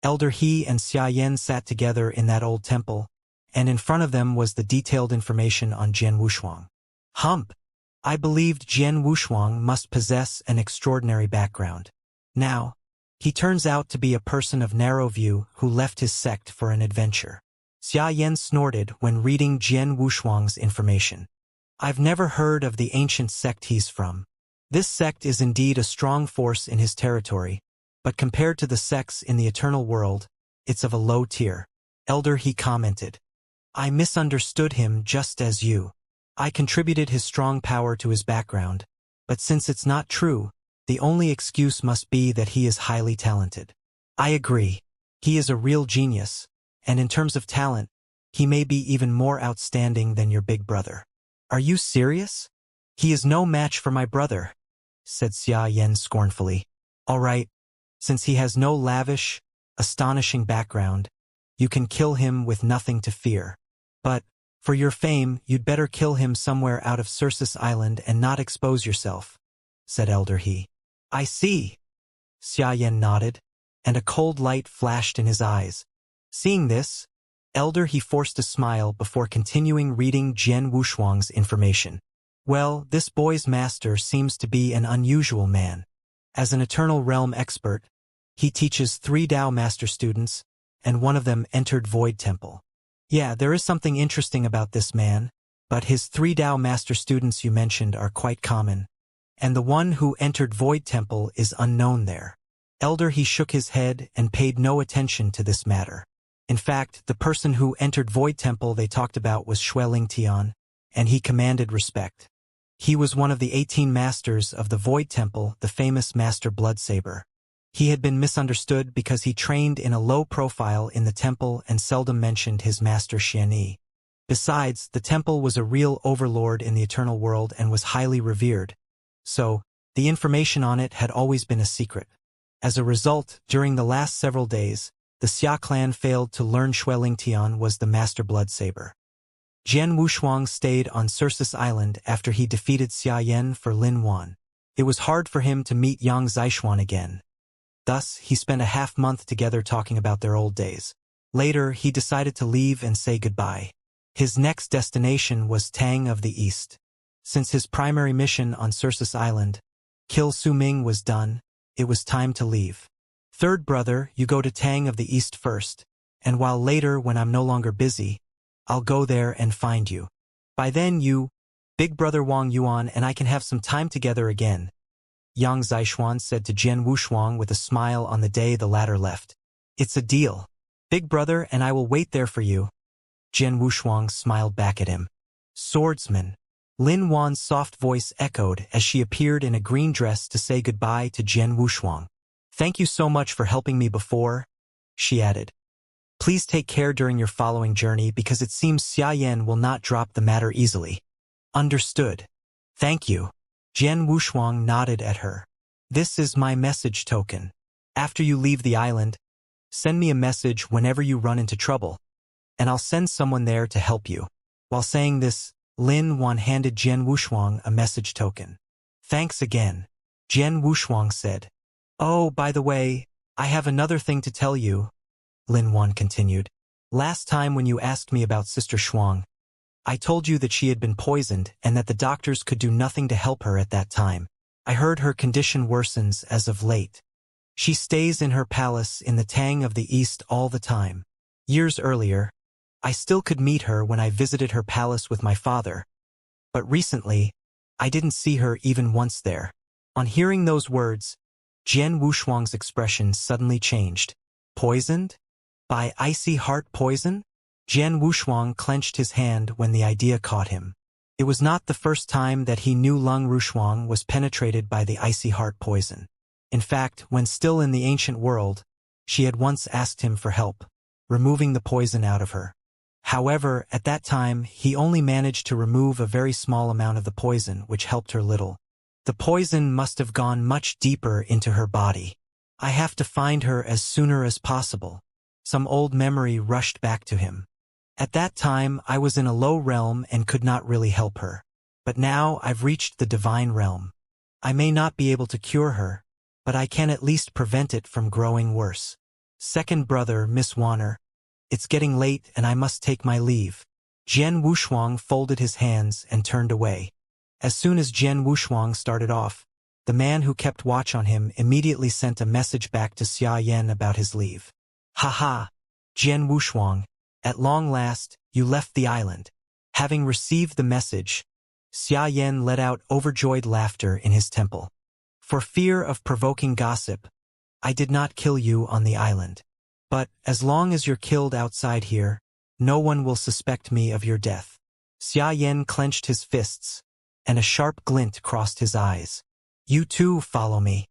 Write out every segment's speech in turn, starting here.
Elder He and Xiaoyan sat together in that old temple, and in front of them was the detailed information on Jian Wushuang. Hump! I believed Jian Wushuang must possess an extraordinary background. Now, he turns out to be a person of narrow view who left his sect for an adventure. Xiaoyan snorted when reading Jian Wushuang's information. I've never heard of the ancient sect he's from. This sect is indeed a strong force in his territory, but compared to the sects in the eternal world, it's of a low tier. Elder He commented. I misunderstood him just as you. I contributed his strong power to his background, but since it's not true, the only excuse must be that he is highly talented. I agree. He is a real genius, and in terms of talent, he may be even more outstanding than your big brother. Are you serious? He is no match for my brother, said Xiaoyan scornfully. All right, since he has no lavish, astonishing background, you can kill him with nothing to fear. But, for your fame, you'd better kill him somewhere out of Circus Island and not expose yourself, said Elder He. I see. Xiaoyan nodded, and a cold light flashed in his eyes. Seeing this, Elder He forced a smile before continuing reading Jian Wushuang's information. Well, this boy's master seems to be an unusual man. As an Eternal Realm expert, he teaches 3 Dao master students, and one of them entered Void Temple. Yeah, there is something interesting about this man, but his 3 Dao master students you mentioned are quite common, and the one who entered Void Temple is unknown there. Elder He shook his head and paid no attention to this matter. In fact, the person who entered Void Temple they talked about was Xuelingtian, and he commanded respect. He was one of the 18 masters of the Void Temple, the famous Master Bloodsaber. He had been misunderstood because he trained in a low profile in the temple and seldom mentioned his master Xianxia. Besides, the temple was a real overlord in the eternal world and was highly revered, so the information on it had always been a secret. As a result, during the last several days, the Xia clan failed to learn Xuelingtian was the Master Bloodsaber. Jian Wushuang stayed on Circus Island after he defeated Xiaoyan for Lin Wan. It was hard for him to meet Yang Zixuan again. Thus, he spent a half-month together talking about their old days. Later, he decided to leave and say goodbye. His next destination was Tang of the East. Since his primary mission on Circus Island, Kill Su Ming, was done, it was time to leave. Third brother, you go to Tang of the East first, and while later when I'm no longer busy, I'll go there and find you. By then you, big brother Wang Yuan, and I can have some time together again, Yang Zixuan said to Jian Wushuang with a smile on the day the latter left. It's a deal. Big brother and I will wait there for you. Jian Wushuang smiled back at him. Swordsman. Lin Wan's soft voice echoed as she appeared in a green dress to say goodbye to Jian Wushuang. Thank you so much for helping me before, she added. Please take care during your following journey because it seems Xiaoyan will not drop the matter easily. Understood. Thank you. Jian Wushuang nodded at her. This is my message token. After you leave the island, send me a message whenever you run into trouble, and I'll send someone there to help you. While saying this, Lin Wan handed Jian Wushuang a message token. Thanks again, Jian Wushuang said. Oh, by the way, I have another thing to tell you, Lin Wan continued. Last time when you asked me about Sister Shuang, I told you that she had been poisoned and that the doctors could do nothing to help her at that time. I heard her condition worsens as of late. She stays in her palace in the Tang of the East all the time. Years earlier, I still could meet her when I visited her palace with my father, but recently, I didn't see her even once there. On hearing those words, Jian Wushuang's expression suddenly changed. Poisoned? By icy heart poison? Jian Wushuang clenched his hand when the idea caught him. It was not the first time that he knew Lung Rushuang was penetrated by the icy heart poison. In fact, when still in the ancient world, she had once asked him for help, removing the poison out of her. However, at that time, he only managed to remove a very small amount of the poison, which helped her little. The poison must have gone much deeper into her body. I have to find her as sooner as possible. Some old memory rushed back to him. At that time, I was in a low realm and could not really help her. But now I've reached the divine realm. I may not be able to cure her, but I can at least prevent it from growing worse. Second brother, Miss Warner. It's getting late and I must take my leave. Jian Wushuang folded his hands and turned away. As soon as Jian Wushuang started off, the man who kept watch on him immediately sent a message back to Xia Yan about his leave. Ha, Jian Wushuang, at long last, you left the island. Having received the message, Xia Yan let out overjoyed laughter in his temple. For fear of provoking gossip, I did not kill you on the island. But, as long as you're killed outside here, no one will suspect me of your death. Xia Yan clenched his fists, and a sharp glint crossed his eyes. You too follow me.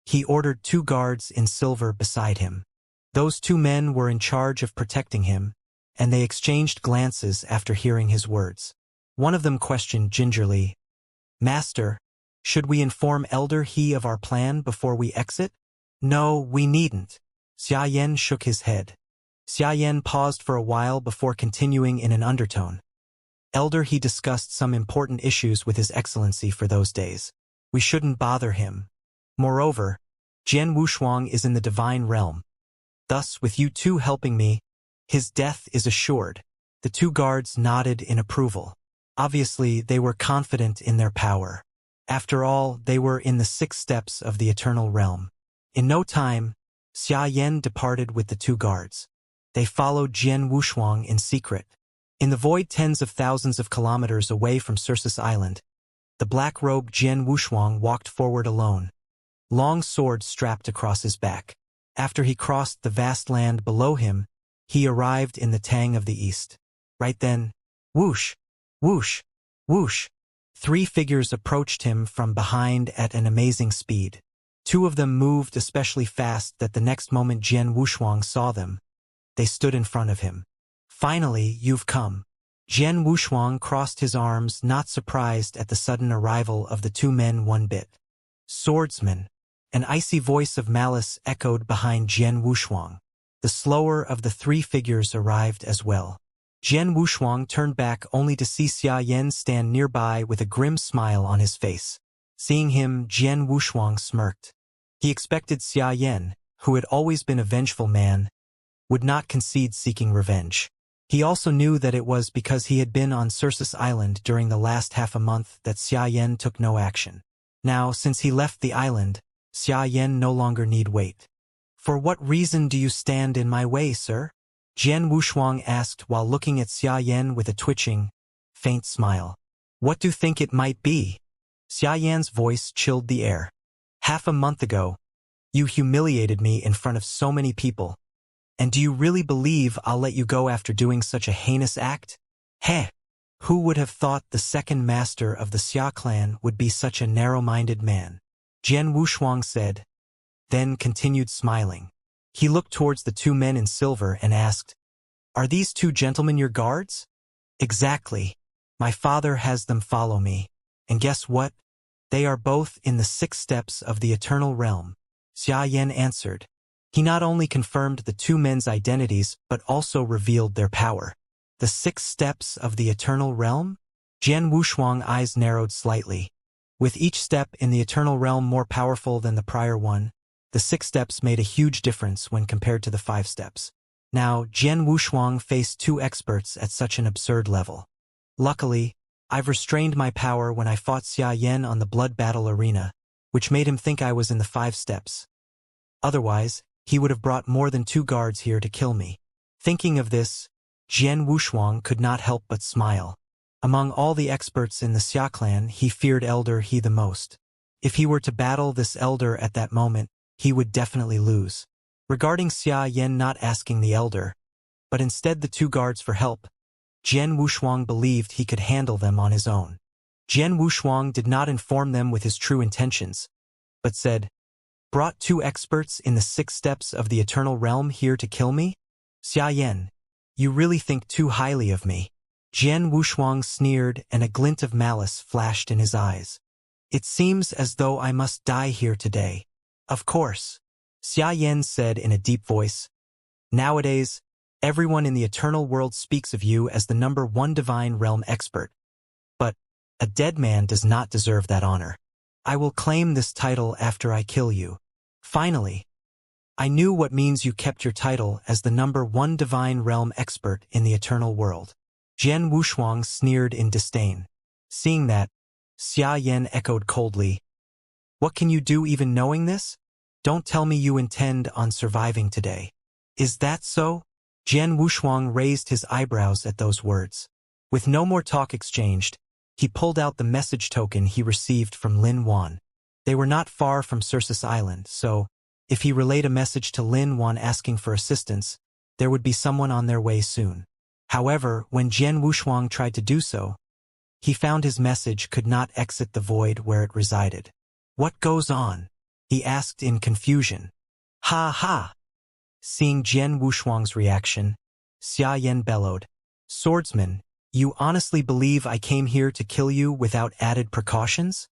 He ordered 2 guards in silver beside him. Those 2 men were in charge of protecting him, and they exchanged glances after hearing his words. One of them questioned gingerly, Master, should we inform Elder He of our plan before we exit? No, we needn't. Xia Yan shook his head. Xia Yan paused for a while before continuing in an undertone. Elder He discussed some important issues with His Excellency for those days. We shouldn't bother him. Moreover, Jian Wushuang is in the divine realm. Thus, with you 2 helping me, his death is assured. The 2 guards nodded in approval. Obviously, they were confident in their power. After all, they were in the 6 steps of the eternal realm. In no time, Xia Yan departed with the 2 guards. They followed Jian Wushuang in secret. In the void tens of thousands of kilometers away from Circus Island, the black-robed Jian Wushuang walked forward alone, long sword strapped across his back. After he crossed the vast land below him, he arrived in the Tang of the East. Right then, whoosh, whoosh, whoosh, 3 figures approached him from behind at an amazing speed. 2 of them moved especially fast that the next moment Jian Wushuang saw them. They stood in front of him. Finally, you've come. Jian Wushuang crossed his arms, not surprised at the sudden arrival of the 2 men one bit. Swordsman. An icy voice of malice echoed behind Jian Wushuang. The slower of the 3 figures arrived as well. Jian Wushuang turned back only to see Xia Yan stand nearby with a grim smile on his face. Seeing him, Jian Wushuang smirked. He expected Xia Yan, who had always been a vengeful man, would not concede seeking revenge. He also knew that it was because he had been on Circus Island during the last half a month that Xia Yan took no action. Now, since he left the island, Xia Yan no longer need wait. For what reason do you stand in my way, sir? Jian Wushuang asked while looking at Xia Yan with a twitching, faint smile. What do you think it might be? Xia Yan's voice chilled the air. Half a month ago, you humiliated me in front of so many people. And do you really believe I'll let you go after doing such a heinous act? Heh! Who would have thought the second master of the Xia clan would be such a narrow-minded man? Jian Wushuang said, then continued smiling. He looked towards the 2 men in silver and asked, Are these 2 gentlemen your guards? Exactly. My father has them follow me. And guess what? They are both in the 6 steps of the eternal realm. Xia Yan answered. He not only confirmed the 2 men's identities, but also revealed their power. The 6 steps of the eternal realm? Jian Wushuang's eyes narrowed slightly. With each step in the eternal realm more powerful than the prior one, the 6 steps made a huge difference when compared to the 5 steps. Now, Jian Wushuang faced 2 experts at such an absurd level. Luckily, I've restrained my power when I fought Xia Yan on the blood battle arena, which made him think I was in the 5 steps. Otherwise, he would have brought more than 2 guards here to kill me. Thinking of this, Jian Wushuang could not help but smile. Among all the experts in the Xia clan, he feared Elder He the most. If he were to battle this elder at that moment, he would definitely lose. Regarding Xia Yan not asking the elder, but instead the 2 guards for help, Jian Wushuang believed he could handle them on his own. Jian Wushuang did not inform them with his true intentions, but said, Brought 2 experts in the 6 steps of the eternal realm here to kill me? Xia Yan, you really think too highly of me. Jian Wushuang sneered and a glint of malice flashed in his eyes. It seems as though I must die here today. Of course. Xia Yan said in a deep voice. Nowadays, everyone in the eternal world speaks of you as the #1 divine realm expert. But a dead man does not deserve that honor. I will claim this title after I kill you. Finally, I knew what means you kept your title as the #1 divine realm expert in the eternal world. Jian Wushuang sneered in disdain. Seeing that, Xia Yan echoed coldly, "What can you do even knowing this? Don't tell me you intend on surviving today. Is that so?" Jian Wushuang raised his eyebrows at those words. With no more talk exchanged, he pulled out the message token he received from Lin Wan. They were not far from Circus Island, so if he relayed a message to Lin Wan asking for assistance, there would be someone on their way soon. However, when Jian Wushuang tried to do so, he found his message could not exit the void where it resided. "What goes on?" he asked in confusion. "Ha ha!" Seeing Jian Wushuang's reaction, Xia Yan bellowed, "Swordsman, you honestly believe I came here to kill you without added precautions?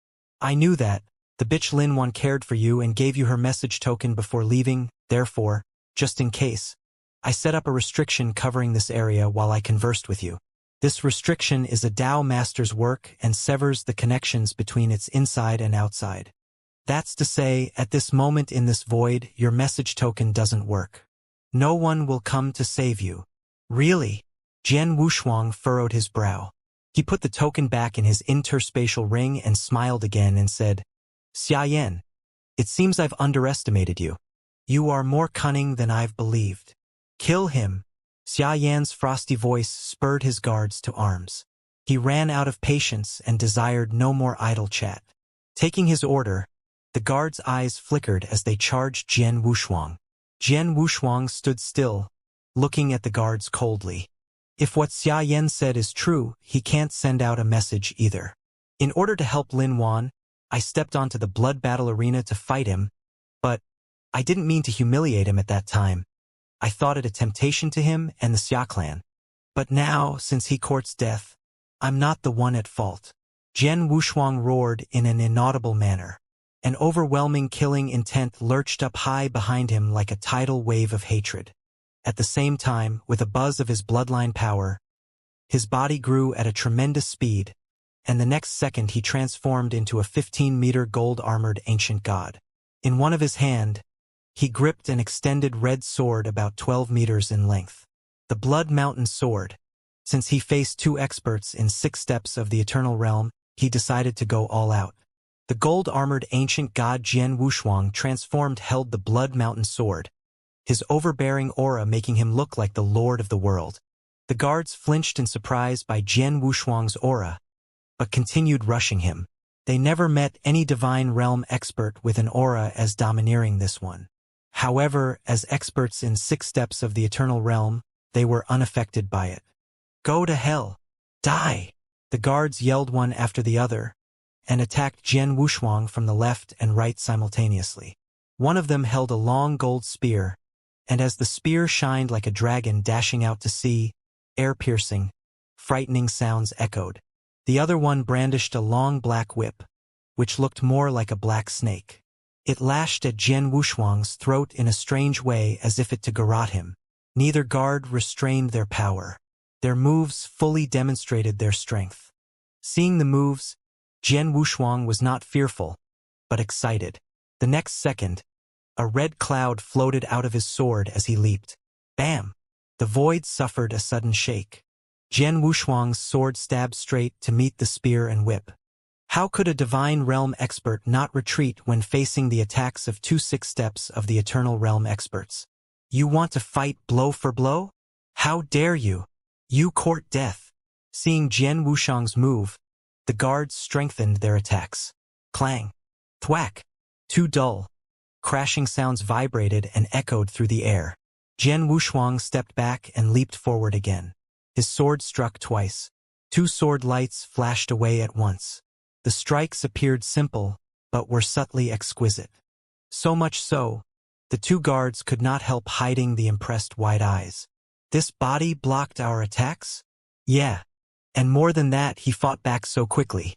I knew that. The bitch Lin Wan cared for you and gave you her message token before leaving, therefore, just in case, I set up a restriction covering this area while I conversed with you. This restriction is a Tao master's work and severs the connections between its inside and outside. That's to say, at this moment in this void, your message token doesn't work. No one will come to save you." "Really?" Jian Wushuang furrowed his brow. He put the token back in his interspatial ring and smiled again and said, "Xia Yan, it seems I've underestimated you. You are more cunning than I've believed. Kill him." Xia Yan's frosty voice spurred his guards to arms. He ran out of patience and desired no more idle chat. Taking his order, the guards' eyes flickered as they charged Jian Wushuang. Jian Wushuang stood still, looking at the guards coldly. If what Xia Yan said is true, he can't send out a message either. In order to help Lin Wan, I stepped onto the blood battle arena to fight him, but I didn't mean to humiliate him at that time. I thought it a temptation to him and the Xia clan. But now, since he courts death, I'm not the one at fault." Jian Wushuang roared in an inaudible manner. An overwhelming killing intent lurched up high behind him like a tidal wave of hatred. At the same time, with a buzz of his bloodline power, his body grew at a tremendous speed, and the next second he transformed into a 15-meter gold-armored ancient god. In one of his hand, he gripped an extended red sword about 12 meters in length. The Blood Mountain Sword. Since he faced 2 experts in 6 steps of the Eternal Realm, he decided to go all out. The gold-armored ancient god Jian Wushuang transformed held the Blood Mountain Sword, his overbearing aura making him look like the Lord of the world. The guards flinched in surprise by Jian Wushuang's aura, but continued rushing him. They never met any divine realm expert with an aura as domineering this one. However, as experts in 6 steps of the Eternal Realm, they were unaffected by it. "Go to hell! Die!" The guards yelled one after the other, and attacked Jian Wushuang from the left and right simultaneously. One of them held a long gold spear, and as the spear shined like a dragon dashing out to sea, air-piercing, frightening sounds echoed. The other one brandished a long black whip, which looked more like a black snake. It lashed at Jian Wushuang's throat in a strange way as if it to garrote him. Neither guard restrained their power. Their moves fully demonstrated their strength. Seeing the moves, Jian Wushuang was not fearful, but excited. The next second, a red cloud floated out of his sword as he leaped. Bam! The void suffered a sudden shake. Jian Wushuang's sword stabbed straight to meet the spear and whip. How could a divine realm expert not retreat when facing the attacks of 2 6 steps of the Eternal Realm experts? You want to fight blow for blow? How dare you? You court death. Seeing Jian Wushuang's move, the guards strengthened their attacks. Clang! Thwack! Too dull. Crashing sounds vibrated and echoed through the air. Jian Wushuang stepped back and leaped forward again. His sword struck twice. 2 sword lights flashed away at once. The strikes appeared simple, but were subtly exquisite. So much so, the 2 guards could not help hiding the impressed wide eyes. This body blocked our attacks? Yeah. And more than that, he fought back so quickly.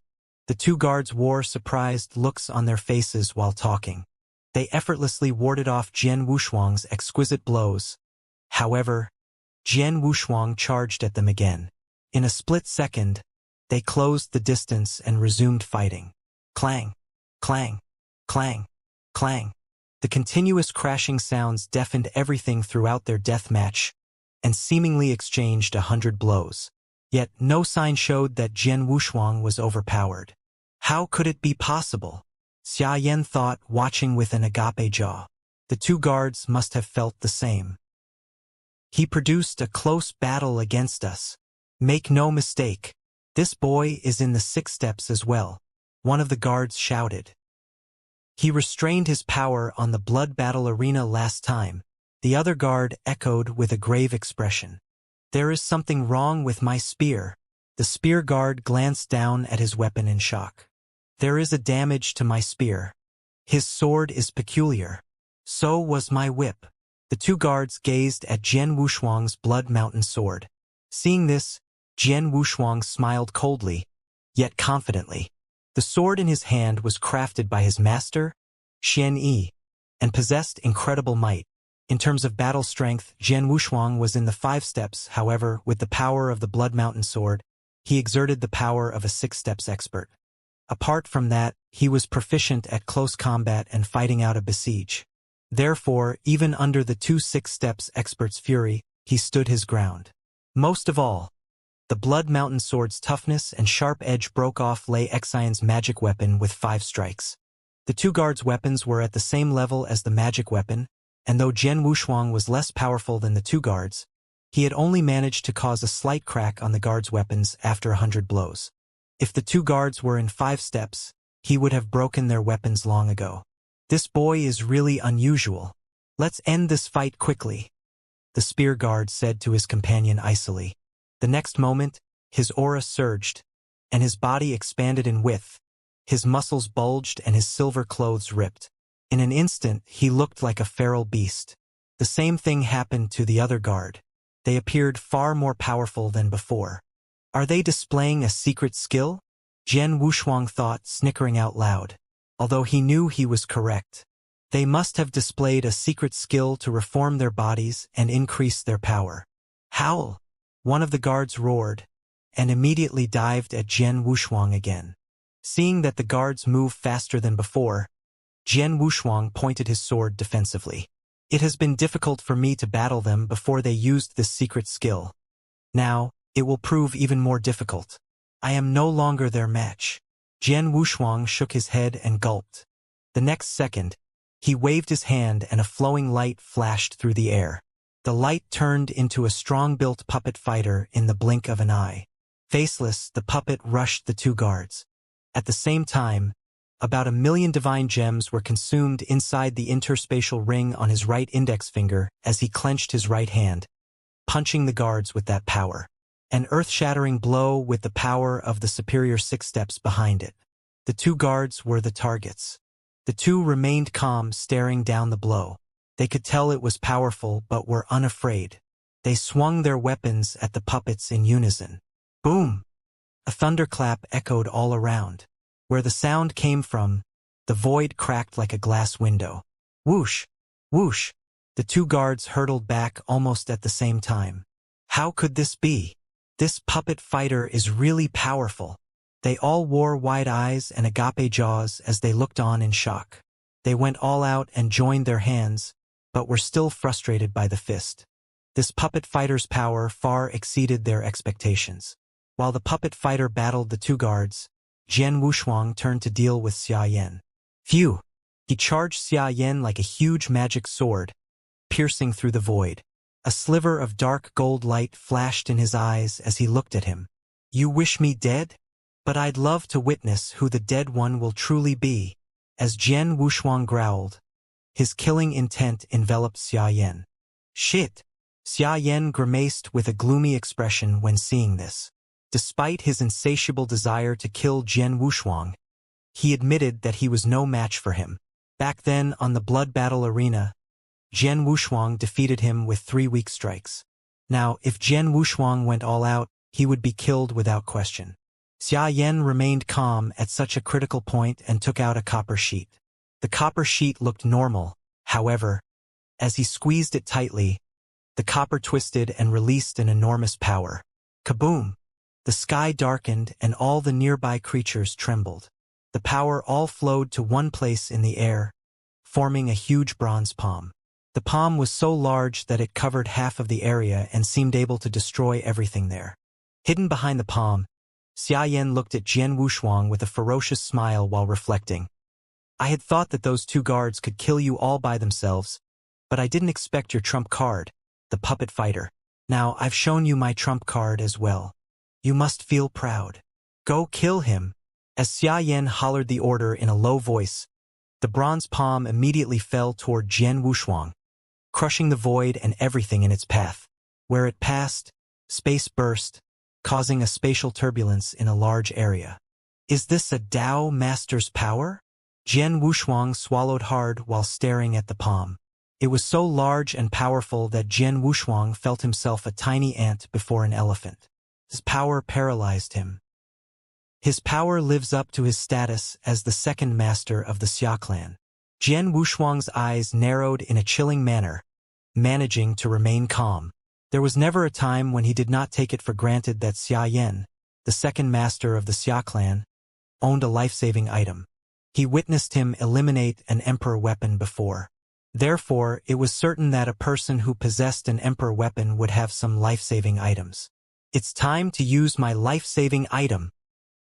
The 2 guards wore surprised looks on their faces while talking. They effortlessly warded off Jian Wushuang's exquisite blows. However, Jian Wushuang charged at them again. In a split second, they closed the distance and resumed fighting. Clang! Clang! Clang! Clang! The continuous crashing sounds deafened everything throughout their death match, and seemingly exchanged 100 blows. Yet no sign showed that Jian Wushuang was overpowered. How could it be possible? Xiaoyan thought, watching with an agape jaw. The two guards must have felt the same. He produced a close battle against us. Make no mistake, this boy is in the 6 steps as well, one of the guards shouted. He restrained his power on the blood battle arena last time, the other guard echoed with a grave expression. There is something wrong with my spear. The spear guard glanced down at his weapon in shock. There is a damage to my spear. His sword is peculiar. So was my whip. The two guards gazed at Jian Wushuang's blood mountain sword. Seeing this, Jian Wushuang smiled coldly, yet confidently. The sword in his hand was crafted by his master, Xianxia, and possessed incredible might. In terms of battle strength, Jian Wushuang was in the 5 steps, however, with the power of the Blood Mountain sword, he exerted the power of a 6 steps expert. Apart from that, he was proficient at close combat and fighting out a besiege. Therefore, even under the 2 6 steps expert's fury, he stood his ground. Most of all, the Blood Mountain sword's toughness and sharp edge broke off Lei Xian's magic weapon with 5 strikes. The two guards' weapons were at the same level as the magic weapon, and though Jian Wushuang was less powerful than the two guards, he had only managed to cause a slight crack on the guards' weapons after 100 blows. If the two guards were in 5 steps, he would have broken their weapons long ago. This boy is really unusual. Let's end this fight quickly, the spear guard said to his companion icily. The next moment, his aura surged, and his body expanded in width. His muscles bulged and his silver clothes ripped. In an instant, he looked like a feral beast. The same thing happened to the other guard. They appeared far more powerful than before. Are they displaying a secret skill? Jian Wushuang thought, snickering out loud. Although he knew he was correct. They must have displayed a secret skill to reform their bodies and increase their power. Howl! One of the guards roared, and immediately dived at Jian Wushuang again. Seeing that the guards moved faster than before, Jian Wushuang pointed his sword defensively. It has been difficult for me to battle them before they used this secret skill. Now, it will prove even more difficult. I am no longer their match. Jian Wushuang shook his head and gulped. The next second, he waved his hand and a flowing light flashed through the air. The light turned into a strong-built puppet fighter in the blink of an eye. Faceless, the puppet rushed the two guards. At the same time, about 1,000,000 divine gems were consumed inside the interspatial ring on his right index finger as he clenched his right hand, punching the guards with that power. An earth-shattering blow with the power of the superior 6 steps behind it. The two guards were the targets. The two remained calm, staring down the blow. They could tell it was powerful but were unafraid. They swung their weapons at the puppets in unison. Boom! A thunderclap echoed all around. Where the sound came from, the void cracked like a glass window. Whoosh! Whoosh! The two guards hurtled back almost at the same time. How could this be? This puppet fighter is really powerful. They all wore wide eyes and agape jaws as they looked on in shock. They went all out and joined their hands, but were still frustrated by the fist. This puppet fighter's power far exceeded their expectations. While the puppet fighter battled the two guards, Jian Wushuang turned to deal with Xiaoyan. Phew! He charged Xiaoyan like a huge magic sword, piercing through the void. A sliver of dark gold light flashed in his eyes as he looked at him. You wish me dead? But I'd love to witness who the dead one will truly be. As Jian Wushuang growled, his killing intent enveloped Xiaoyan. Shit! Xiaoyan grimaced with a gloomy expression when seeing this. Despite his insatiable desire to kill Jian Wushuang, he admitted that he was no match for him. Back then, on the blood battle arena, Jian Wushuang defeated him with 3 weak strikes. Now, if Jian Wushuang went all out, he would be killed without question. Xiaoyan remained calm at such a critical point and took out a copper sheet. The copper sheet looked normal, however. As he squeezed it tightly, the copper twisted and released an enormous power. Kaboom! The sky darkened and all the nearby creatures trembled. The power all flowed to one place in the air, forming a huge bronze palm. The palm was so large that it covered half of the area and seemed able to destroy everything there. Hidden behind the palm, Xiaoyan looked at Jian Wushuang with a ferocious smile while reflecting. I had thought that those two guards could kill you all by themselves, but I didn't expect your trump card, the puppet fighter. Now I've shown you my trump card as well. You must feel proud. Go kill him. As Xiaoyan hollered the order in a low voice, the bronze palm immediately fell toward Jian Wushuang, crushing the void and everything in its path. Where it passed, space burst, causing a spatial turbulence in a large area. Is this a Dao master's power? Jian Wushuang swallowed hard while staring at the palm. It was so large and powerful that Jian Wushuang felt himself a tiny ant before an elephant. His power paralyzed him. His power lives up to his status as the second master of the Xia clan. Jian Wushuang's eyes narrowed in a chilling manner, managing to remain calm. There was never a time when he did not take it for granted that Xiaoyan, the second master of the Xia clan, owned a life-saving item. He witnessed him eliminate an emperor weapon before. Therefore, it was certain that a person who possessed an emperor weapon would have some life-saving items. It's time to use my life-saving item.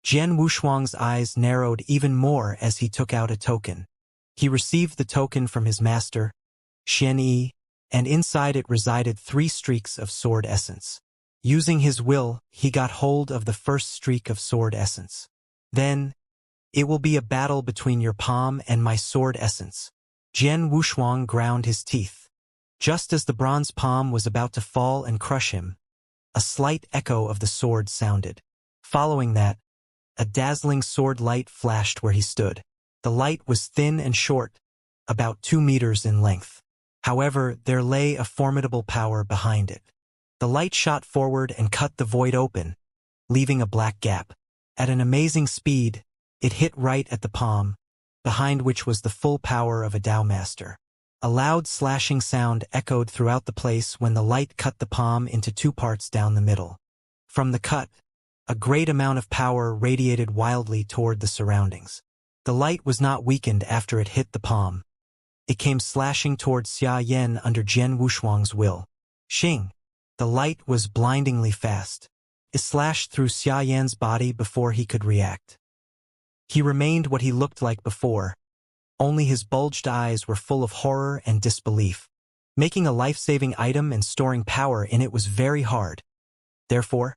Jian Wushuang's eyes narrowed even more as he took out a token. He received the token from his master, Xianxia, and inside it resided 3 streaks of sword essence. Using his will, he got hold of the first streak of sword essence. Then, it will be a battle between your palm and my sword essence. Jian Wushuang ground his teeth. Just as the bronze palm was about to fall and crush him, a slight echo of the sword sounded. Following that, a dazzling sword light flashed where he stood. The light was thin and short, about 2 meters in length. However, there lay a formidable power behind it. The light shot forward and cut the void open, leaving a black gap. At an amazing speed, it hit right at the palm, behind which was the full power of a Dao master. A loud slashing sound echoed throughout the place when the light cut the palm into 2 parts down the middle. From the cut, a great amount of power radiated wildly toward the surroundings. The light was not weakened after it hit the palm. It came slashing towards Xiaoyan under Jian Wushuang's will. Xing! The light was blindingly fast. It slashed through Xiaoyan's body before he could react. He remained what he looked like before, only his bulged eyes were full of horror and disbelief. Making a life-saving item and storing power in it was very hard. Therefore,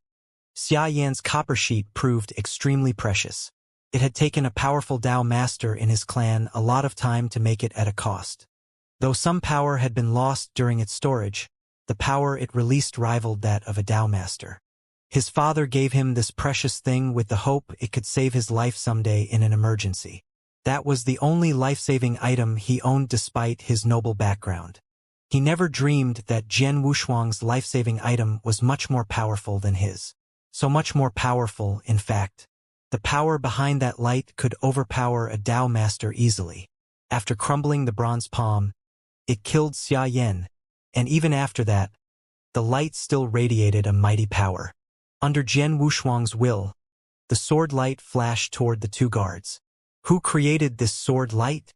Xiaoyan's copper sheet proved extremely precious. It had taken a powerful Dao master in his clan a lot of time to make it at a cost. Though some power had been lost during its storage, the power it released rivaled that of a Dao master. His father gave him this precious thing with the hope it could save his life someday in an emergency. That was the only life-saving item he owned despite his noble background. He never dreamed that Jian Wushuang's life-saving item was much more powerful than his. So much more powerful, in fact. The power behind that light could overpower a Dao master easily. After crumbling the bronze palm, it killed Xiaoyan, and even after that, the light still radiated a mighty power. Under Jian Wushuang's will, the sword light flashed toward the 2 guards. Who created this sword light?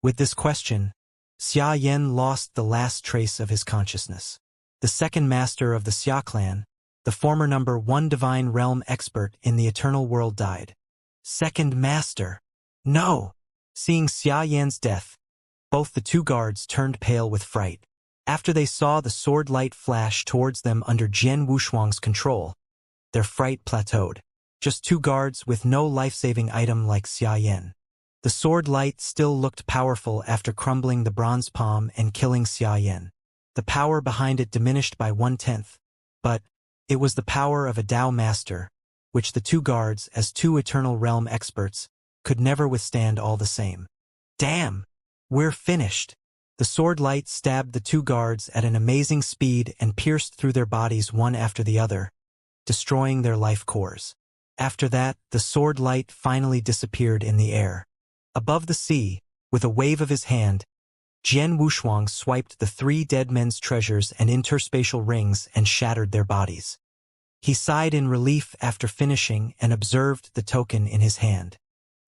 With this question, Xiaoyan lost the last trace of his consciousness. The second master of the Xia clan, the former number 1 divine realm expert in the eternal world, died. Second master? No! Seeing Xiaoyan's death, both the 2 guards turned pale with fright. After they saw the sword light flash towards them under Jian Wushuang's control, their fright plateaued. Just 2 guards with no life-saving item like Xiaoyan. The sword light still looked powerful after crumbling the bronze palm and killing Xiaoyan. The power behind it diminished by 1/10, but it was the power of a Dao master, which the 2 guards, as 2 eternal realm experts, could never withstand all the same. Damn! We're finished! The sword light stabbed the 2 guards at an amazing speed and pierced through their bodies one after the other, destroying their life cores. After that, the sword light finally disappeared in the air. Above the sea, with a wave of his hand, Jian Wushuang swiped the 3 dead men's treasures and interspatial rings and shattered their bodies. He sighed in relief after finishing and observed the token in his hand.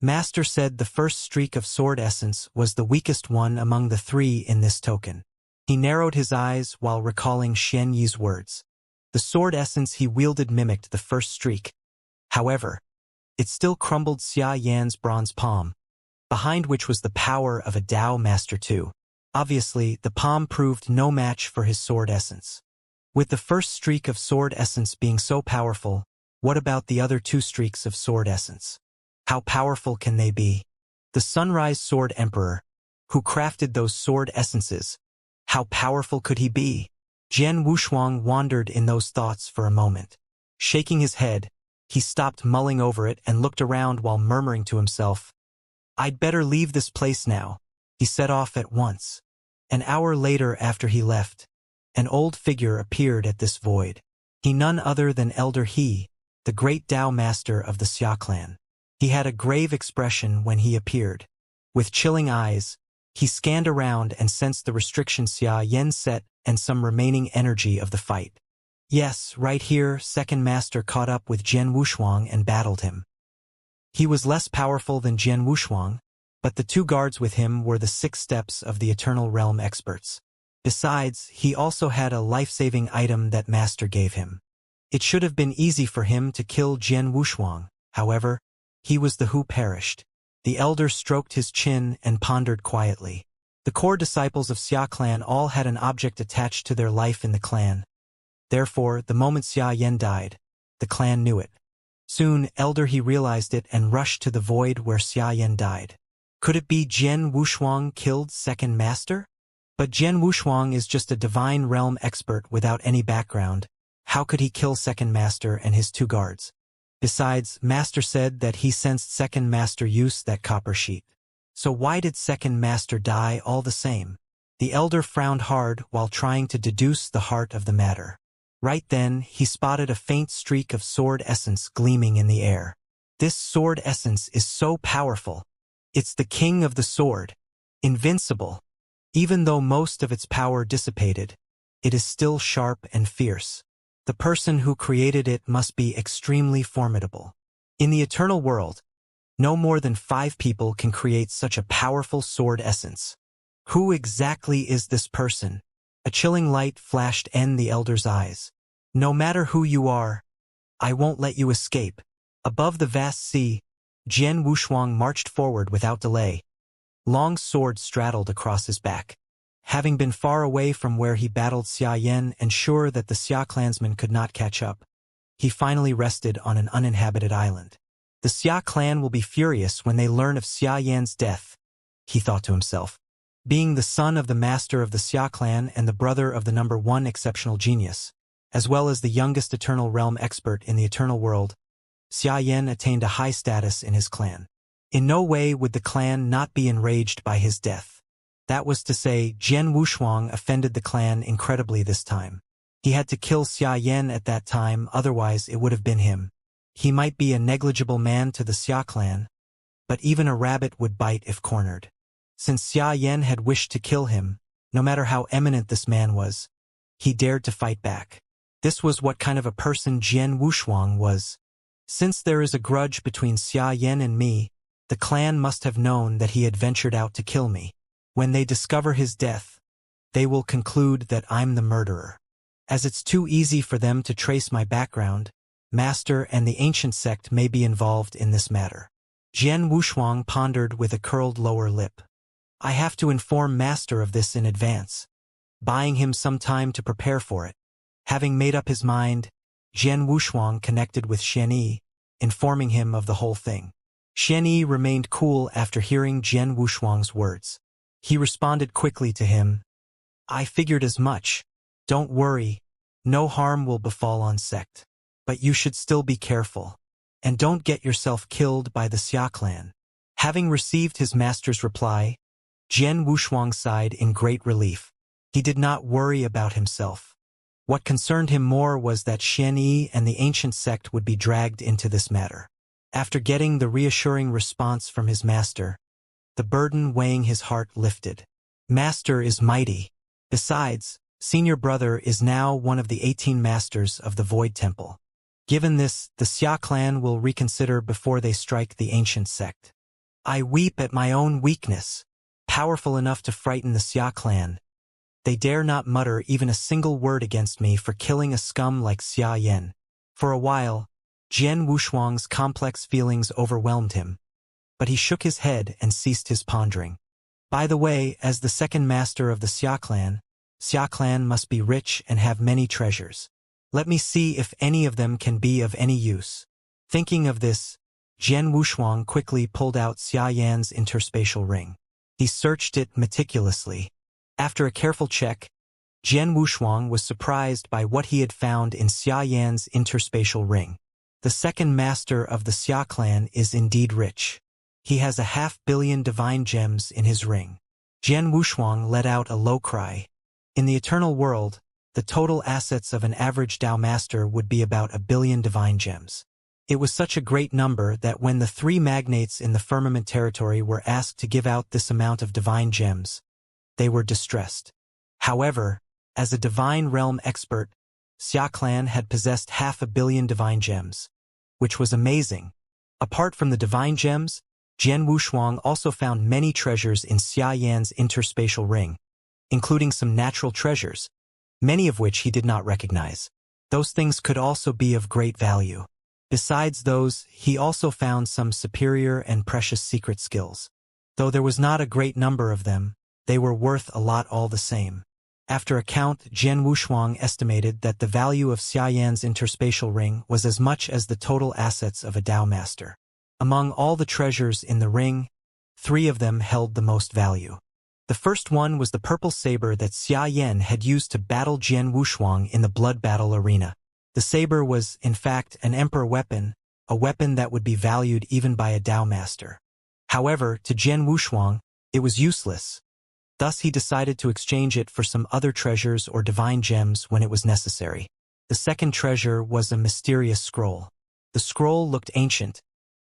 Master said the first streak of sword essence was the weakest one among the three in this token. He narrowed his eyes while recalling Xianyi's words. The sword essence he wielded mimicked the first streak. However, it still crumbled Xia Yan's bronze palm, behind which was the power of a Dao Master too. Obviously, the palm proved no match for his sword essence. With the first streak of sword essence being so powerful, what about the other two streaks of sword essence? How powerful can they be? The Sunrise Sword Emperor, who crafted those sword essences, how powerful could he be? Jian Wushuang wandered in those thoughts for a moment. Shaking his head, he stopped mulling over it and looked around while murmuring to himself, "I'd better leave this place now." He set off at once. An hour later after he left, an old figure appeared at this void. He none other than Elder He, the great Dao Master of the Xia clan. He had a grave expression when he appeared. With chilling eyes, he scanned around and sensed the restriction Xia Yan set and some remaining energy of the fight. Yes, right here, Second Master caught up with Jian Wushuang and battled him. He was less powerful than Jian Wushuang, but the two guards with him were the 6 steps of the Eternal Realm experts. Besides, he also had a life-saving item that Master gave him. It should have been easy for him to kill Jian Wushuang, however, he was the who perished. The elder stroked his chin and pondered quietly. The core disciples of Xia clan all had an object attached to their life in the clan. Therefore, the moment Xia Yan died, the clan knew it. Soon, Elder He realized it and rushed to the void where Xia Yan died. Could it be Jian Wushuang killed Second Master? But Jian Wushuang is just a divine realm expert without any background. How could he kill Second Master and his 2 guards? Besides, Master said that he sensed Second Master use that copper sheet. So why did Second Master die all the same? The elder frowned hard while trying to deduce the heart of the matter. Right then, he spotted a faint streak of sword essence gleaming in the air. This sword essence is so powerful. It's the king of the sword. Invincible. Even though most of its power dissipated, it is still sharp and fierce. The person who created it must be extremely formidable. In the eternal world, no more than 5 people can create such a powerful sword essence. Who exactly is this person? A chilling light flashed in the elder's eyes. No matter who you are, I won't let you escape. Above the vast sea, Jian Wushuang marched forward without delay. Long sword straddled across his back. Having been far away from where he battled Xia Yan and sure that the Xia clansmen could not catch up, he finally rested on an uninhabited island. The Xia clan will be furious when they learn of Xia Yan's death, he thought to himself. Being the son of the master of the Xia clan and the brother of the number 1 exceptional genius, as well as the youngest Eternal Realm expert in the Eternal World, Xia Yan attained a high status in his clan. In no way would the clan not be enraged by his death. That was to say, Jian Wushuang offended the clan incredibly this time. He had to kill Xia Yan at that time, otherwise it would have been him. He might be a negligible man to the Xia clan, but even a rabbit would bite if cornered. Since Xia Yan had wished to kill him, no matter how eminent this man was, he dared to fight back. This was what kind of a person Jian Wushuang was. Since there is a grudge between Xia Yan and me, the clan must have known that he had ventured out to kill me. When they discover his death, they will conclude that I'm the murderer. As it's too easy for them to trace my background, Master and the ancient sect may be involved in this matter. Jian Wushuang pondered with a curled lower lip. I have to inform Master of this in advance, buying him some time to prepare for it. Having made up his mind, Jian Wushuang connected with Xianyi, informing him of the whole thing. Xianyi remained cool after hearing Jian Wushuang's words. He responded quickly to him. I figured as much. Don't worry, no harm will befall on sect. But you should still be careful. And don't get yourself killed by the Xia clan. Having received his master's reply, Jian Wushuang sighed in great relief. He did not worry about himself. What concerned him more was that Xianyi and the ancient sect would be dragged into this matter. After getting the reassuring response from his master, the burden weighing his heart lifted. Master is mighty. Besides, senior brother is now one of the 18 masters of the Void Temple. Given this, the Xia clan will reconsider before they strike the ancient sect. I weep at my own weakness, powerful enough to frighten the Xia clan. They dare not mutter even a single word against me for killing a scum like Xia Yan. For a while, Jian Wushuang's complex feelings overwhelmed him, but he shook his head and ceased his pondering. By the way, as the second master of the Xia clan must be rich and have many treasures. Let me see if any of them can be of any use. Thinking of this, Jian Wushuang quickly pulled out Xia Yan's interspatial ring. He searched it meticulously. After a careful check, Jian Wushuang was surprised by what he had found in Xia Yan's interspatial ring. The second master of the Xia clan is indeed rich. He has 500 million divine gems in his ring. Jian Wushuang let out a low cry. In the eternal world, the total assets of an average Dao master would be about 1 billion divine gems. It was such a great number that when the 3 magnates in the firmament territory were asked to give out this amount of divine gems, they were distressed. However, as a divine realm expert, Xia clan had possessed 500 million divine gems, which was amazing. Apart from the divine gems, Jian Wushuang also found many treasures in Xia Yan's interspatial ring, including some natural treasures, many of which he did not recognize. Those things could also be of great value. Besides those, he also found some superior and precious secret skills. Though there was not a great number of them, they were worth a lot all the same. After a count, Jian Wushuang estimated that the value of Xia Yan's interspatial ring was as much as the total assets of a Dao master. Among all the treasures in the ring, 3 of them held the most value. The first one was the purple saber that Xia Yan had used to battle Jian Wushuang in the blood battle arena. The saber was, in fact, an emperor weapon, a weapon that would be valued even by a Dao master. However, to Jian Wushuang, it was useless. Thus he decided to exchange it for some other treasures or divine gems when it was necessary. The second treasure was a mysterious scroll. The scroll looked ancient,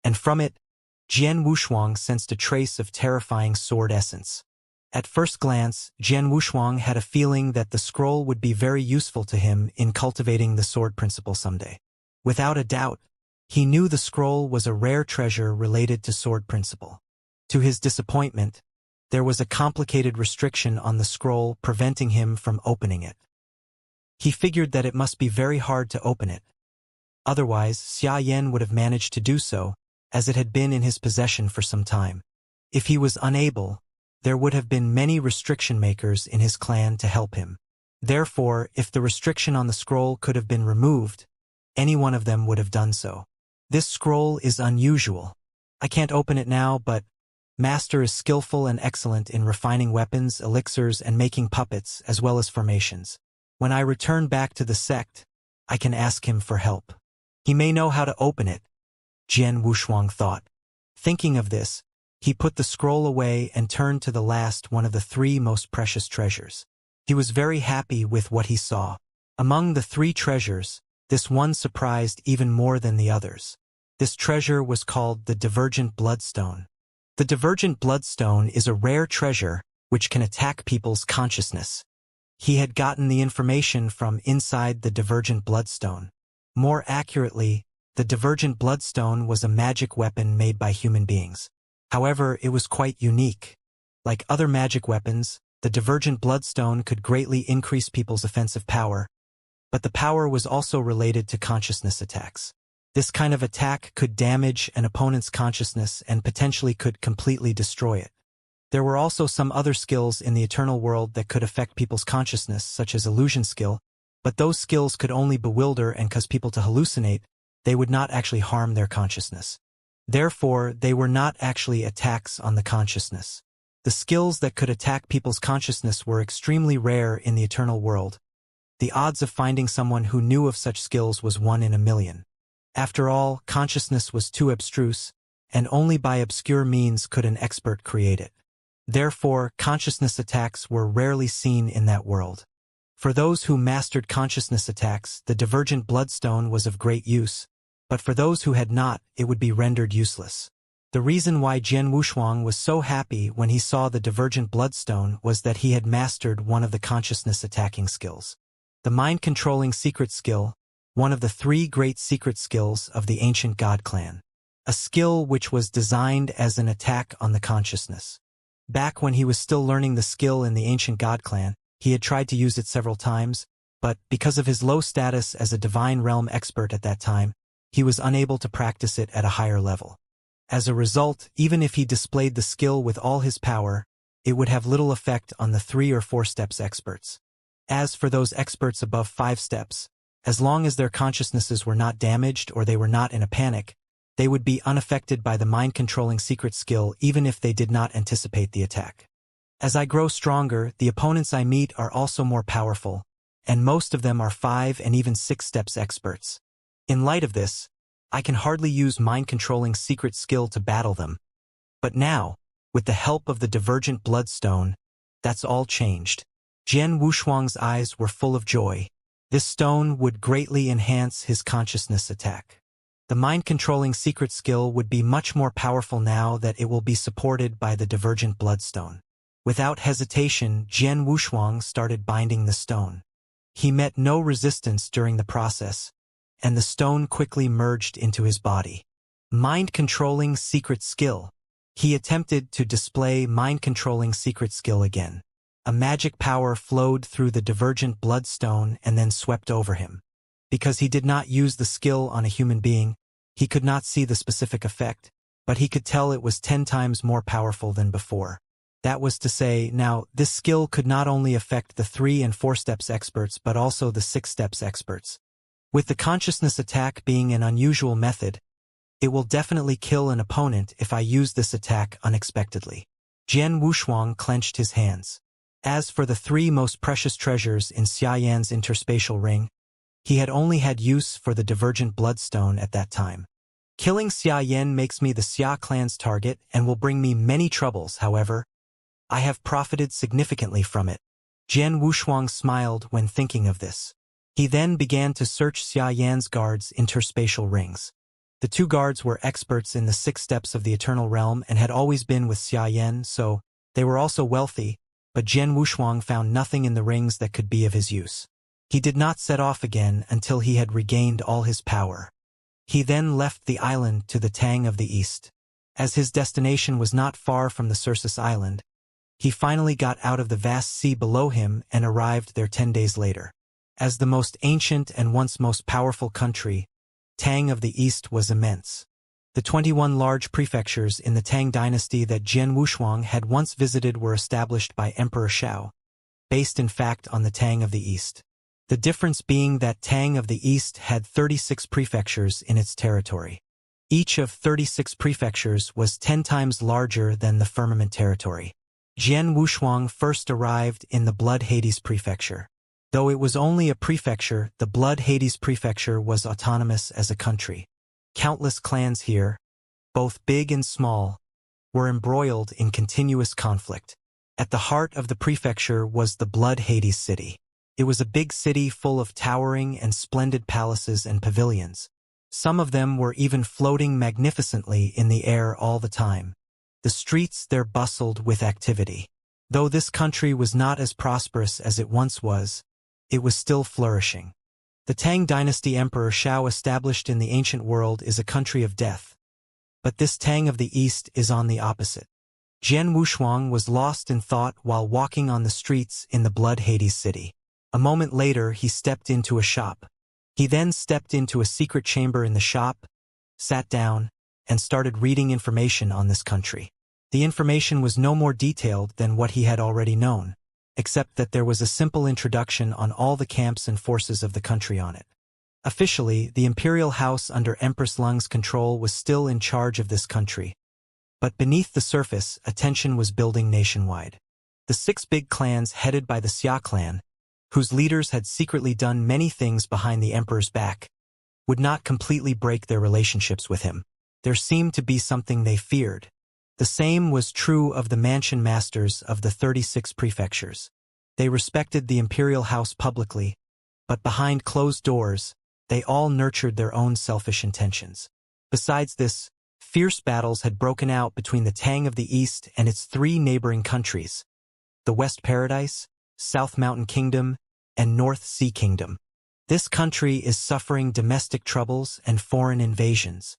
and from it, Jian Wushuang sensed a trace of terrifying sword essence. At first glance, Jian Wushuang had a feeling that the scroll would be very useful to him in cultivating the sword principle someday. Without a doubt, he knew the scroll was a rare treasure related to sword principle. To his disappointment, there was a complicated restriction on the scroll preventing him from opening it. He figured that it must be very hard to open it. Otherwise, Xia Yan would have managed to do so, as it had been in his possession for some time. If he was unable, there would have been many restriction makers in his clan to help him. Therefore, if the restriction on the scroll could have been removed, any one of them would have done so. This scroll is unusual. I can't open it now, but Master is skillful and excellent in refining weapons, elixirs, and making puppets, as well as formations. When I return back to the sect, I can ask him for help. He may know how to open it, Jian Wushuang thought. Thinking of this, he put the scroll away and turned to the last one of the 3 most precious treasures. He was very happy with what he saw. Among the 3 treasures, this one surprised even more than the others. This treasure was called the Divergent Bloodstone. The Divergent Bloodstone is a rare treasure which can attack people's consciousness. He had gotten the information from inside the Divergent Bloodstone. More accurately, the Divergent Bloodstone was a magic weapon made by human beings. However, it was quite unique. Like other magic weapons, the Divergent Bloodstone could greatly increase people's offensive power, but the power was also related to consciousness attacks. This kind of attack could damage an opponent's consciousness and potentially could completely destroy it. There were also some other skills in the eternal world that could affect people's consciousness, such as illusion skill, but those skills could only bewilder and cause people to hallucinate. They would not actually harm their consciousness. Therefore, they were not actually attacks on the consciousness. The skills that could attack people's consciousness were extremely rare in the eternal world. The odds of finding someone who knew of such skills was 1 in a million. After all, consciousness was too abstruse, and only by obscure means could an expert create it. Therefore, consciousness attacks were rarely seen in that world. For those who mastered consciousness attacks, the Divergent Bloodstone was of great use, but for those who had not, it would be rendered useless. The reason why Jian Wushuang was so happy when he saw the Divergent Bloodstone was that he had mastered one of the consciousness attacking skills. The mind-controlling secret skill, one of the 3 great secret skills of the ancient God clan. a skill which was designed as an attack on the consciousness. Back when he was still learning the skill in the ancient god clan, he had tried to use it several times, but because of his low status as a divine realm expert at that time, he was unable to practice it at a higher level. As a result, even if he displayed the skill with all his power, it would have little effect on the 3 or 4 steps experts. As for those experts above 5 steps, as long as their consciousnesses were not damaged or they were not in a panic, they would be unaffected by the mind-controlling secret skill even if they did not anticipate the attack. As I grow stronger, the opponents I meet are also more powerful, and most of them are 5 and even 6 steps experts. In light of this, I can hardly use mind-controlling secret skill to battle them. But now, with the help of the divergent bloodstone, that's all changed. Jian Wushuang's eyes were full of joy. This stone would greatly enhance his consciousness attack. The mind-controlling secret skill would be much more powerful now that it will be supported by the divergent bloodstone. Without hesitation, Jian Wushuang started binding the stone. He met no resistance during the process, and the stone quickly merged into his body. Mind-controlling secret skill. He attempted to display mind-controlling secret skill again. A magic power flowed through the divergent bloodstone and then swept over him. Because he did not use the skill on a human being, he could not see the specific effect, but he could tell it was 10 times more powerful than before. That was to say, now, this skill could not only affect the 3 and 4 steps experts but also the 6 steps experts. With the consciousness attack being an unusual method, it will definitely kill an opponent if I use this attack unexpectedly. Jian Wushuang clenched his hands. As for the 3 most precious treasures in Xiayan's interspatial ring, he had only had use for the divergent bloodstone at that time. Killing Xiayan makes me the Xia clan's target and will bring me many troubles, however. I have profited significantly from it. Jian Wushuang smiled when thinking of this. He then began to search Xiayan's guards' interspatial rings. The 2 guards were experts in the 6 steps of the Eternal Realm and had always been with Xiayan, so they were also wealthy, but Jian Wushuang found nothing in the rings that could be of his use. He did not set off again until he had regained all his power. He then left the island to the Tang of the East. As his destination was not far from the Circus Island, he finally got out of the vast sea below him and arrived there 10 days later. As the most ancient and once most powerful country, Tang of the East was immense. The 21 large prefectures in the Tang dynasty that Jian Wushuang had once visited were established by Emperor Shao, based in fact on the Tang of the East. The difference being that Tang of the East had 36 prefectures in its territory. Each of 36 prefectures was 10 times larger than the Firmament territory. Jian Wushuang first arrived in the Blood Hades prefecture. Though it was only a prefecture, the Blood Hades prefecture was autonomous as a country. Countless clans here, both big and small, were embroiled in continuous conflict. At the heart of the prefecture was the Blood Hades city. It was a big city full of towering and splendid palaces and pavilions. Some of them were even floating magnificently in the air all the time. The streets there bustled with activity. Though this country was not as prosperous as it once was, it was still flourishing. The Tang dynasty Emperor Shao established in the ancient world is a country of death. But this Tang of the East is on the opposite. Jian Wushuang was lost in thought while walking on the streets in the Blood Hades city. A moment later, he stepped into a shop. He then stepped into a secret chamber in the shop, sat down, and started reading information on this country. The information was no more detailed than what he had already known, except that there was a simple introduction on all the camps and forces of the country on it. Officially, the imperial house under Empress Lung's control was still in charge of this country. But beneath the surface, attention was building nationwide. The 6 big clans headed by the Xia clan, whose leaders had secretly done many things behind the emperor's back, would not completely break their relationships with him. There seemed to be something they feared. The same was true of the mansion masters of the 36 prefectures. They respected the imperial house publicly, but behind closed doors, they all nurtured their own selfish intentions. Besides this, fierce battles had broken out between the Tang of the East and its 3 neighboring countries, the West Paradise, South Mountain Kingdom, and North Sea Kingdom. This country is suffering domestic troubles and foreign invasions.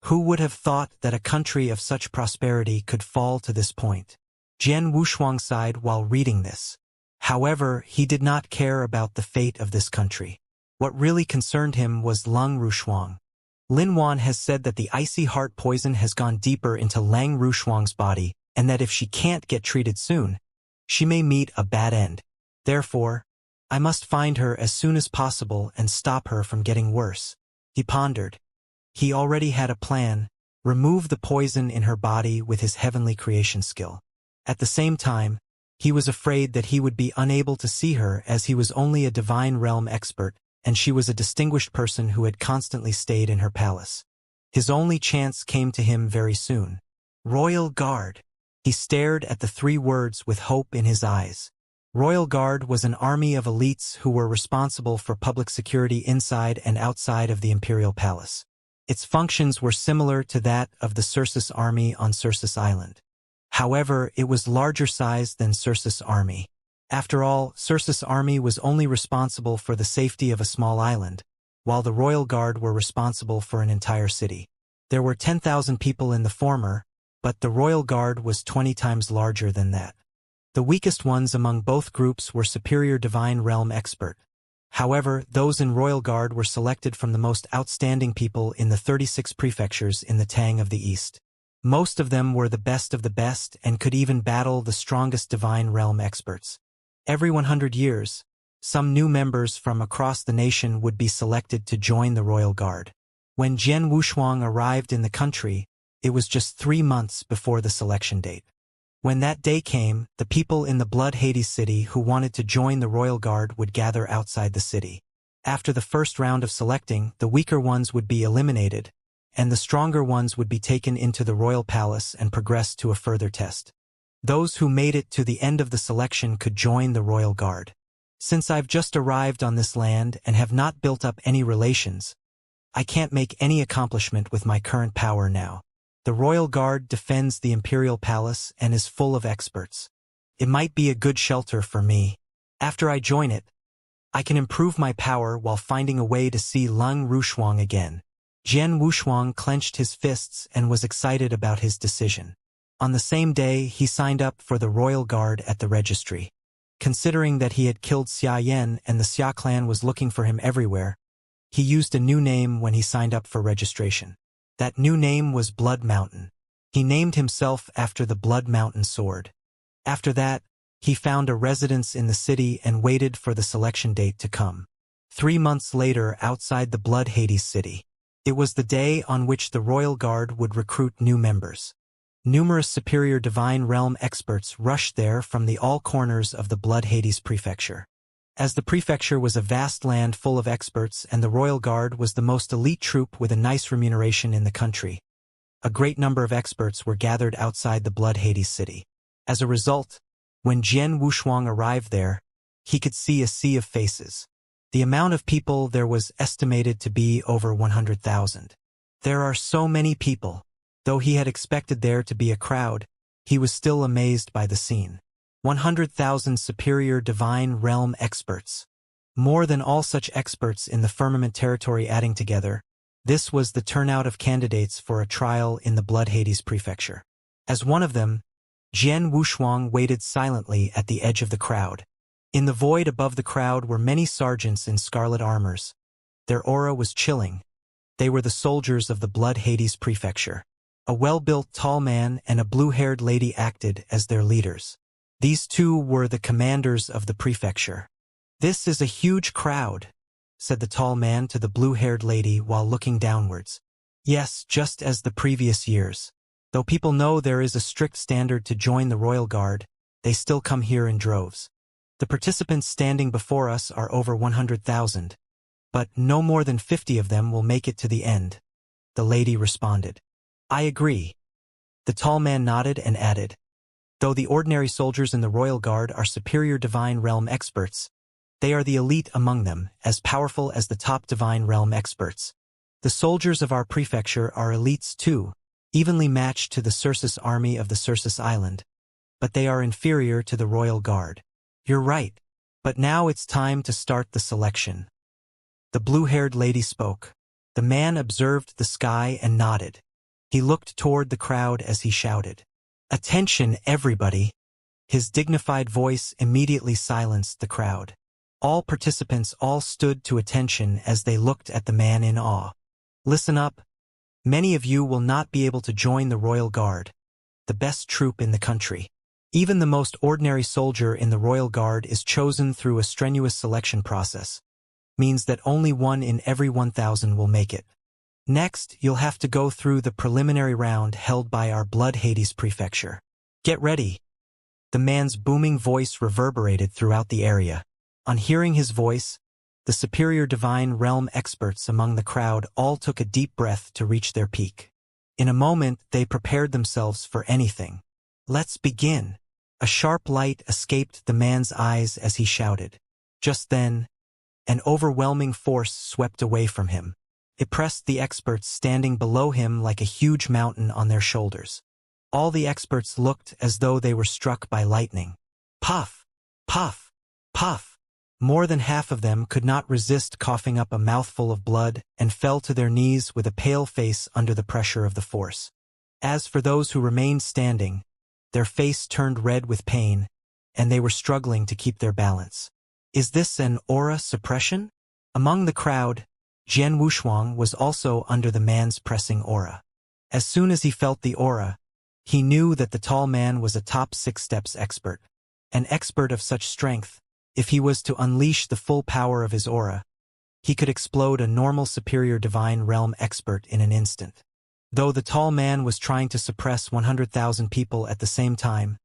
Who would have thought that a country of such prosperity could fall to this point? Jian Wushuang sighed while reading this. However, he did not care about the fate of this country. What really concerned him was Lung Rushuang. Lin Wan has said that the icy heart poison has gone deeper into Lang Rushuang's body, and that if she can't get treated soon, she may meet a bad end. Therefore, I must find her as soon as possible and stop her from getting worse. He pondered. He already had a plan: remove the poison in her body with his heavenly creation skill. At the same time, he was afraid that he would be unable to see her, as he was only a divine realm expert, and she was a distinguished person who had constantly stayed in her palace. His only chance came to him very soon. Royal Guard. He stared at the 3 words with hope in his eyes. Royal Guard was an army of elites who were responsible for public security inside and outside of the imperial palace. Its functions were similar to that of the Circe's army on Circe's Island. However, it was larger size than Circe's army. After all, Circe's army was only responsible for the safety of a small island, while the Royal Guard were responsible for an entire city. There were 10,000 people in the former, but the Royal Guard was 20 times larger than that. The weakest ones among both groups were superior divine realm expert. However, those in Royal Guard were selected from the most outstanding people in the 36 prefectures in the Tang of the East. Most of them were the best of the best and could even battle the strongest divine realm experts. Every 100 years, some new members from across the nation would be selected to join the Royal Guard. When Jian Wushuang arrived in the country, it was just 3 months before the selection date. When that day came, the people in the Blood Hades city who wanted to join the Royal Guard would gather outside the city. After the first round of selecting, the weaker ones would be eliminated, and the stronger ones would be taken into the royal palace and progress to a further test. Those who made it to the end of the selection could join the Royal Guard. Since I've just arrived on this land and have not built up any relations, I can't make any accomplishment with my current power now. The Royal Guard defends the Imperial Palace and is full of experts. It might be a good shelter for me. After I join it, I can improve my power while finding a way to see Lung Rushuang again. Jian Wushuang clenched his fists and was excited about his decision. On the same day, he signed up for the Royal Guard at the registry. Considering that he had killed Xia Yan and the Xia clan was looking for him everywhere, he used a new name when he signed up for registration. That new name was Blood Mountain. He named himself after the Blood Mountain sword. After that, he found a residence in the city and waited for the selection date to come. 3 months later, outside the Blood Hades city, it was the day on which the Royal Guard would recruit new members. Numerous superior divine realm experts rushed there from the all corners of the Blood Hades prefecture. As the prefecture was a vast land full of experts and the Royal Guard was the most elite troop with a nice remuneration in the country, a great number of experts were gathered outside the Blood Hades city. As a result, when Jian Wushuang arrived there, he could see a sea of faces. The amount of people there was estimated to be over 100,000. There are so many people. Though he had expected there to be a crowd, he was still amazed by the scene. 100,000 superior divine realm experts. More than all such experts in the firmament territory adding together, this was the turnout of candidates for a trial in the Blood Hades prefecture. As one of them, Jian Wushuang waited silently at the edge of the crowd. In the void above the crowd were many sergeants in scarlet armors. Their aura was chilling. They were the soldiers of the Blood Hades prefecture. A well-built tall man and a blue-haired lady acted as their leaders. These two were the commanders of the prefecture. "This is a huge crowd," said the tall man to the blue-haired lady while looking downwards. "Yes, just as the previous years. Though people know there is a strict standard to join the Royal Guard, they still come here in droves. The participants standing before us are over 100,000, but no more than 50 of them will make it to the end," the lady responded. "I agree." The tall man nodded and added, "Though the ordinary soldiers in the Royal Guard are superior divine realm experts, they are the elite among them, as powerful as the top divine realm experts. The soldiers of our prefecture are elites too, evenly matched to the Circe's army of the Circe's Island, but they are inferior to the Royal Guard." "You're right, but now it's time to start the selection." The blue-haired lady spoke. The man observed the sky and nodded. He looked toward the crowd as he shouted, "Attention, everybody!" His dignified voice immediately silenced the crowd. All participants stood to attention as they looked at the man in awe. Listen up. Many of you will not be able to join the Royal Guard, the best troop in the country. Even the most ordinary soldier in the Royal Guard is chosen through a strenuous selection process. Means that only 1 in every 1,000 will make it. Next, you'll have to go through the preliminary round held by our Blood Hades prefecture. Get ready. The man's booming voice reverberated throughout the area. On hearing his voice, the superior divine realm experts among the crowd all took a deep breath to reach their peak. In a moment, they prepared themselves for anything. Let's begin. A sharp light escaped the man's eyes as he shouted. Just then, an overwhelming force swept away from him. It pressed the experts standing below him like a huge mountain on their shoulders. All the experts looked as though they were struck by lightning. Puff! Puff! Puff! More than half of them could not resist coughing up a mouthful of blood and fell to their knees with a pale face under the pressure of the force. As for those who remained standing, their face turned red with pain, and they were struggling to keep their balance. Is this an aura suppression? Among the crowd, Jian Wushuang was also under the man's pressing aura. As soon as he felt the aura, he knew that the tall man was a top 6 steps expert. An expert of such strength, if he was to unleash the full power of his aura, he could explode a normal superior divine realm expert in an instant. Though the tall man was trying to suppress 100,000 people at the same time,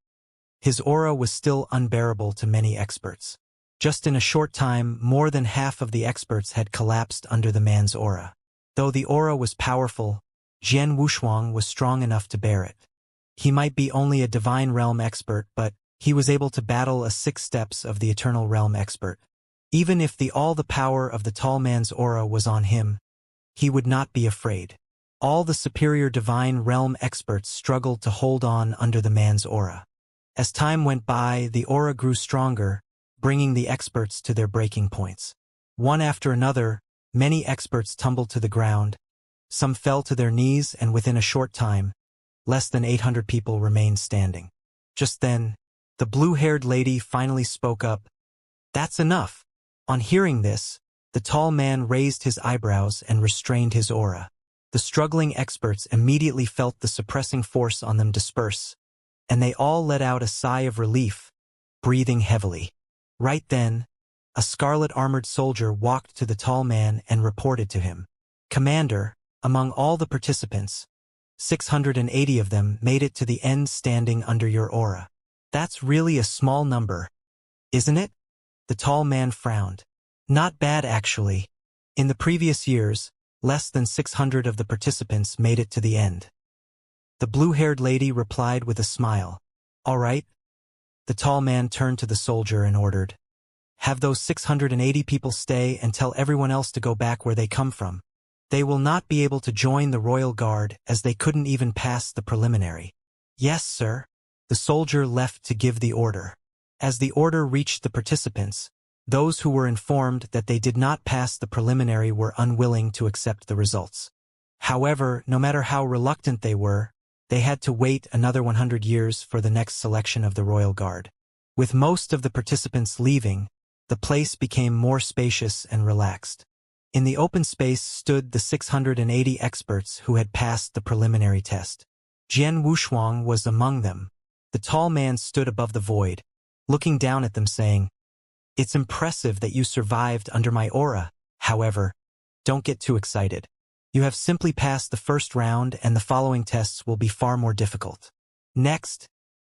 his aura was still unbearable to many experts. Just in a short time, more than half of the experts had collapsed under the man's aura. Though the aura was powerful, Jian Wushuang was strong enough to bear it. He might be only a divine realm expert, but he was able to battle a 6 steps of the eternal realm expert. Even if all the power of the tall man's aura was on him, he would not be afraid. All the superior divine realm experts struggled to hold on under the man's aura. As time went by, the aura grew stronger, bringing the experts to their breaking points. One after another, many experts tumbled to the ground. Some fell to their knees, and within a short time, less than 800 people remained standing. Just then, the blue-haired lady finally spoke up. That's enough. On hearing this, the tall man raised his eyebrows and restrained his aura. The struggling experts immediately felt the suppressing force on them disperse, and they all let out a sigh of relief, breathing heavily. Right then, a scarlet-armored soldier walked to the tall man and reported to him. Commander, among all the participants, 680 of them made it to the end standing under your aura. That's really a small number, isn't it? The tall man frowned. Not bad, actually. In the previous years, less than 600 of the participants made it to the end. The blue-haired lady replied with a smile. All right. The tall man turned to the soldier and ordered, have those 680 people stay and tell everyone else to go back where they come from. They will not be able to join the Royal Guard as they couldn't even pass the preliminary. Yes, sir. The soldier left to give the order. As the order reached the participants, those who were informed that they did not pass the preliminary were unwilling to accept the results. However, no matter how reluctant they had to wait another 100 years for the next selection of the Royal Guard. With most of the participants leaving, the place became more spacious and relaxed. In the open space stood the 680 experts who had passed the preliminary test. Jian Wushuang was among them. The tall man stood above the void, looking down at them saying, It's impressive that you survived under my aura. However, don't get too excited. You have simply passed the first round, and the following tests will be far more difficult. Next,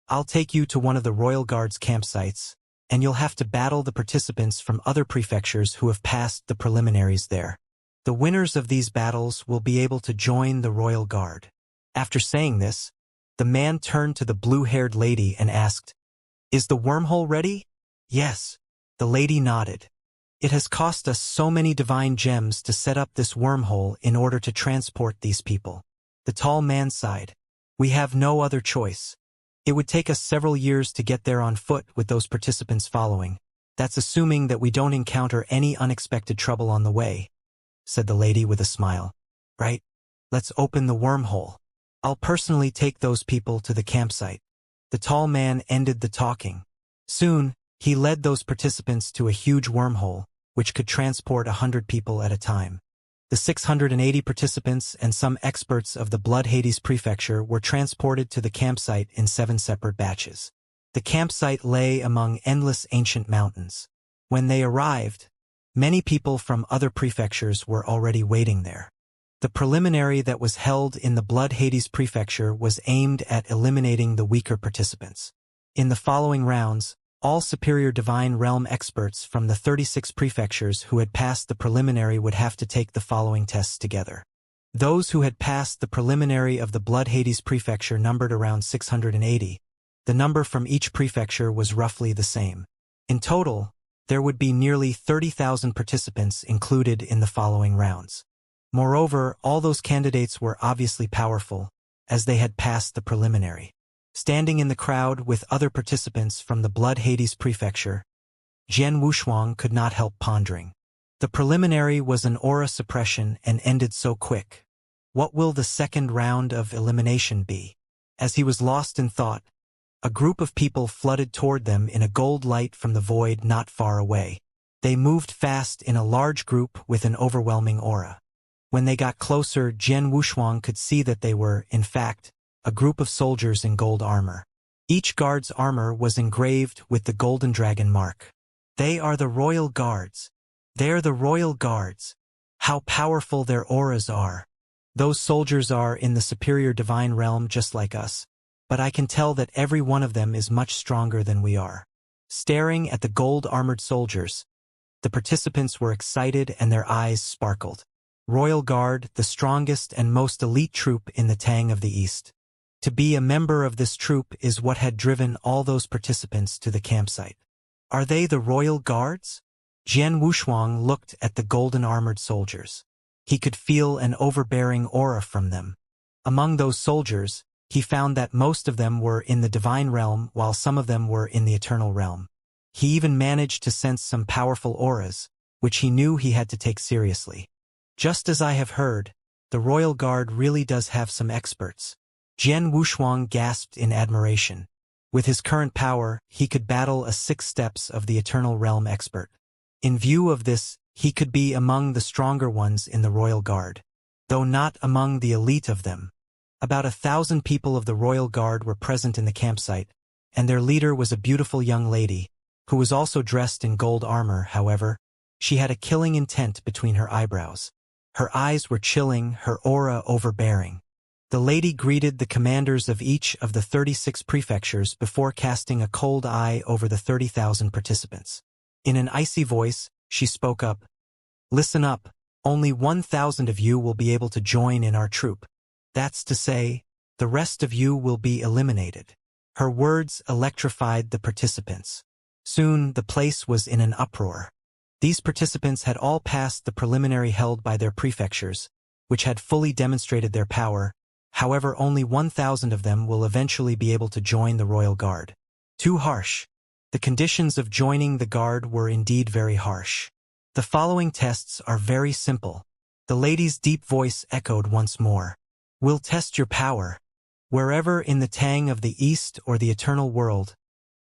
I'll take you to one of the Royal Guard's campsites, and you'll have to battle the participants from other prefectures who have passed the preliminaries there. The winners of these battles will be able to join the Royal Guard. After saying this, the man turned to the blue-haired lady and asked, Is the wormhole ready? Yes. The lady nodded. It has cost us so many divine gems to set up this wormhole in order to transport these people. The tall man sighed. We have no other choice. It would take us several years to get there on foot with those participants following. That's assuming that we don't encounter any unexpected trouble on the way, said the lady with a smile. Right? Let's open the wormhole. I'll personally take those people to the campsite. The tall man ended the talking. Soon, he led those participants to a huge wormhole, which could transport 100 people at a time. The 680 participants and some experts of the Blood Hades prefecture were transported to the campsite in 7 separate batches. The campsite lay among endless ancient mountains. When they arrived, many people from other prefectures were already waiting there. The preliminary that was held in the Blood Hades prefecture was aimed at eliminating the weaker participants. In the following rounds, all superior divine realm experts from the 36 prefectures who had passed the preliminary would have to take the following tests together. Those who had passed the preliminary of the Blood Hades prefecture numbered around 680. The number from each prefecture was roughly the same. In total, there would be nearly 30,000 participants included in the following rounds. Moreover, all those candidates were obviously powerful, as they had passed the preliminary. Standing in the crowd with other participants from the Blood Hades prefecture, Jian Wushuang could not help pondering. The preliminary was an aura suppression and ended so quick. What will the second round of elimination be? As he was lost in thought, a group of people flooded toward them in a gold light from the void not far away. They moved fast in a large group with an overwhelming aura. When they got closer, Jian Wushuang could see that they were, in fact, a group of soldiers in gold armor. Each guard's armor was engraved with the golden dragon mark. They are the royal guards. They're the royal guards. How powerful their auras are. Those soldiers are in the superior divine realm just like us, but I can tell that every one of them is much stronger than we are. Staring at the gold-armored soldiers, the participants were excited and their eyes sparkled. Royal Guard, the strongest and most elite troop in the Tang of the East. To be a member of this troop is what had driven all those participants to the campsite. Are they the Royal Guards? Jian Wushuang looked at the golden-armored soldiers. He could feel an overbearing aura from them. Among those soldiers, he found that most of them were in the divine realm while some of them were in the eternal realm. He even managed to sense some powerful auras, which he knew he had to take seriously. Just as I have heard, the Royal Guard really does have some experts. Jian Wushuang gasped in admiration. With his current power, he could battle a 6 steps of the Eternal Realm expert. In view of this, he could be among the stronger ones in the Royal Guard, though not among the elite of them. About 1,000 people of the Royal Guard were present in the campsite, and their leader was a beautiful young lady, who was also dressed in gold armor. However, she had a killing intent between her eyebrows. Her eyes were chilling, her aura overbearing. The lady greeted the commanders of each of the 36 prefectures before casting a cold eye over the 30,000 participants. In an icy voice, she spoke up. Listen up, only 1,000 of you will be able to join in our troop. That's to say, the rest of you will be eliminated. Her words electrified the participants. Soon, the place was in an uproar. These participants had all passed the preliminary held by their prefectures, which had fully demonstrated their power. However, only 1,000 of them will eventually be able to join the Royal Guard. Too harsh. The conditions of joining the Guard were indeed very harsh. The following tests are very simple. The lady's deep voice echoed once more. We'll test your power. Wherever in the Tang of the East or the Eternal World,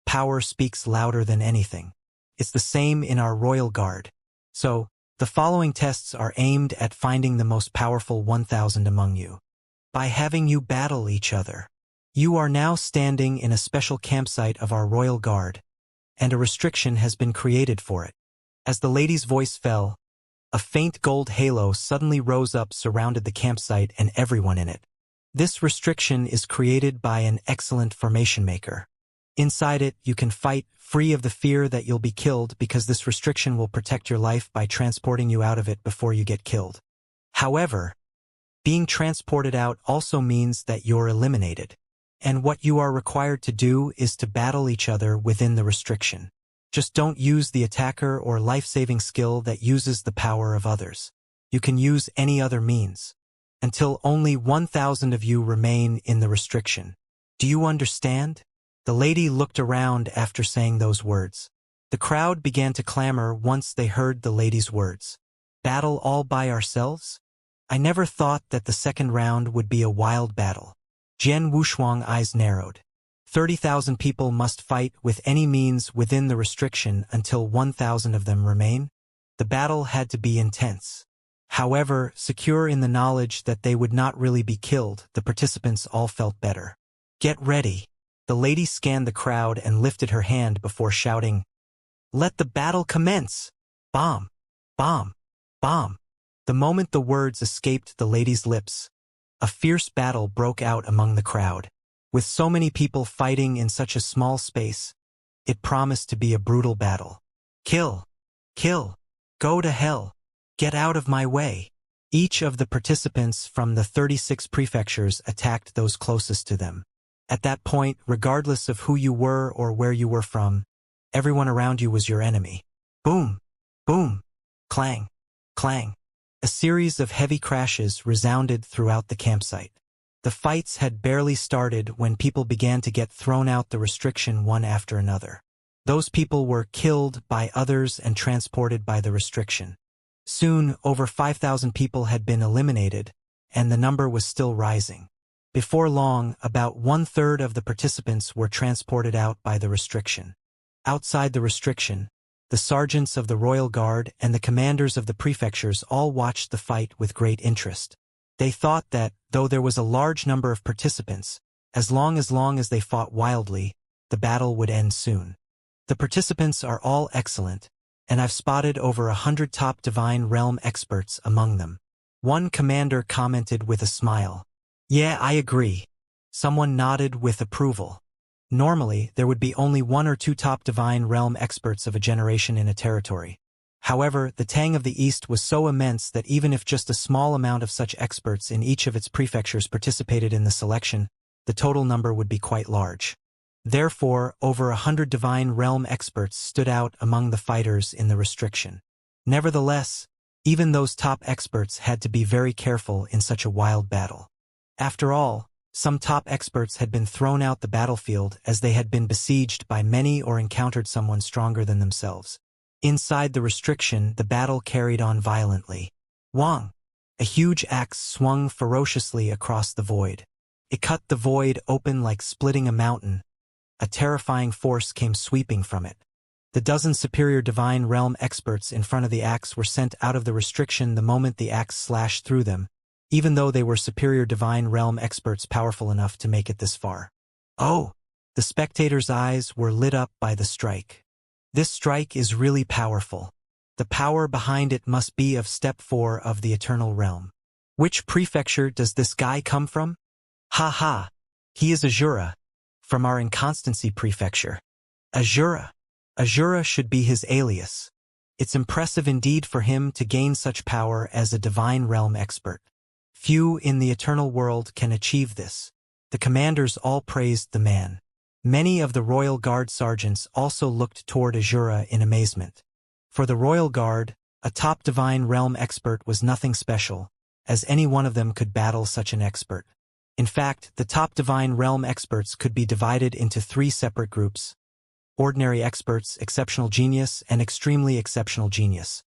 power speaks louder than anything. It's the same in our Royal Guard. So, the following tests are aimed at finding the most powerful 1,000 among you. By having you battle each other. You are now standing in a special campsite of our Royal Guard, and a restriction has been created for it. As the lady's voice fell, a faint gold halo suddenly rose up, surrounded the campsite and everyone in it. This restriction is created by an excellent formation maker. Inside it, you can fight, free of the fear that you'll be killed, because this restriction will protect your life by transporting you out of it before you get killed. However, being transported out also means that you're eliminated, and what you are required to do is to battle each other within the restriction. Just don't use the attacker or life-saving skill that uses the power of others. You can use any other means, until only 1,000 of you remain in the restriction. Do you understand? The lady looked around after saying those words. The crowd began to clamor once they heard the lady's words. Battle all by ourselves? I never thought that the second round would be a wild battle. Jian Wushuang eyes narrowed. 30,000 people must fight with any means within the restriction until 1,000 of them remain? The battle had to be intense. However, secure in the knowledge that they would not really be killed, the participants all felt better. Get ready. The lady scanned the crowd and lifted her hand before shouting, "Let the battle commence! Bomb! Bomb! Bomb!" The moment the words escaped the lady's lips, a fierce battle broke out among the crowd. With so many people fighting in such a small space, it promised to be a brutal battle. Kill! Kill! Go to hell! Get out of my way! Each of the participants from the 36 prefectures attacked those closest to them. At that point, regardless of who you were or where you were from, everyone around you was your enemy. Boom! Boom! Clang! Clang! A series of heavy crashes resounded throughout the campsite. The fights had barely started when people began to get thrown out the restriction one after another. Those people were killed by others and transported by the restriction. Soon, over 5,000 people had been eliminated, and the number was still rising. Before long, about 1/3 of the participants were transported out by the restriction. Outside the restriction, the sergeants of the Royal Guard and the commanders of the prefectures all watched the fight with great interest. They thought that, though there was a large number of participants, as long as they fought wildly, the battle would end soon. The participants are all excellent, and I've spotted over 100 top Divine Realm experts among them. One commander commented with a smile. Yeah, I agree. Someone nodded with approval. Normally, there would be only 1 or 2 top Divine Realm experts of a generation in a territory. However, the Tang of the East was so immense that even if just a small amount of such experts in each of its prefectures participated in the selection, the total number would be quite large. Therefore, over 100 Divine Realm experts stood out among the fighters in the restriction. Nevertheless, even those top experts had to be very careful in such a wild battle. After all, some top experts had been thrown out the battlefield as they had been besieged by many or encountered someone stronger than themselves. Inside the restriction, the battle carried on violently. Wang! A huge axe swung ferociously across the void. It cut the void open like splitting a mountain. A terrifying force came sweeping from it. The dozen superior Divine Realm experts in front of the axe were sent out of the restriction the moment the axe slashed through them, even though they were superior Divine Realm experts powerful enough to make it this far. Oh! The spectators' eyes were lit up by the strike. This strike is really powerful. The power behind it must be of Step 4 of the Eternal Realm. Which prefecture does this guy come from? Ha ha! He is Azura, from our Inconstancy prefecture. Azura! Azura should be his alias. It's impressive indeed for him to gain such power as a Divine Realm expert. Few in the Eternal World can achieve this. The commanders all praised the man. Many of the Royal Guard sergeants also looked toward Azura in amazement. For the Royal Guard, a top Divine Realm expert was nothing special, as any one of them could battle such an expert. In fact, the top Divine Realm experts could be divided into 3 separate groups: Ordinary Experts, Exceptional Genius, and Extremely Exceptional Genius.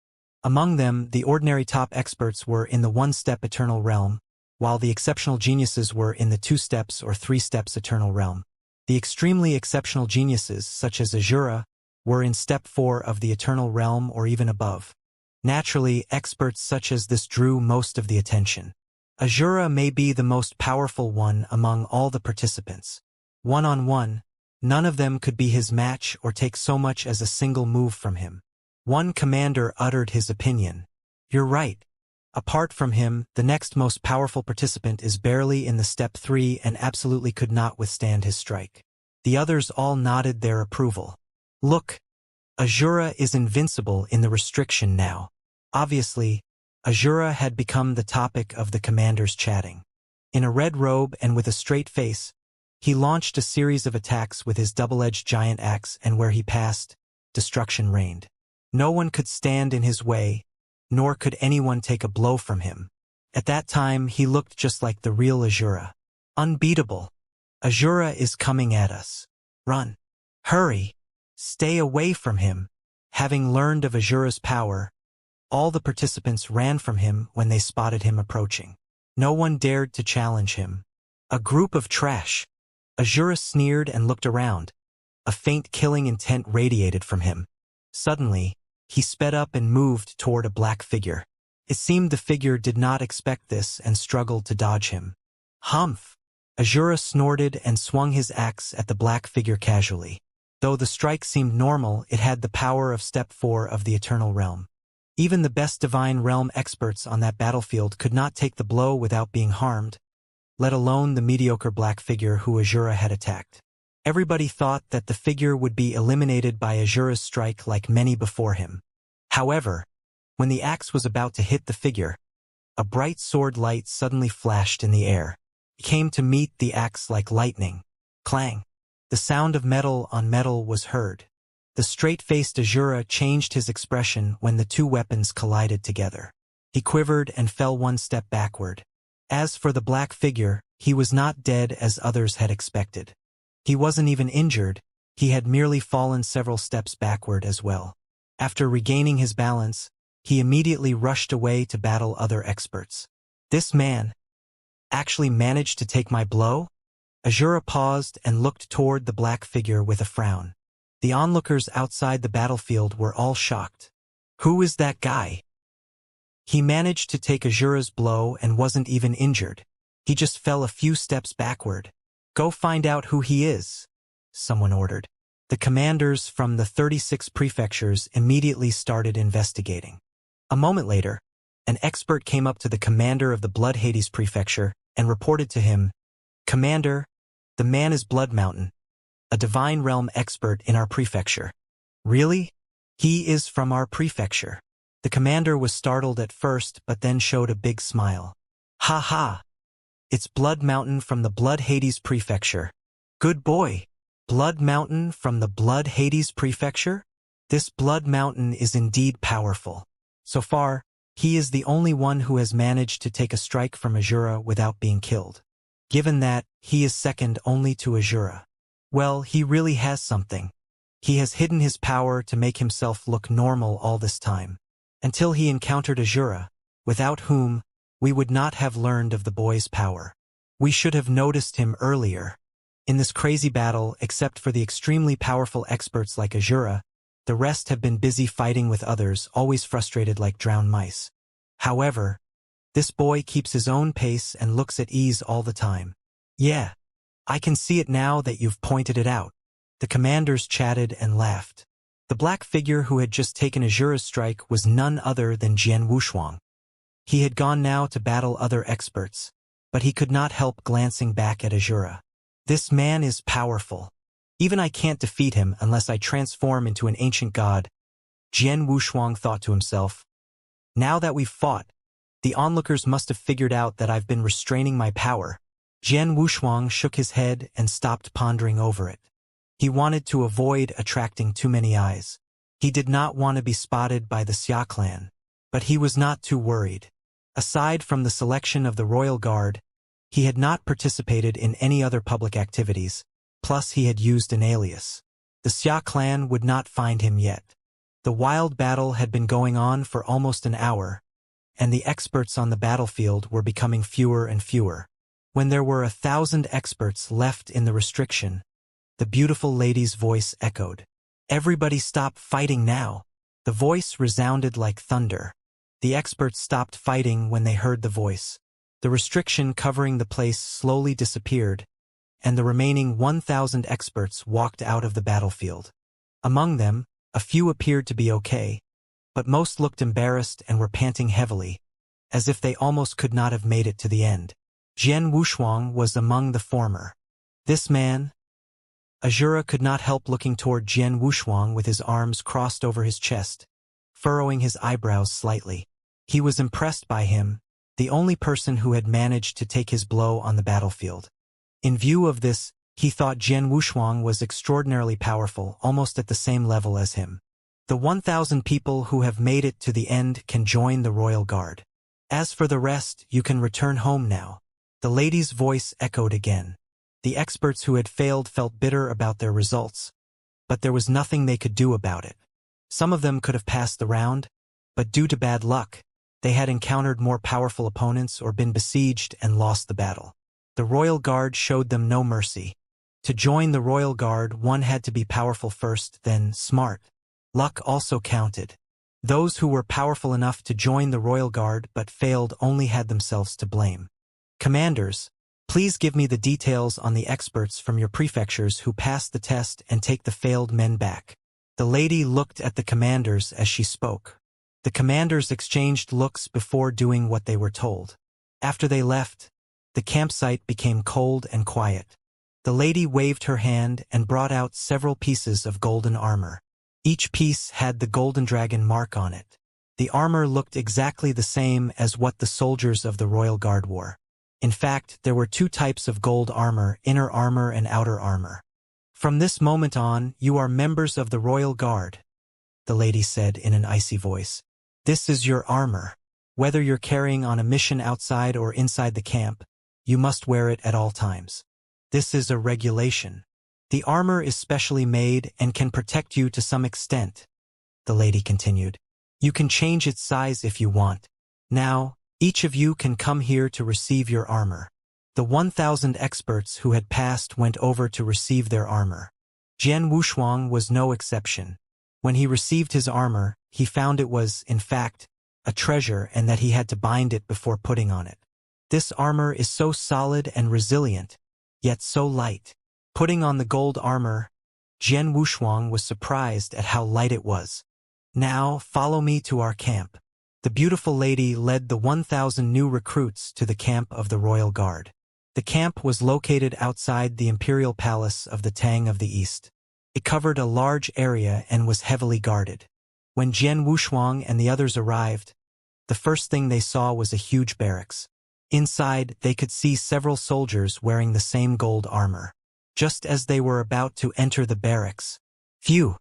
Among them, the ordinary top experts were in the 1-step Eternal Realm, while the exceptional geniuses were in the 2 steps or 3 steps Eternal Realm. The extremely exceptional geniuses, such as Azura, were in Step 4 of the Eternal Realm or even above. Naturally, experts such as this drew most of the attention. Azura may be the most powerful one among all the participants. One-on-one, none of them could be his match or take so much as a single move from him. One commander uttered his opinion. You're right. Apart from him, the next most powerful participant is barely in the Step 3 and absolutely could not withstand his strike. The others all nodded their approval. Look! Azura is invincible in the restriction now. Obviously, Azura had become the topic of the commanders chatting. In a red robe and with a straight face, he launched a series of attacks with his double-edged giant axe, and where he passed, destruction reigned. No one could stand in his way, nor could anyone take a blow from him. At that time, he looked just like the real Azura. Unbeatable. Azura is coming at us. Run. Hurry. Stay away from him. Having learned of Azura's power, all the participants ran from him when they spotted him approaching. No one dared to challenge him. A group of trash. Azura sneered and looked around. A faint killing intent radiated from him. Suddenly, he sped up and moved toward a black figure. It seemed the figure did not expect this and struggled to dodge him. Humph! Azura snorted and swung his axe at the black figure casually. Though the strike seemed normal, it had the power of Step 4 of the Eternal Realm. Even the best Divine Realm experts on that battlefield could not take the blow without being harmed, let alone the mediocre black figure who Azura had attacked. Everybody thought that the figure would be eliminated by Azura's strike like many before him. However, when the axe was about to hit the figure, a bright sword light suddenly flashed in the air. It came to meet the axe like lightning. Clang! The sound of metal on metal was heard. The straight-faced Azura changed his expression when the two weapons collided together. He quivered and fell one step backward. As for the black figure, he was not dead as others had expected. He wasn't even injured, he had merely fallen several steps backward as well. After regaining his balance, he immediately rushed away to battle other experts. This man actually managed to take my blow? Azura paused and looked toward the black figure with a frown. The onlookers outside the battlefield were all shocked. Who is that guy? He managed to take Azura's blow and wasn't even injured. He just fell a few steps backward. Go find out who he is, someone ordered. The commanders from the 36 prefectures immediately started investigating. A moment later, an expert came up to the commander of the Blood Hades prefecture and reported to him, "Commander, the man is Blood Mountain, a Divine Realm expert in our prefecture." "Really? He is from our prefecture." The commander was startled at first but then showed a big smile. "Ha ha! It's Blood Mountain from the Blood Hades prefecture. Good boy! Blood Mountain from the Blood Hades prefecture? This Blood Mountain is indeed powerful. So far, he is the only one who has managed to take a strike from Azura without being killed. Given that, he is second only to Azura. Well, he really has something. He has hidden his power to make himself look normal all this time, until he encountered Azura, without whom we would not have learned of the boy's power. We should have noticed him earlier. In this crazy battle, except for the extremely powerful experts like Azura, the rest have been busy fighting with others, always frustrated like drowned mice. However, this boy keeps his own pace and looks at ease all the time. Yeah, I can see it now that you've pointed it out. The commanders chatted and laughed. The black figure who had just taken Azura's strike was none other than Jian Wushuang. He had gone now to battle other experts, but he could not help glancing back at Azura. This man is powerful. Even I can't defeat him unless I transform into an ancient god, Jian Wushuang thought to himself. Now that we've fought, the onlookers must have figured out that I've been restraining my power. Jian Wushuang shook his head and stopped pondering over it. He wanted to avoid attracting too many eyes. He did not want to be spotted by the Xia clan, but he was not too worried. Aside from the selection of the Royal Guard, he had not participated in any other public activities, plus he had used an alias. The Xia clan would not find him yet. The wild battle had been going on for almost an hour, and the experts on the battlefield were becoming fewer and fewer. When there were 1,000 experts left in the restriction, the beautiful lady's voice echoed. "Everybody stop fighting now." The voice resounded like thunder. The experts stopped fighting when they heard the voice. The restriction covering the place slowly disappeared, and the remaining 1,000 experts walked out of the battlefield. Among them, a few appeared to be okay, but most looked embarrassed and were panting heavily, as if they almost could not have made it to the end. Jian Wushuang was among the former. This man... Azura could not help looking toward Jian Wushuang with his arms crossed over his chest, furrowing his eyebrows slightly. He was impressed by him, the only person who had managed to take his blow on the battlefield. In view of this, he thought Jian Wushuang was extraordinarily powerful, almost at the same level as him. The 1,000 people who have made it to the end can join the Royal Guard. As for the rest, you can return home now. The lady's voice echoed again. The experts who had failed felt bitter about their results, but there was nothing they could do about it. Some of them could have passed the round, but due to bad luck, they had encountered more powerful opponents or been besieged and lost the battle. The Royal Guard showed them no mercy. To join the Royal Guard, one had to be powerful first, then smart. Luck also counted. Those who were powerful enough to join the Royal Guard but failed only had themselves to blame. Commanders, please give me the details on the experts from your prefectures who passed the test and take the failed men back. The lady looked at the commanders as she spoke. The commanders exchanged looks before doing what they were told. After they left, the campsite became cold and quiet. The lady waved her hand and brought out several pieces of golden armor. Each piece had the golden dragon mark on it. The armor looked exactly the same as what the soldiers of the Royal Guard wore. In fact, there were two types of gold armor, inner armor and outer armor. From this moment on, you are members of the Royal Guard, the lady said in an icy voice. This is your armor. Whether you're carrying on a mission outside or inside the camp, you must wear it at all times. This is a regulation. The armor is specially made and can protect you to some extent, the lady continued. You can change its size if you want. Now, each of you can come here to receive your armor. The 1,000 experts who had passed went over to receive their armor. Jian Wushuang was no exception. When he received his armor, he found it was, in fact, a treasure and that he had to bind it before putting on it. This armor is so solid and resilient, yet so light. Putting on the gold armor, Jian Wushuang was surprised at how light it was. Now, follow me to our camp. The beautiful lady led the 1,000 new recruits to the camp of the Royal Guard. The camp was located outside the imperial palace of the Tang of the East. It covered a large area and was heavily guarded. When Jian Wushuang and the others arrived, the first thing they saw was a huge barracks. Inside, they could see several soldiers wearing the same gold armor. Just as they were about to enter the barracks, phew,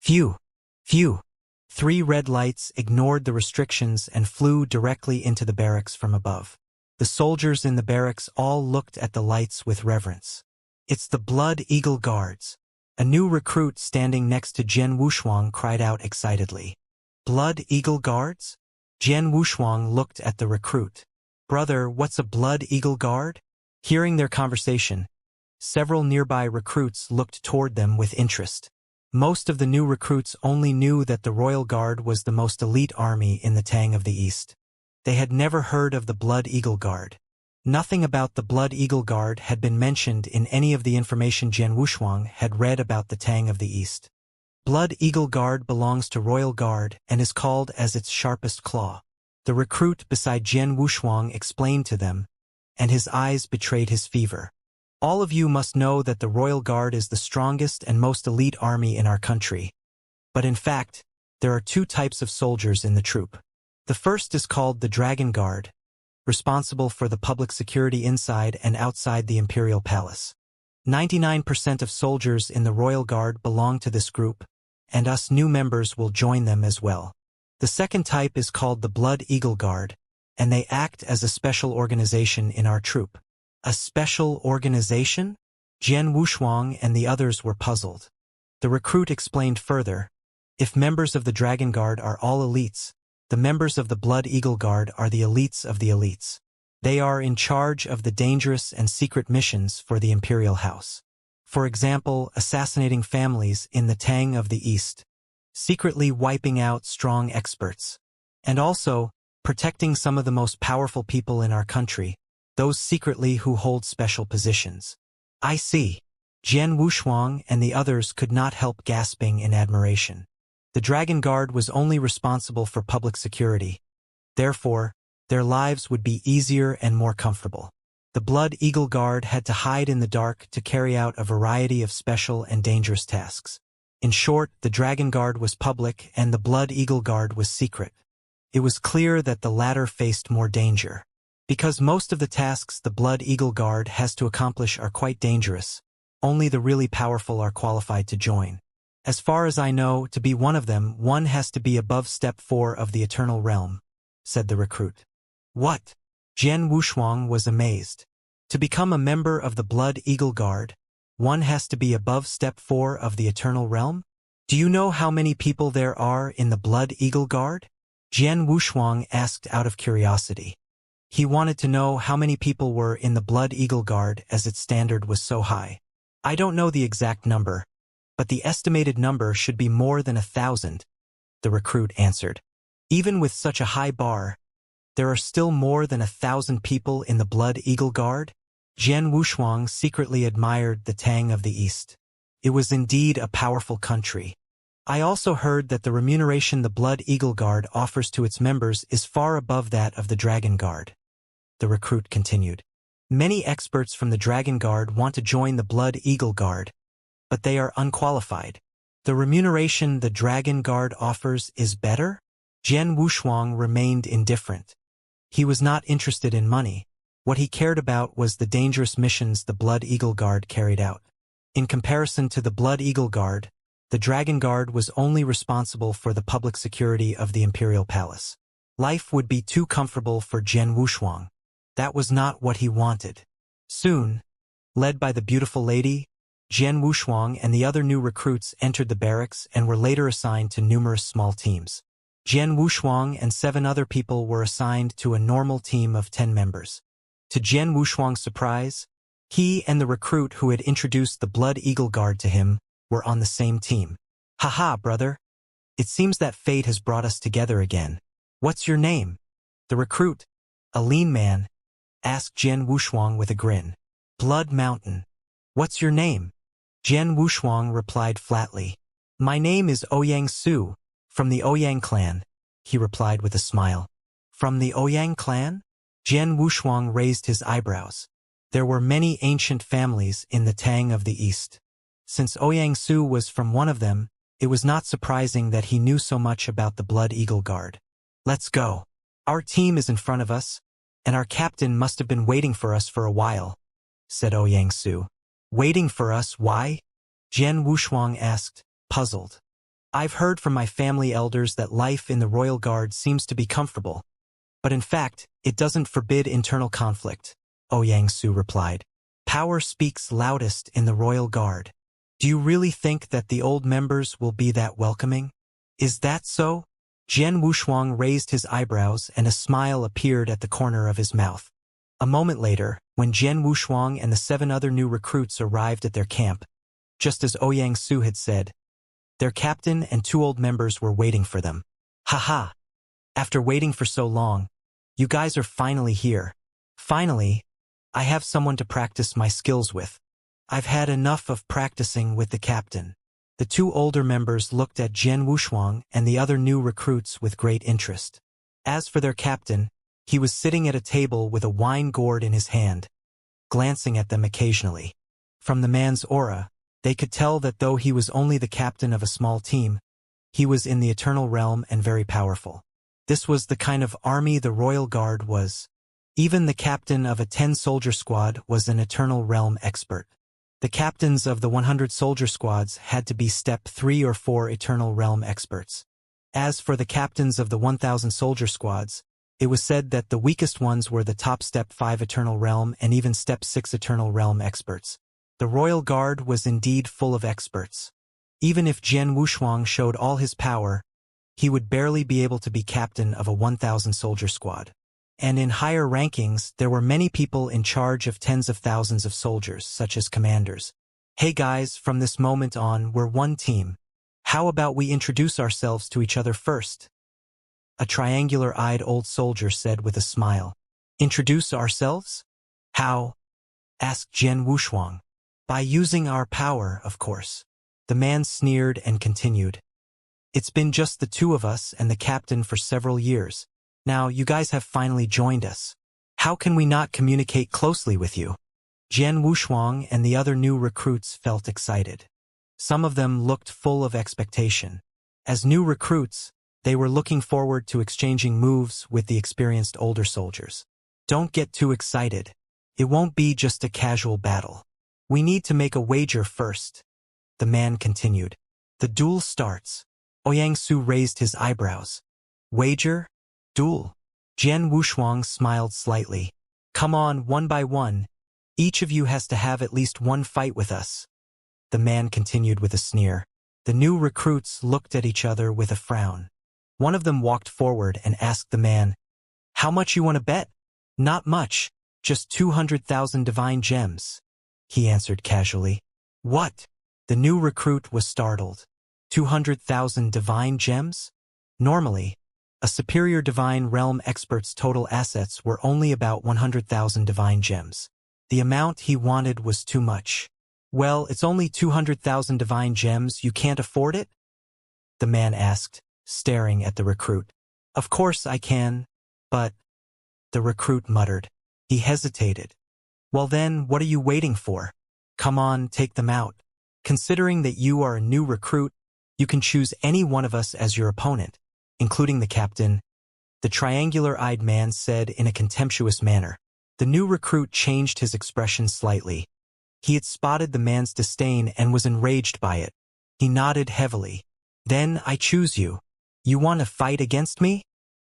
phew, phew. 3 red lights ignored the restrictions and flew directly into the barracks from above. The soldiers in the barracks all looked at the lights with reverence. It's the Blood Eagle Guards. A new recruit standing next to Jian Wushuang cried out excitedly. Blood Eagle Guards? Jian Wushuang looked at the recruit. Brother, what's a Blood Eagle Guard? Hearing their conversation, several nearby recruits looked toward them with interest. Most of the new recruits only knew that the Royal Guard was the most elite army in the Tang of the East. They had never heard of the Blood Eagle Guard. Nothing about the Blood Eagle Guard had been mentioned in any of the information Jian Wushuang had read about the Tang of the East. Blood Eagle Guard belongs to Royal Guard and is called as its sharpest claw. The recruit beside Jian Wushuang explained to them, and his eyes betrayed his fever. All of you must know that the Royal Guard is the strongest and most elite army in our country. But in fact, there are 2 types of soldiers in the troop. The first is called the Dragon Guard, responsible for the public security inside and outside the Imperial Palace. 99% of soldiers in the Royal Guard belong to this group, and us new members will join them as well. The second type is called the Blood Eagle Guard, and they act as a special organization in our troop. A special organization? Jian Wushuang and the others were puzzled. The recruit explained further, if members of the Dragon Guard are all elites, the members of the Blood Eagle Guard are the elites of the elites. They are in charge of the dangerous and secret missions for the Imperial House. For example, assassinating families in the Tang of the East, secretly wiping out strong experts, and also protecting some of the most powerful people in our country, those secretly who hold special positions. I see. Jian Wushuang and the others could not help gasping in admiration. The Dragon Guard was only responsible for public security. Therefore, their lives would be easier and more comfortable. The Blood Eagle Guard had to hide in the dark to carry out a variety of special and dangerous tasks. In short, the Dragon Guard was public and the Blood Eagle Guard was secret. It was clear that the latter faced more danger. Because most of the tasks the Blood Eagle Guard has to accomplish are quite dangerous, only the really powerful are qualified to join. As far as I know, to be one of them, one has to be above step 4 of the Eternal Realm, said the recruit. What? Jian Wushuang was amazed. To become a member of the Blood Eagle Guard, one has to be above step 4 of the Eternal Realm? Do you know how many people there are in the Blood Eagle Guard? Jian Wushuang asked out of curiosity. He wanted to know how many people were in the Blood Eagle Guard as its standard was so high. I don't know the exact number, but the estimated number should be more than 1,000, the recruit answered. Even with such a high bar, there are still more than 1,000 people in the Blood Eagle Guard? Jian Wushuang secretly admired the Tang of the East. It was indeed a powerful country. I also heard that the remuneration the Blood Eagle Guard offers to its members is far above that of the Dragon Guard. The recruit continued. Many experts from the Dragon Guard want to join the Blood Eagle Guard, but they are unqualified. The remuneration the Dragon Guard offers is better? Jian Wushuang remained indifferent. He was not interested in money. What he cared about was the dangerous missions the Blood Eagle Guard carried out. In comparison to the Blood Eagle Guard, the Dragon Guard was only responsible for the public security of the Imperial Palace. Life would be too comfortable for Jian Wushuang. That was not what he wanted. Soon, led by the beautiful lady, Jian Wushuang and the other new recruits entered the barracks and were later assigned to numerous small teams. Jian Wushuang and 7 other people were assigned to a normal team of 10 members. To Jian Wushuang's surprise, he and the recruit who had introduced the Blood Eagle Guard to him were on the same team. Haha, brother. It seems that fate has brought us together again. What's your name? The recruit, a lean man, asked Jian Wushuang with a grin. Blood Mountain. What's your name? Jian Wushuang replied flatly. My name is Ouyang Su, from the Ouyang clan, he replied with a smile. From the Ouyang clan? Jian Wushuang raised his eyebrows. There were many ancient families in the Tang of the East. Since Ouyang Su was from one of them, it was not surprising that he knew so much about the Blood Eagle Guard. Let's go. Our team is in front of us, and our captain must have been waiting for us for a while, said Ouyang Su. Waiting for us, why? Jian Wushuang asked, puzzled. I've heard from my family elders that life in the Royal Guard seems to be comfortable. But in fact, it doesn't forbid internal conflict, Ouyang Su replied. Power speaks loudest in the Royal Guard. Do you really think that the old members will be that welcoming? Is that so? Jian Wushuang raised his eyebrows and a smile appeared at the corner of his mouth. A moment later, when Jian Wushuang and the 7 other new recruits arrived at their camp, just as Ouyang Su had said, their captain and 2 old members were waiting for them. Haha! After waiting for so long, you guys are finally here. Finally, I have someone to practice my skills with. I've had enough of practicing with the captain. The 2 older members looked at Jian Wushuang and the other new recruits with great interest. As for their captain, he was sitting at a table with a wine gourd in his hand, glancing at them occasionally. From the man's aura, they could tell that though he was only the captain of a small team, he was in the Eternal Realm and very powerful. This was the kind of army the Royal Guard was. Even the captain of a 10-soldier squad was an Eternal Realm expert. The captains of the 100-soldier squads had to be step 3 or 4 Eternal Realm experts. As for the captains of the 1,000-soldier squads, it was said that the weakest ones were the top step 5 Eternal Realm and even step 6 Eternal Realm experts. The Royal Guard was indeed full of experts. Even if Jian Wushuang showed all his power, he would barely be able to be captain of a 1,000-soldier squad. And in higher rankings, there were many people in charge of tens of thousands of soldiers, such as commanders. Hey guys, from this moment on, we're one team. How about we introduce ourselves to each other first? A triangular-eyed old soldier said with a smile. Introduce ourselves? How? Asked Jian Wushuang. By using our power, of course. The man sneered and continued. It's been just the 2 of us and the captain for several years. Now, you guys have finally joined us. How can we not communicate closely with you? Jian Wushuang and the other new recruits felt excited. Some of them looked full of expectation. As new recruits, they were looking forward to exchanging moves with the experienced older soldiers. Don't get too excited. It won't be just a casual battle. We need to make a wager first. The man continued. The duel starts. Ouyang Su raised his eyebrows. Wager? Duel. Jian Wushuang smiled slightly. Come on, one by one. Each of you has to have at least one fight with us. The man continued with a sneer. The new recruits looked at each other with a frown. One of them walked forward and asked the man, How much you want to bet? Not much, just 200,000 divine gems, he answered casually. What? The new recruit was startled. 200,000 divine gems? Normally, a superior divine realm expert's total assets were only about 100,000 divine gems. The amount he wanted was too much. Well, it's only 200,000 divine gems, you can't afford it? The man asked, staring at the recruit. Of course I can, but... The recruit muttered. He hesitated. Well then, what are you waiting for? Come on, take them out. Considering that you are a new recruit, you can choose any one of us as your opponent, including the captain, the triangular-eyed man said in a contemptuous manner. The new recruit changed his expression slightly. He had spotted the man's disdain and was enraged by it. He nodded heavily. Then I choose you. You want to fight against me?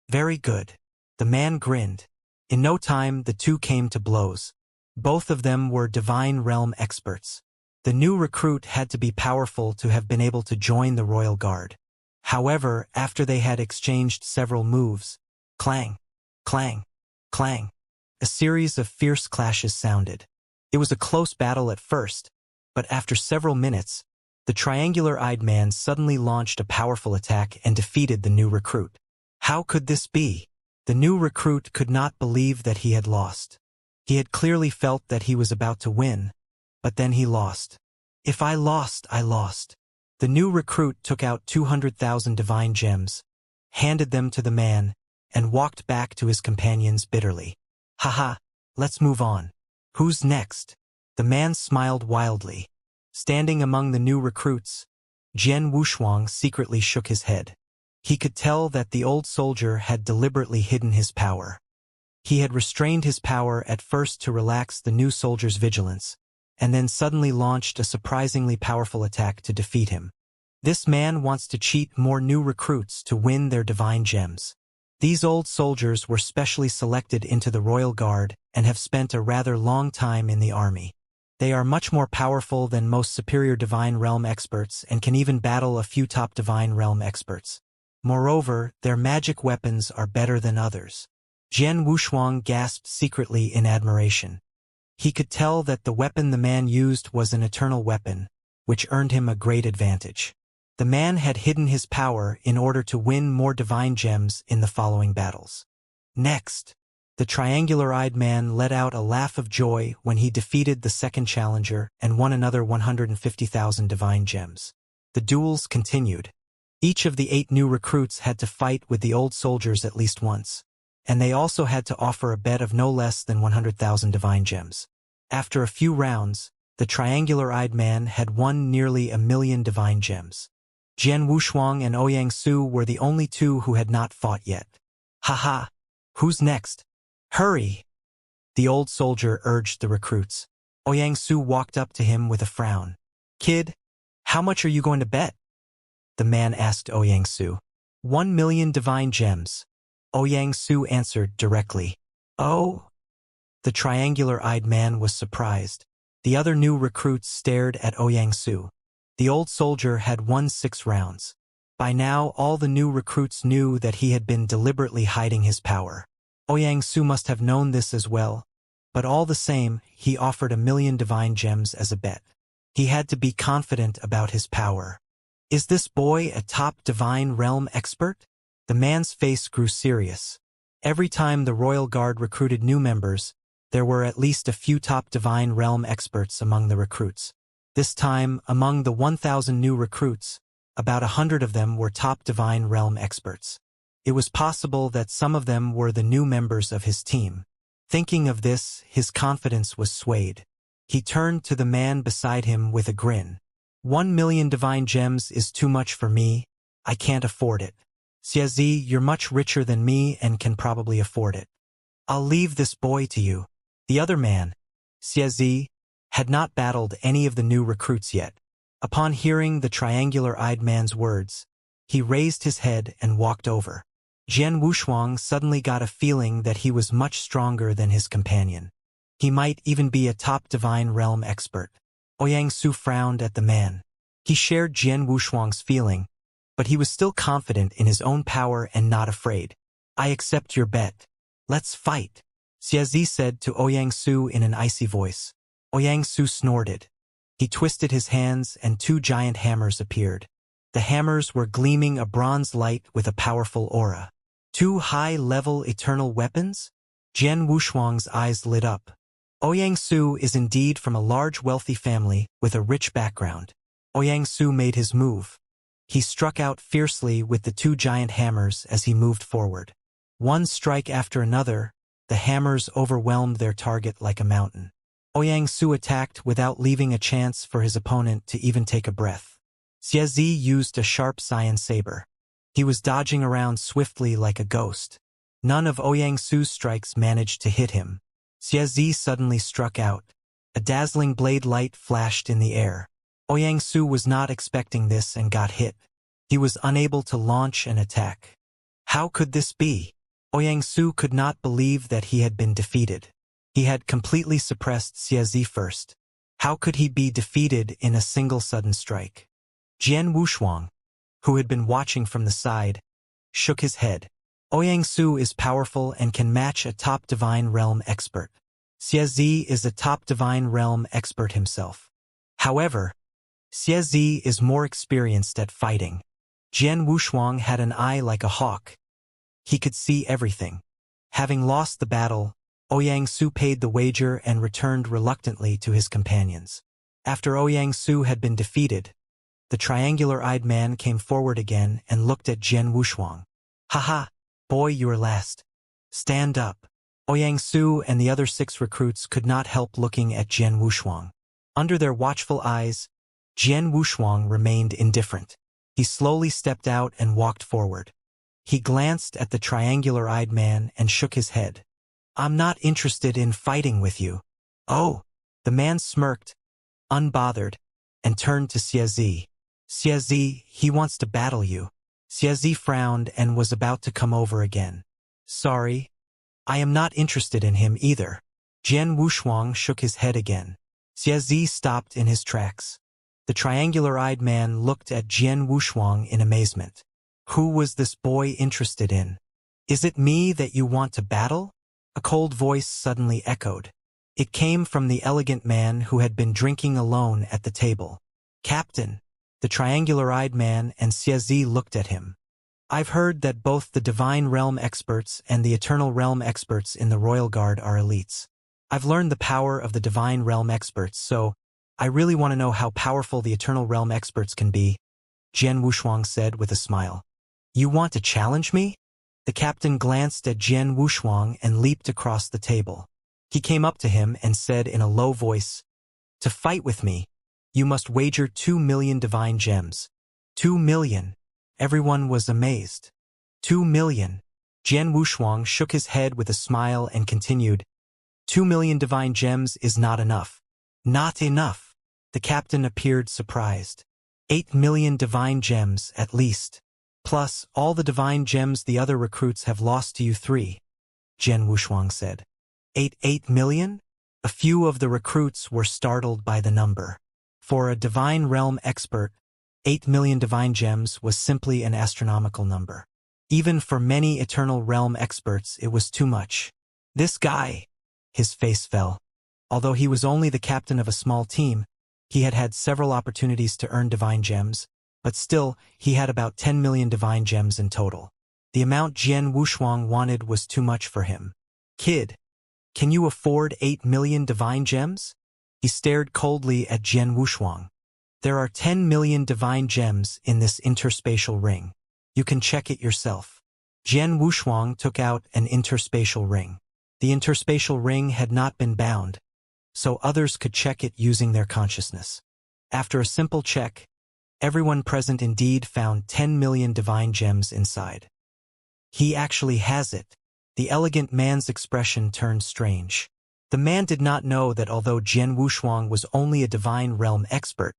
Very good. The man grinned. In no time, the two came to blows. Both of them were divine realm experts. The new recruit had to be powerful to have been able to join the royal guard. However, after they had exchanged several moves, clang, clang, clang, a series of fierce clashes sounded. It was a close battle at first, but after several minutes, the triangular-eyed man suddenly launched a powerful attack and defeated the new recruit. How could this be? The new recruit could not believe that he had lost. He had clearly felt that he was about to win, but then he lost. If I lost, I lost. The new recruit took out 200,000 divine gems, handed them to the man, and walked back to his companions bitterly. Haha, let's move on. Who's next? The man smiled wildly. Standing among the new recruits, Jian Wushuang secretly shook his head. He could tell that the old soldier had deliberately hidden his power. He had restrained his power at first to relax the new soldier's vigilance, and then suddenly launched a surprisingly powerful attack to defeat him. This man wants to cheat more new recruits to win their divine gems. These old soldiers were specially selected into the royal guard and have spent a rather long time in the army. They are much more powerful than most superior divine realm experts and can even battle a few top divine realm experts. Moreover, their magic weapons are better than others. Jian Wushuang gasped secretly in admiration. He could tell that the weapon the man used was an eternal weapon, which earned him a great advantage. The man had hidden his power in order to win more divine gems in the following battles. Next, the triangular-eyed man let out a laugh of joy when he defeated the second challenger and won another 150,000 divine gems. The duels continued. Each of the 8 new recruits had to fight with the old soldiers at least once, and they also had to offer a bet of no less than 100,000 divine gems. After a few rounds, the triangular-eyed man had won nearly 1,000,000 divine gems. Jian Wushuang and Ouyang Su were the only two who had not fought yet. Haha, who's next? Hurry! The old soldier urged the recruits. Ouyang Su walked up to him with a frown. Kid, how much are you going to bet? The man asked Ouyang Su. 1,000,000 divine gems. Ouyang Su answered directly. Oh? The triangular-eyed man was surprised. The other new recruits stared at Ouyang Su. The old soldier had won 6 rounds. By now, all the new recruits knew that he had been deliberately hiding his power. Ouyang Su must have known this as well, but all the same, he offered 1,000,000 divine gems as a bet. He had to be confident about his power. Is this boy a top divine realm expert? The man's face grew serious. Every time the Royal Guard recruited new members, there were at least a few top divine realm experts among the recruits. This time, among the 1,000 new recruits, about 100 of them were top divine realm experts. It was possible that some of them were the new members of his team. Thinking of this, his confidence was swayed. He turned to the man beside him with a grin. 1,000,000 divine gems is too much for me. I can't afford it. Xiazi, you're much richer than me and can probably afford it. I'll leave this boy to you. The other man, Xiazi, had not battled any of the new recruits yet. Upon hearing the triangular-eyed man's words, he raised his head and walked over. Jian Wushuang suddenly got a feeling that he was much stronger than his companion. He might even be a top divine realm expert. Ouyang Su frowned at the man. He shared Jian Wushuang's feeling, but he was still confident in his own power and not afraid. I accept your bet. Let's fight. Xiazi said to Ouyang Su in an icy voice. Ouyang Su snorted. He twisted his hands and two giant hammers appeared. The hammers were gleaming a bronze light with a powerful aura. Two high-level eternal weapons? Jian Wushuang's eyes lit up. Ouyang Su is indeed from a large wealthy family with a rich background. Ouyang Su made his move. He struck out fiercely with the two giant hammers as he moved forward. One strike after another, the hammers overwhelmed their target like a mountain. Ouyang Su attacked without leaving a chance for his opponent to even take a breath. Xiazi used a sharp cyan saber. He was dodging around swiftly like a ghost. None of Ouyang Su's strikes managed to hit him. Xiazi suddenly struck out. A dazzling blade light flashed in the air. Ouyang Su was not expecting this and got hit. He was unable to launch an attack. How could this be? Ouyang Su could not believe that he had been defeated. He had completely suppressed Xiazi first. How could he be defeated in a single sudden strike? Jian Wushuang, who had been watching from the side, shook his head. Ouyang Su is powerful and can match a top divine realm expert. Xiazi is a top divine realm expert himself. However, Xiazi is more experienced at fighting. Jian Wushuang had an eye like a hawk. He could see everything. Having lost the battle, Ouyang Su paid the wager and returned reluctantly to his companions. After Ouyang Su had been defeated, the triangular-eyed man came forward again and looked at Jian Wushuang. Haha, boy, you are last. Stand up. Ouyang Su and the other 6 recruits could not help looking at Jian Wushuang. Under their watchful eyes, Jian Wushuang remained indifferent. He slowly stepped out and walked forward. He glanced at the triangular-eyed man and shook his head. I'm not interested in fighting with you. Oh, the man smirked, unbothered, and turned to Xiazi. Xiazi, he wants to battle you. Xiazi frowned and was about to come over again. Sorry, I am not interested in him either. Jian Wushuang shook his head again. Xiazi stopped in his tracks. The triangular-eyed man looked at Jian Wushuang in amazement. Who was this boy interested in? Is it me that you want to battle? A cold voice suddenly echoed. It came from the elegant man who had been drinking alone at the table. Captain. The triangular-eyed man and Xiazi looked at him. I've heard that both the Divine Realm experts and the Eternal Realm experts in the Royal Guard are elites. I've learned the power of the Divine Realm experts, so I really want to know how powerful the Eternal Realm experts can be, Jian Wushuang said with a smile. You want to challenge me? The captain glanced at Jian Wushuang and leaped across the table. He came up to him and said in a low voice, To fight with me, you must wager 2 million divine gems. 2 million. Everyone was amazed. 2 million. Jian Wushuang shook his head with a smile and continued, 2 million divine gems is not enough. Not enough. The captain appeared surprised. 8 million divine gems, at least. Plus, all the divine gems the other recruits have lost to you 3. Jian Wushuang said. 8 million? A few of the recruits were startled by the number. For a divine realm expert, 8 million divine gems was simply an astronomical number. Even for many eternal realm experts, it was too much. This guy, his face fell. Although he was only the captain of a small team, he had had several opportunities to earn divine gems, but still, he had about 10 million divine gems in total. The amount Jian Wushuang wanted was too much for him. Kid, can you afford 8 million divine gems? He stared coldly at Jian Wushuang. There are 10 million divine gems in this interspatial ring. You can check it yourself. Jian Wushuang took out an interspatial ring. The interspatial ring had not been bound, so others could check it using their consciousness. After a simple check, everyone present indeed found 10 million divine gems inside. He actually has it. The elegant man's expression turned strange. The man did not know that although Jian Wushuang was only a divine realm expert,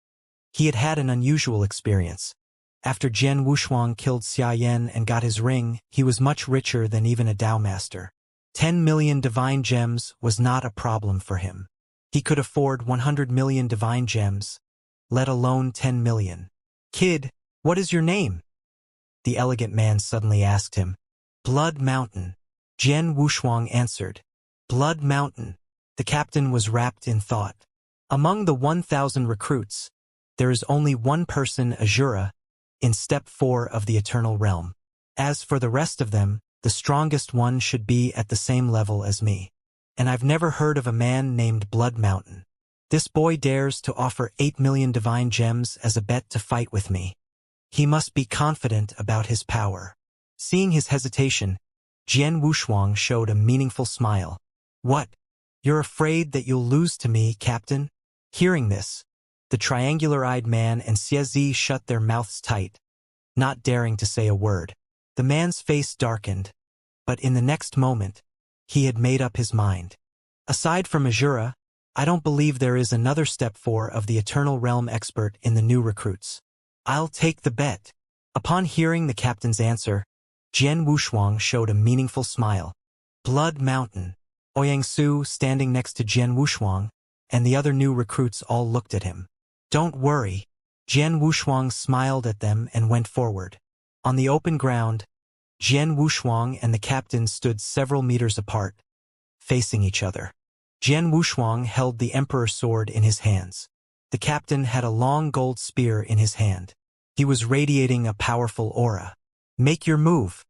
he had had an unusual experience. After Jian Wushuang killed Xia Yan and got his ring, he was much richer than even a Tao master. 10 million divine gems was not a problem for him. He could afford 100 million divine gems, let alone 10 million. Kid, what is your name? The elegant man suddenly asked him. Blood Mountain. Jian Wushuang answered. Blood Mountain. The captain was wrapped in thought. Among the 1,000 recruits, there is only one person, Azura, in Step 4 of the Eternal Realm. As for the rest of them, the strongest one should be at the same level as me. And I've never heard of a man named Blood Mountain. This boy dares to offer 8 million divine gems as a bet to fight with me. He must be confident about his power. Seeing his hesitation, Jian Wushuang showed a meaningful smile. What? You're afraid that you'll lose to me, Captain? Hearing this, the triangular-eyed man and Xiezi shut their mouths tight, not daring to say a word. The man's face darkened, but in the next moment, he had made up his mind. Aside from Azura, I don't believe there is another Step 4 of the Eternal Realm expert in the new recruits. I'll take the bet. Upon hearing the captain's answer, Jian Wushuang showed a meaningful smile. Blood Mountain. Ouyang-Su, standing next to Jian Wushuang, and the other new recruits all looked at him. Don't worry. Jian Wushuang smiled at them and went forward. On the open ground, Jian Wushuang and the captain stood several meters apart, facing each other. Jian Wushuang held the Emperor's sword in his hands. The captain had a long gold spear in his hand. He was radiating a powerful aura. Make your move.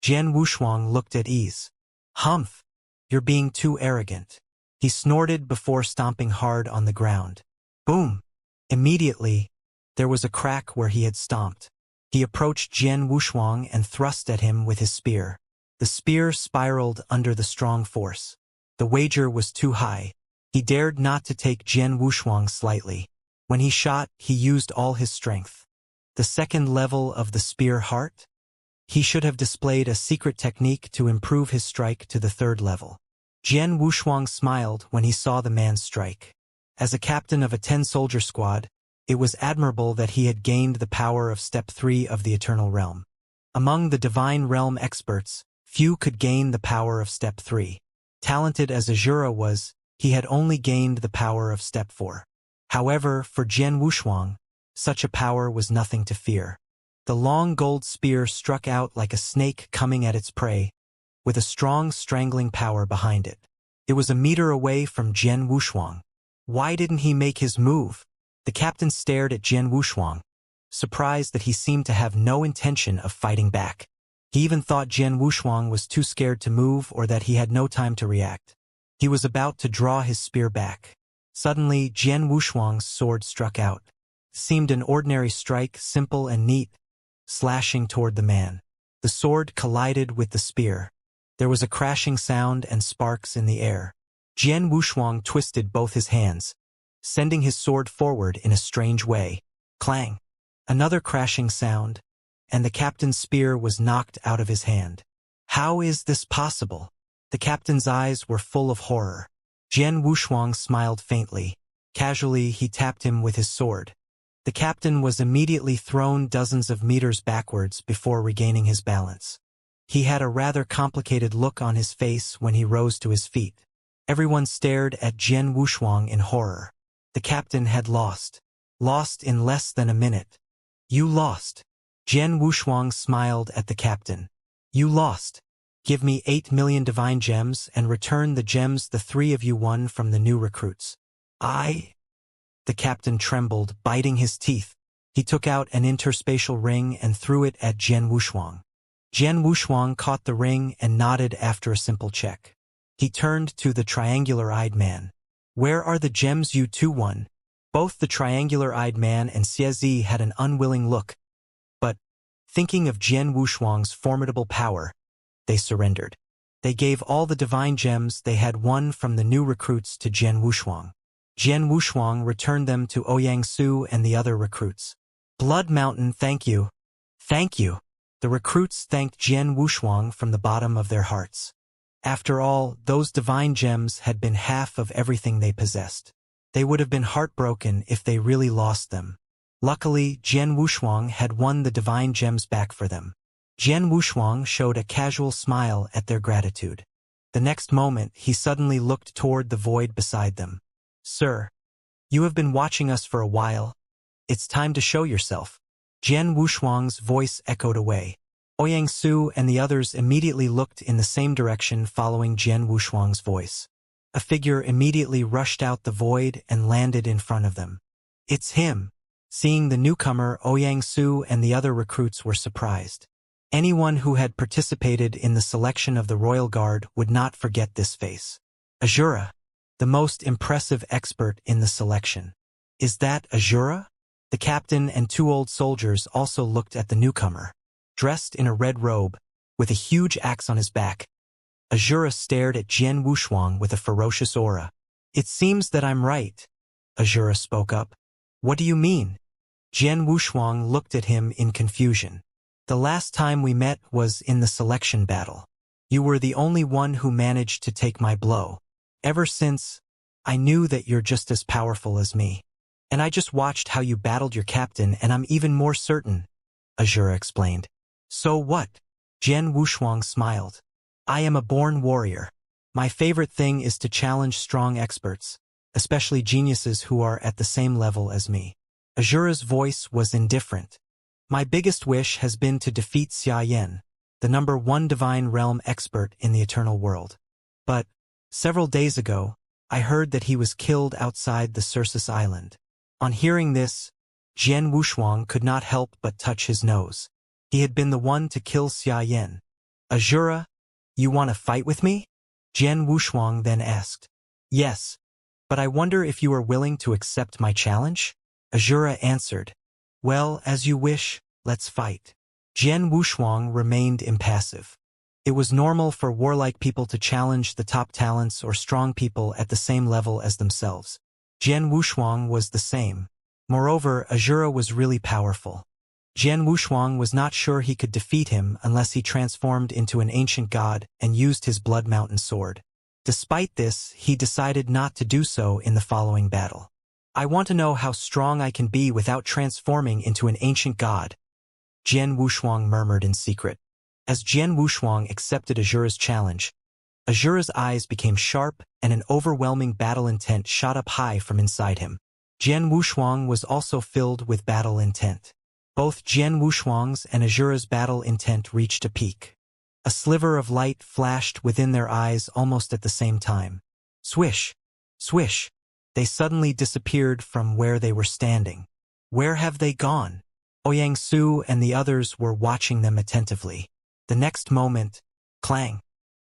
Jian Wushuang looked at ease. Humph. You're being too arrogant. He snorted before stomping hard on the ground. Boom. Immediately, there was a crack where he had stomped. He approached Jian Wushuang and thrust at him with his spear. The spear spiraled under the strong force. The wager was too high. He dared not to take Jian Wushuang slightly. When he shot, he used all his strength. The second level of the spear heart? He should have displayed a secret technique to improve his strike to the third level. Jian Wushuang smiled when he saw the man's strike. As a captain of a 10-soldier squad, it was admirable that he had gained the power of Step 3 of the Eternal Realm. Among the Divine Realm experts, few could gain the power of Step 3. Talented as Azura was, he had only gained the power of Step 4. However, for Jian Wushuang, such a power was nothing to fear. The long gold spear struck out like a snake coming at its prey, with a strong strangling power behind it. It was a meter away from Jian Wushuang. Why didn't he make his move? The captain stared at Jian Wushuang, surprised that he seemed to have no intention of fighting back. He even thought Jian Wushuang was too scared to move or that he had no time to react. He was about to draw his spear back. Suddenly, Jian Wushuang's sword struck out. It seemed an ordinary strike, simple and neat, slashing toward the man. The sword collided with the spear. There was a crashing sound and sparks in the air. Jian Wushuang twisted both his hands, sending his sword forward in a strange way. Clang! Another crashing sound, and the captain's spear was knocked out of his hand. How is this possible? The captain's eyes were full of horror. Jian Wushuang smiled faintly. Casually, he tapped him with his sword. The captain was immediately thrown dozens of meters backwards before regaining his balance. He had a rather complicated look on his face when he rose to his feet. Everyone stared at Jian Wushuang in horror. The captain had lost. Lost in less than a minute. You lost. Jian Wushuang smiled at the captain. You lost. Give me 8 million divine gems and return the gems the three of you won from the new recruits. The captain trembled, biting his teeth. He took out an interspatial ring and threw it at Jian Wushuang. Jian Wushuang caught the ring and nodded after a simple check. He turned to the triangular-eyed man. Where are the gems you two won? Both the triangular-eyed man and Xiezi had an unwilling look, but, thinking of Jian Wushuang's formidable power, they surrendered. They gave all the divine gems they had won from the new recruits to Jian Wushuang. Jian Wushuang returned them to Ouyang-Su and the other recruits. Blood Mountain, thank you. Thank you. The recruits thanked Jian Wushuang from the bottom of their hearts. After all, those divine gems had been half of everything they possessed. They would have been heartbroken if they really lost them. Luckily, Jian Wushuang had won the divine gems back for them. Jian Wushuang showed a casual smile at their gratitude. The next moment, he suddenly looked toward the void beside them. Sir, you have been watching us for a while. It's time to show yourself. Jian Wushuang's voice echoed away. Su and the others immediately looked in the same direction following Jian Wushuang's voice. A figure immediately rushed out the void and landed in front of them. It's him. Seeing the newcomer, Su and the other recruits were surprised. Anyone who had participated in the selection of the Royal Guard would not forget this face. Azura, the most impressive expert in the selection. Is that Azura? The captain and two old soldiers also looked at the newcomer. Dressed in a red robe, with a huge axe on his back, Azura stared at Jian Wushuang with a ferocious aura. It seems that I'm right, Azura spoke up. What do you mean? Jian Wushuang looked at him in confusion. The last time we met was in the selection battle. You were the only one who managed to take my blow. Ever since, I knew that you're just as powerful as me. And I just watched how you battled your captain and I'm even more certain, Azura explained. So what? Jian Wushuang smiled. I am a born warrior. My favorite thing is to challenge strong experts, especially geniuses who are at the same level as me. Azura's voice was indifferent. My biggest wish has been to defeat Xianxia, the #1 divine realm expert in the eternal world. But, several days ago, I heard that he was killed outside the Circus Island. On hearing this, Jian Wushuang could not help but touch his nose. He had been the one to kill Xianxia. Azura, you want to fight with me? Jian Wushuang then asked. Yes, but I wonder if you are willing to accept my challenge? Azura answered. Well, as you wish, let's fight. Jian Wushuang remained impassive. It was normal for warlike people to challenge the top talents or strong people at the same level as themselves. Jian Wushuang was the same. Moreover, Azura was really powerful. Jian Wushuang was not sure he could defeat him unless he transformed into an ancient god and used his Blood Mountain sword. Despite this, he decided not to do so in the following battle. I want to know how strong I can be without transforming into an ancient god, Jian Wushuang murmured in secret. As Jian Wushuang accepted Azura's challenge, Azura's eyes became sharp and an overwhelming battle intent shot up high from inside him. Jian Wushuang was also filled with battle intent. Both Jian Wushuang's and Azura's battle intent reached a peak. A sliver of light flashed within their eyes almost at the same time. Swish! Swish! They suddenly disappeared from where they were standing. Where have they gone? Su and the others were watching them attentively. The next moment, clang!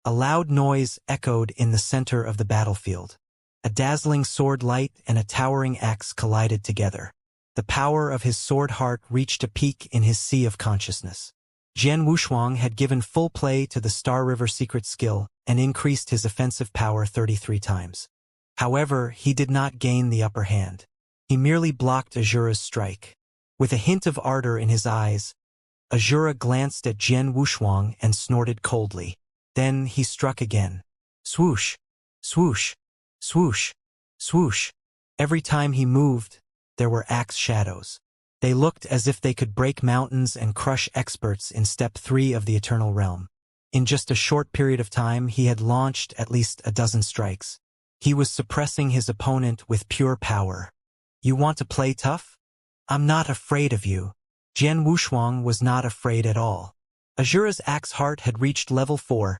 A loud noise echoed in the center of the battlefield. A dazzling sword light and a towering axe collided together. The power of his sword heart reached a peak in his sea of consciousness. Jian Wushuang had given full play to the Star River secret skill and increased his offensive power 33 times. However, he did not gain the upper hand. He merely blocked Azura's strike. With a hint of ardor in his eyes, Azura glanced at Jian Wushuang and snorted coldly. Then he struck again. Swoosh! Swoosh! Swoosh! Swoosh! Every time he moved, there were axe shadows. They looked as if they could break mountains and crush experts in Step 3 of the Eternal Realm. In just a short period of time, he had launched at least a dozen strikes. He was suppressing his opponent with pure power. You want to play tough? I'm not afraid of you. Jian Wushuang was not afraid at all. Azura's axe heart had reached level 4,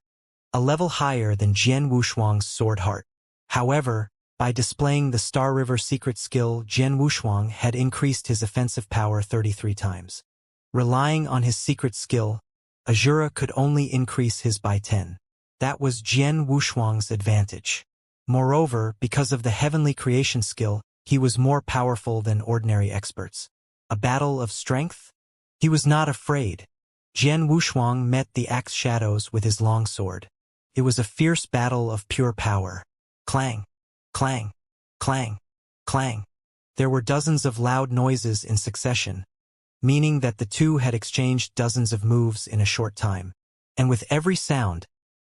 a level higher than Jian Wushuang's sword heart. However, by displaying the Star River secret skill, Jian Wushuang had increased his offensive power 33 times. Relying on his secret skill, Azura could only increase his by 10. That was Jian Wushuang's advantage. Moreover, because of the heavenly creation skill, he was more powerful than ordinary experts. A battle of strength? He was not afraid. Jian Wushuang met the axe shadows with his long sword. It was a fierce battle of pure power. Clang! Clang! Clang! Clang! There were dozens of loud noises in succession, meaning that the two had exchanged dozens of moves in a short time. And with every sound,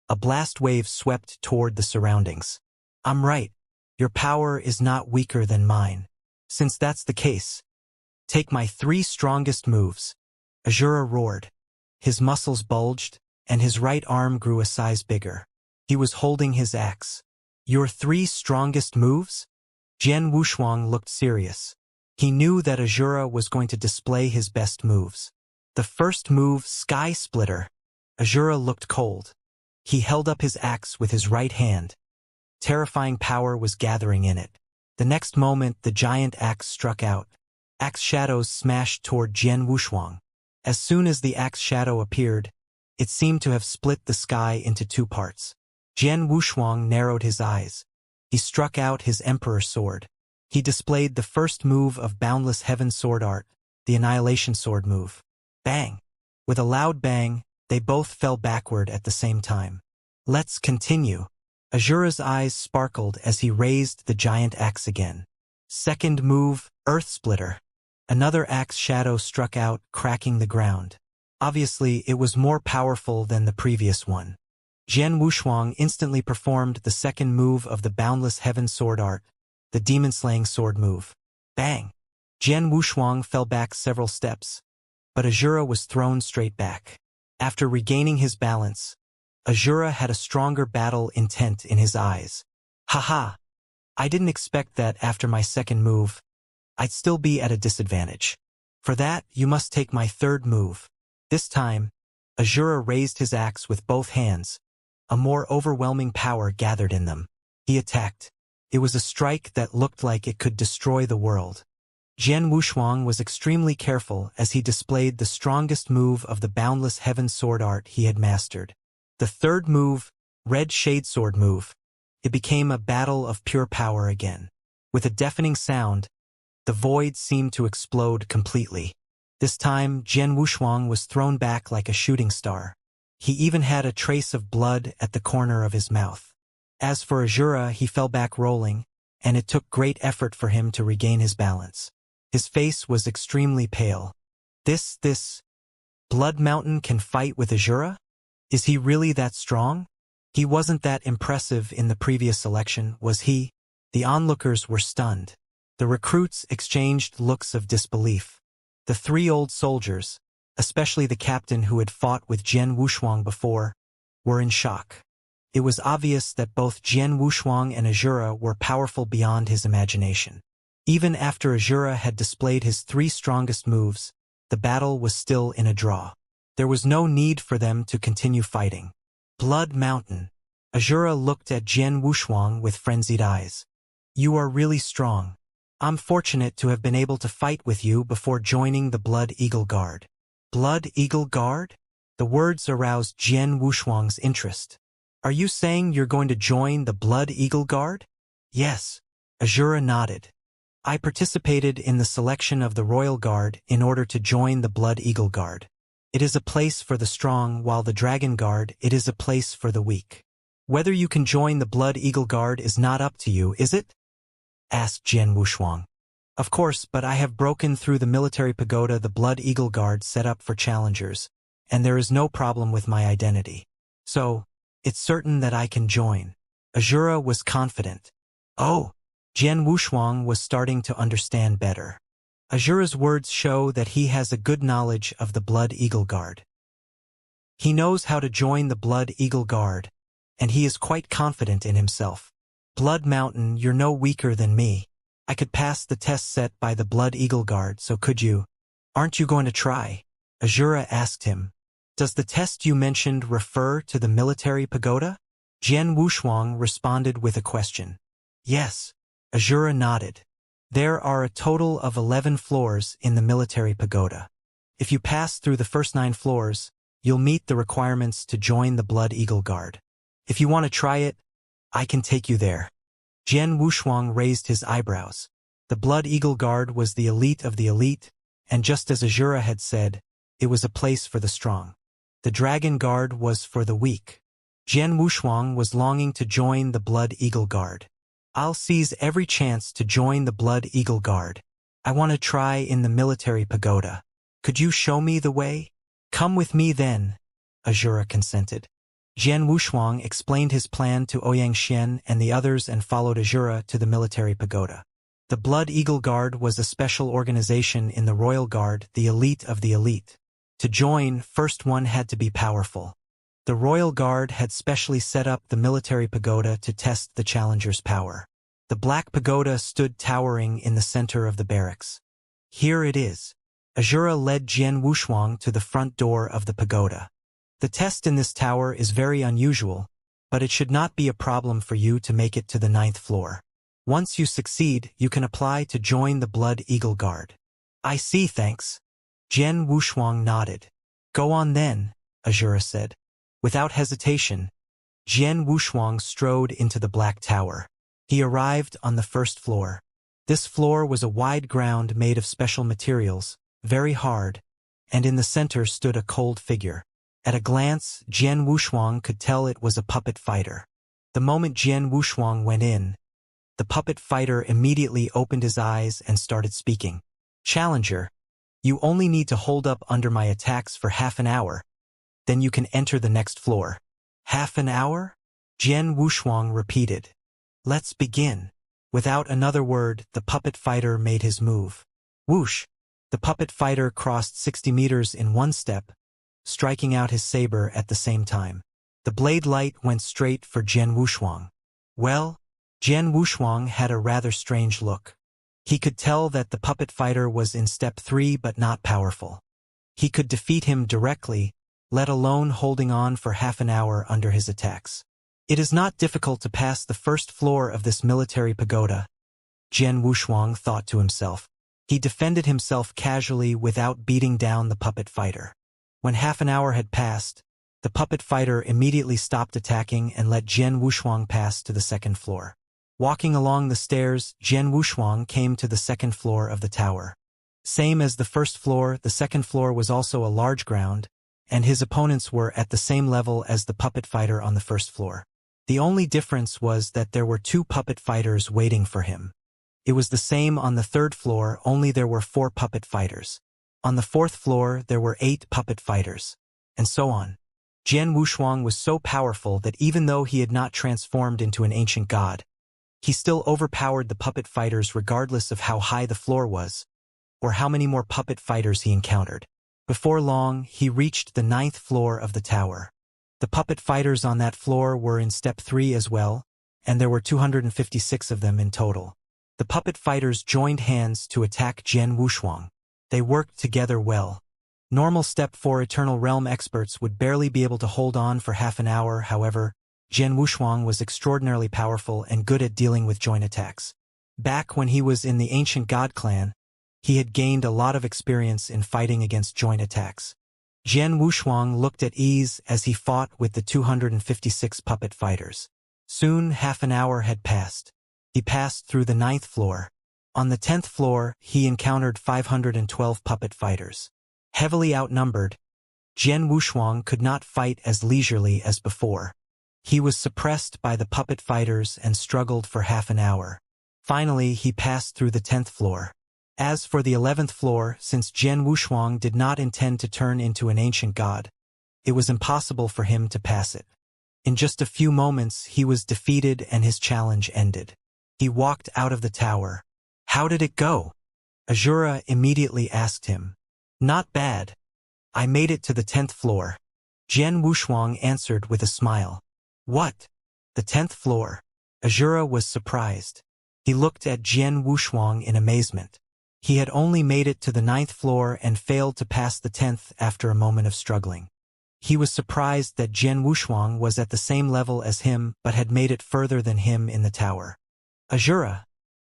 a blast wave swept toward the surroundings. I'm right. Your power is not weaker than mine. Since that's the case, take my 3 strongest moves. Azura roared. His muscles bulged, and his right arm grew a size bigger. He was holding his axe. Your 3 strongest moves? Jian Wushuang looked serious. He knew that Azura was going to display his best moves. The first move, Sky Splitter. Azura looked cold. He held up his axe with his right hand. Terrifying power was gathering in it. The next moment, the giant axe struck out. Axe shadows smashed toward Jian Wushuang. As soon as the axe shadow appeared, it seemed to have split the sky into two parts. Jian Wushuang narrowed his eyes. He struck out his Emperor sword. He displayed the first move of Boundless Heaven sword art, the Annihilation sword move. Bang! With a loud bang, they both fell backward at the same time. Let's continue. Azura's eyes sparkled as he raised the giant axe again. Second move, Earth Splitter. Another axe shadow struck out, cracking the ground. Obviously, it was more powerful than the previous one. Jian Wushuang instantly performed the second move of the Boundless Heaven sword art, the demon-slaying sword move. Bang! Jian Wushuang fell back several steps, but Azura was thrown straight back. After regaining his balance, Azura had a stronger battle intent in his eyes. Haha! I didn't expect that after my second move, I'd still be at a disadvantage. For that, you must take my third move. This time, Azura raised his axe with both hands. A more overwhelming power gathered in them. He attacked. It was a strike that looked like it could destroy the world. Jian Wushuang was extremely careful as he displayed the strongest move of the Boundless Heaven sword art he had mastered. The third move, Red Shade sword move. It became a battle of pure power again. With a deafening sound, the void seemed to explode completely. This time, Jian Wushuang was thrown back like a shooting star. He even had a trace of blood at the corner of his mouth. As for Azura, he fell back rolling, and it took great effort for him to regain his balance. His face was extremely pale. This Blood Mountain can fight with Azura? Is he really that strong? He wasn't that impressive in the previous selection, was he? The onlookers were stunned. The recruits exchanged looks of disbelief. The three old soldiers, especially the captain who had fought with Jian Wushuang before, were in shock. It was obvious that both Jian Wushuang and Azura were powerful beyond his imagination. Even after Azura had displayed his three strongest moves, the battle was still in a draw. There was no need for them to continue fighting. Blood Mountain. Azura looked at Jian Wushuang with frenzied eyes. You are really strong. I'm fortunate to have been able to fight with you before joining the Blood Eagle Guard. Blood Eagle Guard? The words aroused Jian Wushuang's interest. Are you saying you're going to join the Blood Eagle Guard? Yes. Azura nodded. I participated in the selection of the Royal Guard in order to join the Blood Eagle Guard. It is a place for the strong, while the Dragon Guard, it is a place for the weak. Whether you can join the Blood Eagle Guard is not up to you, is it? Asked Jian Wushuang. Of course, but I have broken through the military pagoda the Blood Eagle Guard set up for challengers, and there is no problem with my identity. So, it's certain that I can join. Azura was confident. Oh! Jian Wushuang was starting to understand better. Azura's words show that he has a good knowledge of the Blood Eagle Guard. He knows how to join the Blood Eagle Guard, and he is quite confident in himself. Blood Mountain, you're no weaker than me. I could pass the test set by the Blood Eagle Guard, so could you? Aren't you going to try? Azura asked him. Does the test you mentioned refer to the military pagoda? Jian Wushuang responded with a question. Yes. Azura nodded. There are a total of 11 floors in the military pagoda. If you pass through the first 9 floors, you'll meet the requirements to join the Blood Eagle Guard. If you want to try it, I can take you there. Jian Wushuang raised his eyebrows. The Blood Eagle Guard was the elite of the elite, and just as Azura had said, it was a place for the strong. The Dragon Guard was for the weak. Jian Wushuang was longing to join the Blood Eagle Guard. I'll seize every chance to join the Blood Eagle Guard. I want to try in the military pagoda. Could you show me the way? Come with me then, Azura consented. Jian Wushuang explained his plan to Xianxia and the others and followed Azura to the military pagoda. The Blood Eagle Guard was a special organization in the Royal Guard, the elite of the elite. To join, first one had to be powerful. The Royal Guard had specially set up the military pagoda to test the challenger's power. The black pagoda stood towering in the center of the barracks. Here it is. Azura led Jian Wushuang to the front door of the pagoda. The test in this tower is very unusual, but it should not be a problem for you to make it to the 9th floor. Once you succeed, you can apply to join the Blood Eagle Guard. I see, thanks. Jian Wushuang nodded. Go on then, Azura said. Without hesitation, Jian Wushuang strode into the Black Tower. He arrived on the 1st floor. This floor was a wide ground made of special materials, very hard, and in the center stood a cold figure. At a glance, Jian Wushuang could tell it was a puppet fighter. The moment Jian Wushuang went in, the puppet fighter immediately opened his eyes and started speaking. Challenger, you only need to hold up under my attacks for half an hour. Then you can enter the next floor. Half an hour? Jian Wushuang repeated. Let's begin. Without another word, the puppet fighter made his move. Whoosh! The puppet fighter crossed 60 meters in one step, striking out his saber at the same time. The blade light went straight for Jian Wushuang. Well, Jian Wushuang had a rather strange look. He could tell that the puppet fighter was in step 3 but not powerful. He could defeat him directly, let alone holding on for half an hour under his attacks. It is not difficult to pass the 1st floor of this military pagoda, Jian Wushuang thought to himself. He defended himself casually without beating down the puppet fighter. When half an hour had passed, the puppet fighter immediately stopped attacking and let Jian Wushuang pass to the 2nd floor. Walking along the stairs, Jian Wushuang came to the 2nd floor of the tower. Same as the 1st floor, the 2nd floor was also a large ground, and his opponents were at the same level as the puppet fighter on the 1st floor. The only difference was that there were 2 puppet fighters waiting for him. It was the same on the 3rd floor, only there were 4 puppet fighters. On the 4th floor, there were 8 puppet fighters. And so on. Jian Wushuang was so powerful that even though he had not transformed into an ancient god, he still overpowered the puppet fighters regardless of how high the floor was, or how many more puppet fighters he encountered. Before long, he reached the 9th floor of the tower. The puppet fighters on that floor were in step 3 as well, and there were 256 of them in total. The puppet fighters joined hands to attack Jian Wushuang. They worked together well. Normal step 4 Eternal Realm experts would barely be able to hold on for half an hour, however, Jian Wushuang was extraordinarily powerful and good at dealing with joint attacks. Back when he was in the Ancient God clan, he had gained a lot of experience in fighting against joint attacks. Jian Wushuang looked at ease as he fought with the 256 puppet fighters. Soon half an hour had passed. He passed through the 9th floor. On the 10th floor, he encountered 512 puppet fighters. Heavily outnumbered, Jian Wushuang could not fight as leisurely as before. He was suppressed by the puppet fighters and struggled for half an hour. Finally, he passed through the 10th floor. As for the 11th floor, since Jian Wushuang did not intend to turn into an ancient god, it was impossible for him to pass it. In just a few moments, he was defeated and his challenge ended. He walked out of the tower. How did it go? Azura immediately asked him. Not bad. I made it to the 10th floor. Jian Wushuang answered with a smile. What? The 10th floor? Azura was surprised. He looked at Jian Wushuang in amazement. He had only made it to the 9th floor and failed to pass the 10th after a moment of struggling. He was surprised that Jian Wushuang was at the same level as him but had made it further than him in the tower. Azura,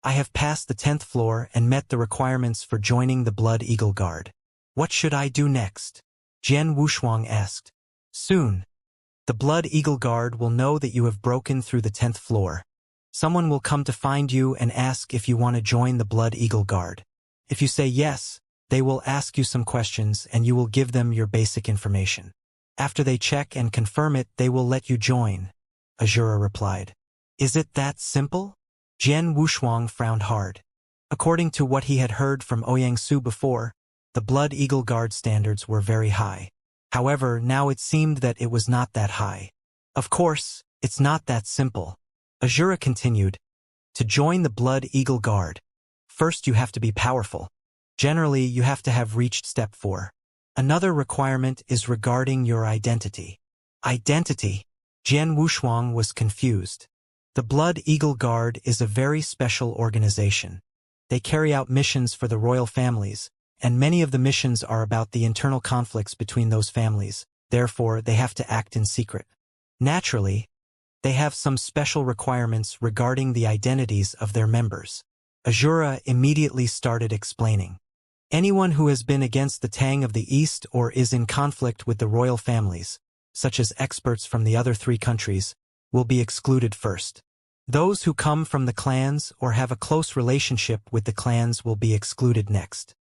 I have passed the 10th floor and met the requirements for joining the Blood Eagle Guard. What should I do next? Jian Wushuang asked. Soon. The Blood Eagle Guard will know that you have broken through the 10th floor. Someone will come to find you and ask if you want to join the Blood Eagle Guard. If you say yes, they will ask you some questions and you will give them your basic information. After they check and confirm it, they will let you join, Azura replied. Is it that simple? Jian Wushuang frowned hard. According to what he had heard from Ouyang before, the Blood Eagle Guard standards were very high. However, now it seemed that it was not that high. Of course, it's not that simple. Azura continued. To join the Blood Eagle Guard, first you have to be powerful. Generally, you have to have reached step 4. Another requirement is regarding your identity. Identity? Jian Wushuang was confused. The Blood Eagle Guard is a very special organization. They carry out missions for the royal families, and many of the missions are about the internal conflicts between those families, therefore they have to act in secret. Naturally, they have some special requirements regarding the identities of their members. Azura immediately started explaining. Anyone who has been against the Tang of the East or is in conflict with the royal families, such as experts from the other 3 countries, will be excluded first. Those who come from the clans or have a close relationship with the clans will be excluded next.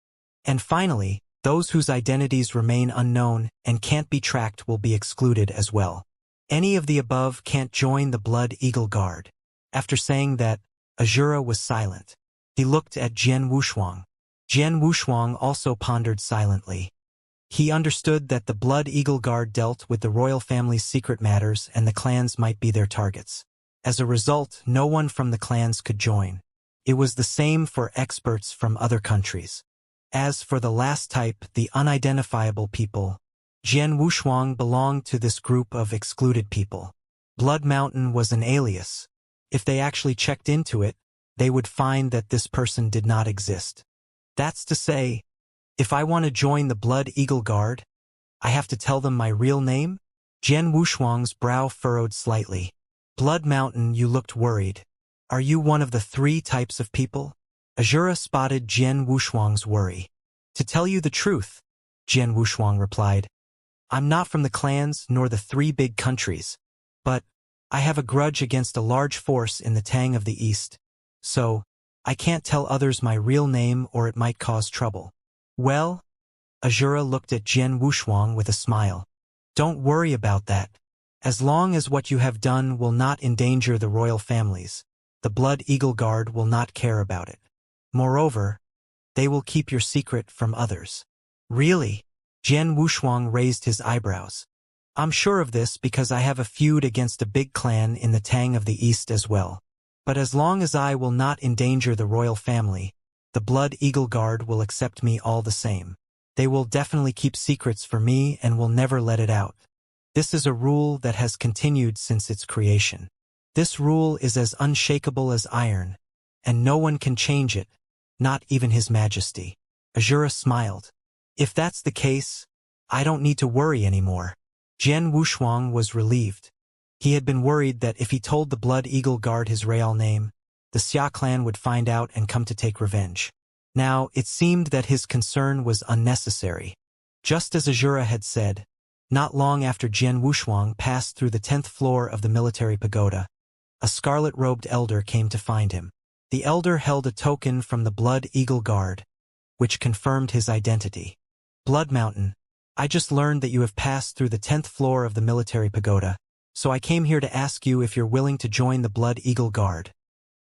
And finally, those whose identities remain unknown and can't be tracked will be excluded as well. Any of the above can't join the Blood Eagle Guard. After saying that, Azura was silent. He looked at Jian Wushuang. Jian Wushuang also pondered silently. He understood that the Blood Eagle Guard dealt with the royal family's secret matters and the clans might be their targets. As a result, no one from the clans could join. It was the same for experts from other countries. As for the last type, the unidentifiable people, Jian Wushuang belonged to this group of excluded people. Blood Mountain was an alias. If they actually checked into it, they would find that this person did not exist. That's to say, if I want to join the Blood Eagle Guard, I have to tell them my real name? Jian Wushuang's brow furrowed slightly. Blood Mountain, you looked worried. Are you one of the 3 types of people? Azura spotted Jian Wushuang's worry. To tell you the truth, Jian Wushuang replied, I'm not from the clans nor the 3 big countries, but I have a grudge against a large force in the Tang of the East, so I can't tell others my real name or it might cause trouble. Well, Azura looked at Jian Wushuang with a smile. Don't worry about that. As long as what you have done will not endanger the royal families, the Blood Eagle Guard will not care about it. Moreover, they will keep your secret from others. Really? Jian Wushuang raised his eyebrows. I'm sure of this because I have a feud against a big clan in the Tang of the East as well. But as long as I will not endanger the royal family, the Blood Eagle Guard will accept me all the same. They will definitely keep secrets for me and will never let it out. This is a rule that has continued since its creation. This rule is as unshakable as iron, and no one can change it, not even His Majesty. Azura smiled. If that's the case, I don't need to worry anymore. Jian Wushuang was relieved. He had been worried that if he told the Blood Eagle Guard his real name, the Xia clan would find out and come to take revenge. Now, it seemed that his concern was unnecessary. Just as Azura had said, not long after Jian Wushuang passed through the 10th floor of the military pagoda, a scarlet-robed elder came to find him. The elder held a token from the Blood Eagle Guard, which confirmed his identity. Blood Mountain, I just learned that you have passed through the 10th floor of the military pagoda, so I came here to ask you if you're willing to join the Blood Eagle Guard.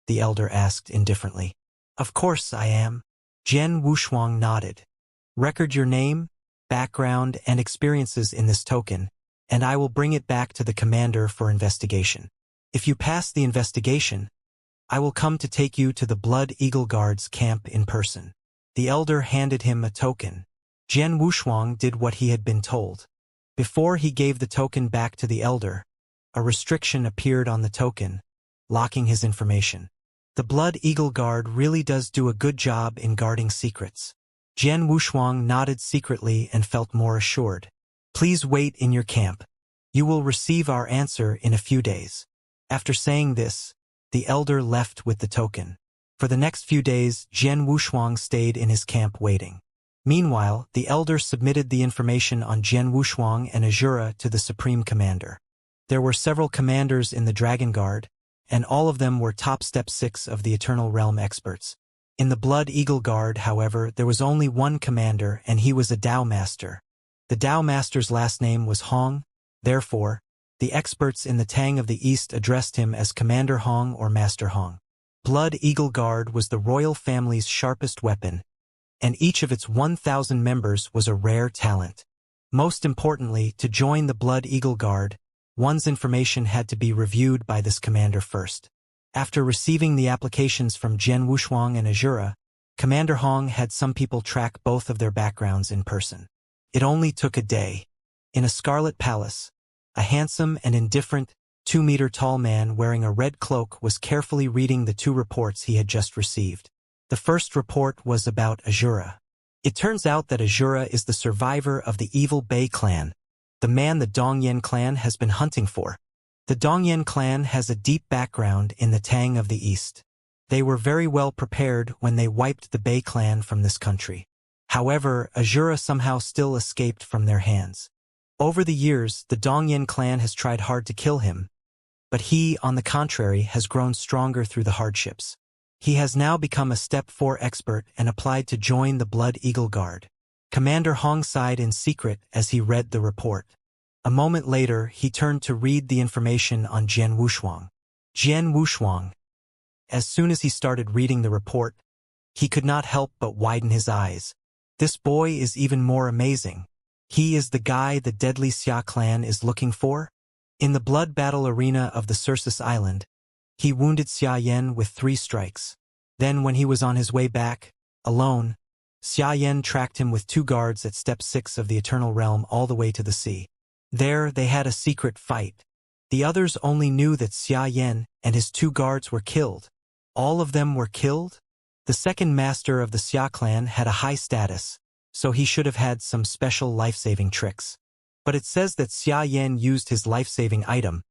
The elder asked indifferently. Of course I am. Jian Wushuang nodded. Record your name, background, and experiences in this token, and I will bring it back to the commander for investigation. If you pass the investigation, I will come to take you to the Blood Eagle Guard's camp in person. The elder handed him a token. Jian Wushuang did what he had been told. Before he gave the token back to the elder, a restriction appeared on the token, locking his information. The Blood Eagle Guard really does do a good job in guarding secrets. Jian Wushuang nodded secretly and felt more assured. Please wait in your camp. You will receive our answer in a few days. After saying this, the elder left with the token. For the next few days, Jian Wushuang stayed in his camp waiting. Meanwhile, the elder submitted the information on Jian Wushuang and Azura to the Supreme Commander. There were several commanders in the Dragon Guard, and all of them were top Step 6 of the Eternal Realm experts. In the Blood Eagle Guard, however, there was only one commander, and he was a Dao Master. The Dao Master's last name was Hong. Therefore, the experts in the Tang of the East addressed him as Commander Hong or Master Hong. Blood Eagle Guard was the royal family's sharpest weapon, and each of its 1,000 members was a rare talent. Most importantly, to join the Blood Eagle Guard, one's information had to be reviewed by this commander first. After receiving the applications from Jian Wushuang and Azura, Commander Hong had some people track both of their backgrounds in person. It only took a day. In a scarlet palace, a handsome and indifferent, 2-meter-tall man wearing a red cloak was carefully reading the 2 reports he had just received. The first report was about Azura. It turns out that Azura is the survivor of the evil Bei clan, the man the Dongyan clan has been hunting for. The Dongyan clan has a deep background in the Tang of the East. They were very well prepared when they wiped the Bei clan from this country. However, Azura somehow still escaped from their hands. Over the years, the Dongyan clan has tried hard to kill him, but he, on the contrary, has grown stronger through the hardships. He has now become a Step 4 expert and applied to join the Blood Eagle Guard. Commander Hong sighed in secret as he read the report. A moment later, he turned to read the information on Jian Wushuang. Jian Wushuang. As soon as he started reading the report, he could not help but widen his eyes. This boy is even more amazing. He is the guy the deadly Xia clan is looking for? In the blood battle arena of the Cirsus Island, he wounded Xia Yan with 3 strikes. Then when he was on his way back, alone, Xia Yan tracked him with 2 guards at Step 6 of the Eternal Realm all the way to the sea. There they had a secret fight. The others only knew that Xia Yan and his 2 guards were killed. All of them were killed? The second master of the Xia clan had a high status, so he should have had some special life-saving tricks. But it says that Xia Yan used his life-saving item,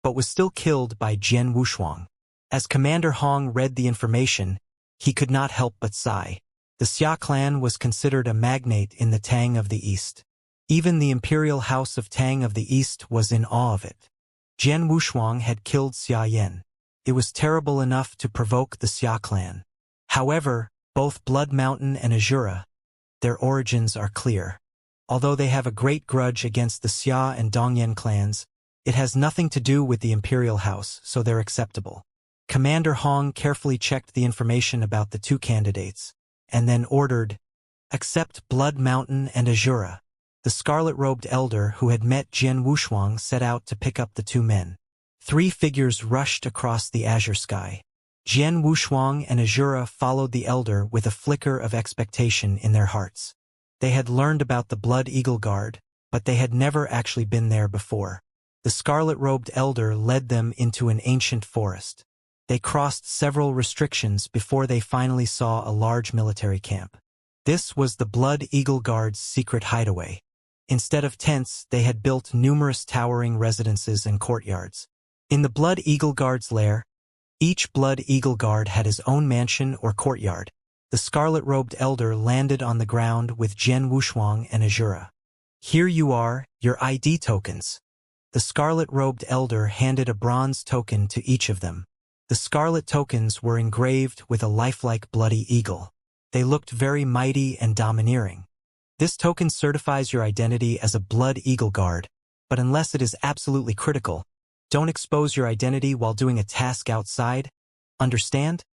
but was still killed by Jian Wushuang. As Commander Hong read the information, he could not help but sigh. The Xia clan was considered a magnate in the Tang of the East. Even the imperial house of Tang of the East was in awe of it. Jian Wushuang had killed Xia Yan. It was terrible enough to provoke the Xia clan. However, both Blood Mountain and Azura, their origins are clear. Although they have a great grudge against the Xia and Dongyan clans, it has nothing to do with the imperial house, so they're acceptable. Commander Hong carefully checked the information about the 2 candidates, and then ordered, "Accept Blood Mountain and Azura." The scarlet-robed elder who had met Jian Wushuang set out to pick up the 2 men. 3 figures rushed across the azure sky. Jian Wushuang and Azura followed the elder with a flicker of expectation in their hearts. They had learned about the Blood Eagle Guard, but they had never actually been there before. The scarlet-robed elder led them into an ancient forest. They crossed several restrictions before they finally saw a large military camp. This was the Blood Eagle Guard's secret hideaway. Instead of tents, they had built numerous towering residences and courtyards. In the Blood Eagle Guard's lair, each Blood Eagle Guard had his own mansion or courtyard. The scarlet-robed elder landed on the ground with Jian Wushuang and Azura. "Here you are, your ID tokens." The scarlet-robed elder handed a bronze token to each of them. The scarlet tokens were engraved with a lifelike bloody eagle. They looked very mighty and domineering. This token certifies your identity as a Blood Eagle Guard, but unless it is absolutely critical, don't expose your identity while doing a task outside. Understand?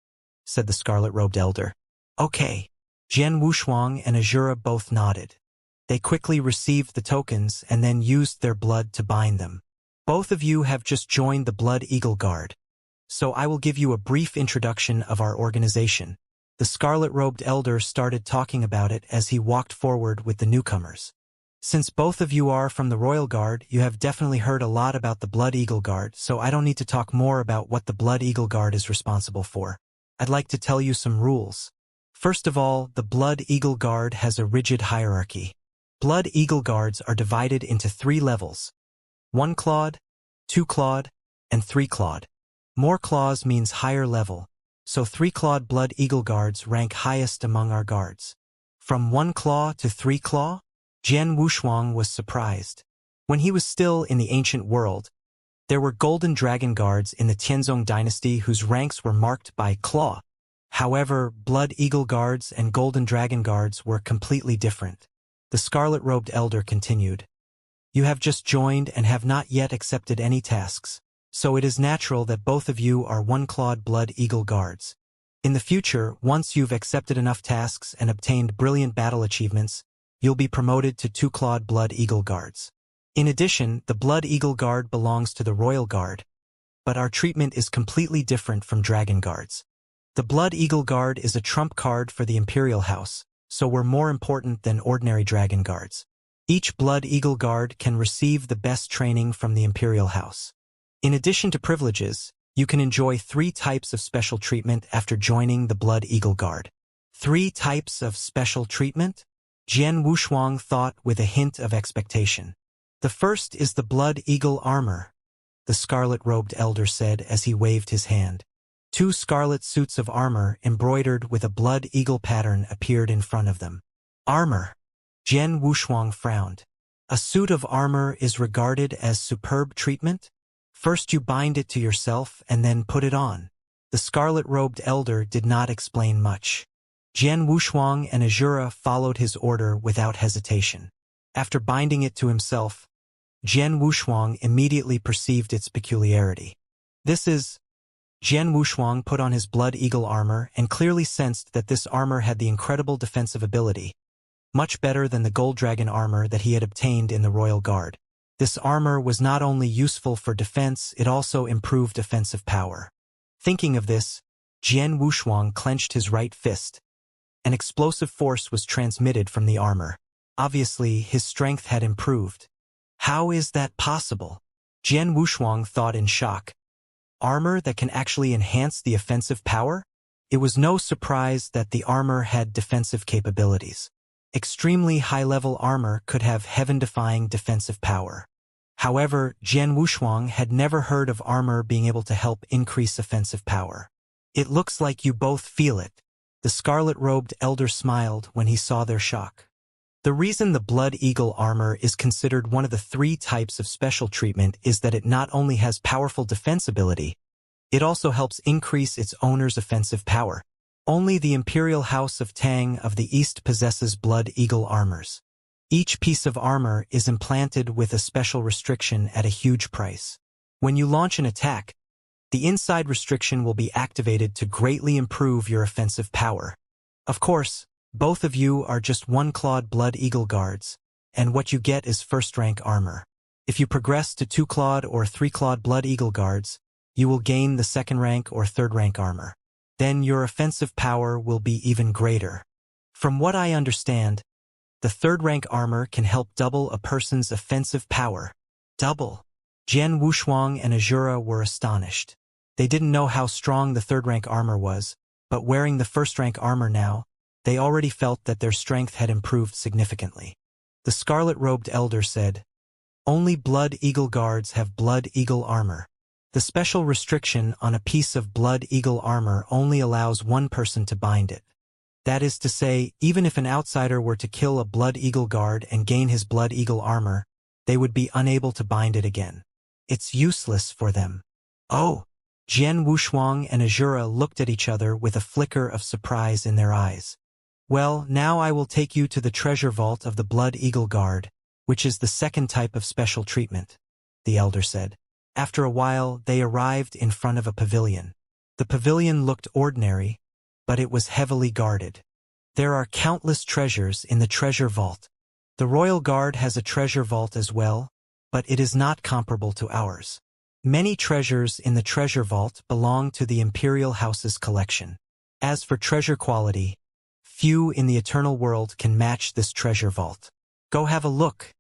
Said the scarlet-robed elder. Okay. Jian Wushuang and Azura both nodded. They quickly received the tokens and then used their blood to bind them. Both of you have just joined the Blood Eagle Guard, so I will give you a brief introduction of our organization. The scarlet-robed elder started talking about it as he walked forward with the newcomers. Since both of you are from the Royal Guard, you have definitely heard a lot about the Blood Eagle Guard, so I don't need to talk more about what the Blood Eagle Guard is responsible for. I'd like to tell you some rules. First of all, the Blood Eagle Guard has a rigid hierarchy. Blood Eagle Guards are divided into 3 levels: 1 clawed, 2 clawed, and 3 clawed. More claws means higher level, so 3 clawed Blood Eagle Guards rank highest among our guards. From 1 claw to 3 claw? Jian Wushuang was surprised. When he was still in the ancient world, there were Golden Dragon Guards in the Tianzong dynasty whose ranks were marked by claw. However, Blood Eagle Guards and Golden Dragon Guards were completely different. The scarlet-robed elder continued. You have just joined and have not yet accepted any tasks, so it is natural that both of you are 1-clawed Blood Eagle Guards. In the future, once you've accepted enough tasks and obtained brilliant battle achievements, you'll be promoted to 2-clawed Blood Eagle Guards. In addition, the Blood Eagle Guard belongs to the Royal Guard, but our treatment is completely different from Dragon Guards. The Blood Eagle Guard is a trump card for the Imperial House, so we're more important than ordinary Dragon Guards. Each Blood Eagle Guard can receive the best training from the Imperial House. In addition to privileges, you can enjoy 3 types of special treatment after joining the Blood Eagle Guard. 3 types of special treatment? Jian Wushuang thought with a hint of expectation. The first is the Blood Eagle armor, the scarlet-robed elder said as he waved his hand. 2 scarlet suits of armor embroidered with a blood eagle pattern appeared in front of them. Armor. Jian Wushuang frowned. A suit of armor is regarded as superb treatment? First you bind it to yourself and then put it on. The scarlet-robed elder did not explain much. Jian Wushuang and Azura followed his order without hesitation. After binding it to himself, Jian Wushuang immediately perceived its peculiarity. Jian Wushuang put on his Blood Eagle armor and clearly sensed that this armor had the incredible defensive ability, much better than the Gold Dragon armor that he had obtained in the Royal Guard. This armor was not only useful for defense, it also improved offensive power. Thinking of this, Jian Wushuang clenched his right fist. An explosive force was transmitted from the armor. Obviously, his strength had improved. How is that possible? Jian Wushuang thought in shock. Armor that can actually enhance the offensive power? It was no surprise that the armor had defensive capabilities. Extremely high-level armor could have heaven-defying defensive power. However, Jian Wushuang had never heard of armor being able to help increase offensive power. It looks like you both feel it. The scarlet-robed elder smiled when he saw their shock. The reason the Blood Eagle armor is considered one of the 3 types of special treatment is that it not only has powerful defense ability, it also helps increase its owner's offensive power. Only the Imperial House of Tang of the East possesses Blood Eagle armors. Each piece of armor is implanted with a special restriction at a huge price. When you launch an attack, the inside restriction will be activated to greatly improve your offensive power. Of course, both of you are just 1-clawed Blood Eagle guards, and what you get is first-rank armor. If you progress to 2-clawed or 3-clawed Blood Eagle guards, you will gain the 2nd-rank or 3rd-rank armor. Then your offensive power will be even greater. From what I understand, the 3rd-rank armor can help double a person's offensive power. Double. Jian Wushuang and Azura were astonished. They didn't know how strong the 3rd-rank armor was, but wearing the 1st-rank armor now, they already felt that their strength had improved significantly. The scarlet-robed elder said, "Only Blood Eagle guards have Blood Eagle armor. The special restriction on a piece of Blood Eagle armor only allows 1 person to bind it. That is to say, even if an outsider were to kill a Blood Eagle guard and gain his Blood Eagle armor, they would be unable to bind it again. It's useless for them." Oh! Jian Wushuang and Azura looked at each other with a flicker of surprise in their eyes. "Well, now I will take you to the treasure vault of the Blood Eagle Guard, which is the 2nd type of special treatment," the elder said. After a while, they arrived in front of a pavilion. The pavilion looked ordinary, but it was heavily guarded. There are countless treasures in the treasure vault. The Royal Guard has a treasure vault as well, but it is not comparable to ours. Many treasures in the treasure vault belong to the Imperial House's collection. As for treasure quality, few in the Eternal World can match this treasure vault. "Go have a look,"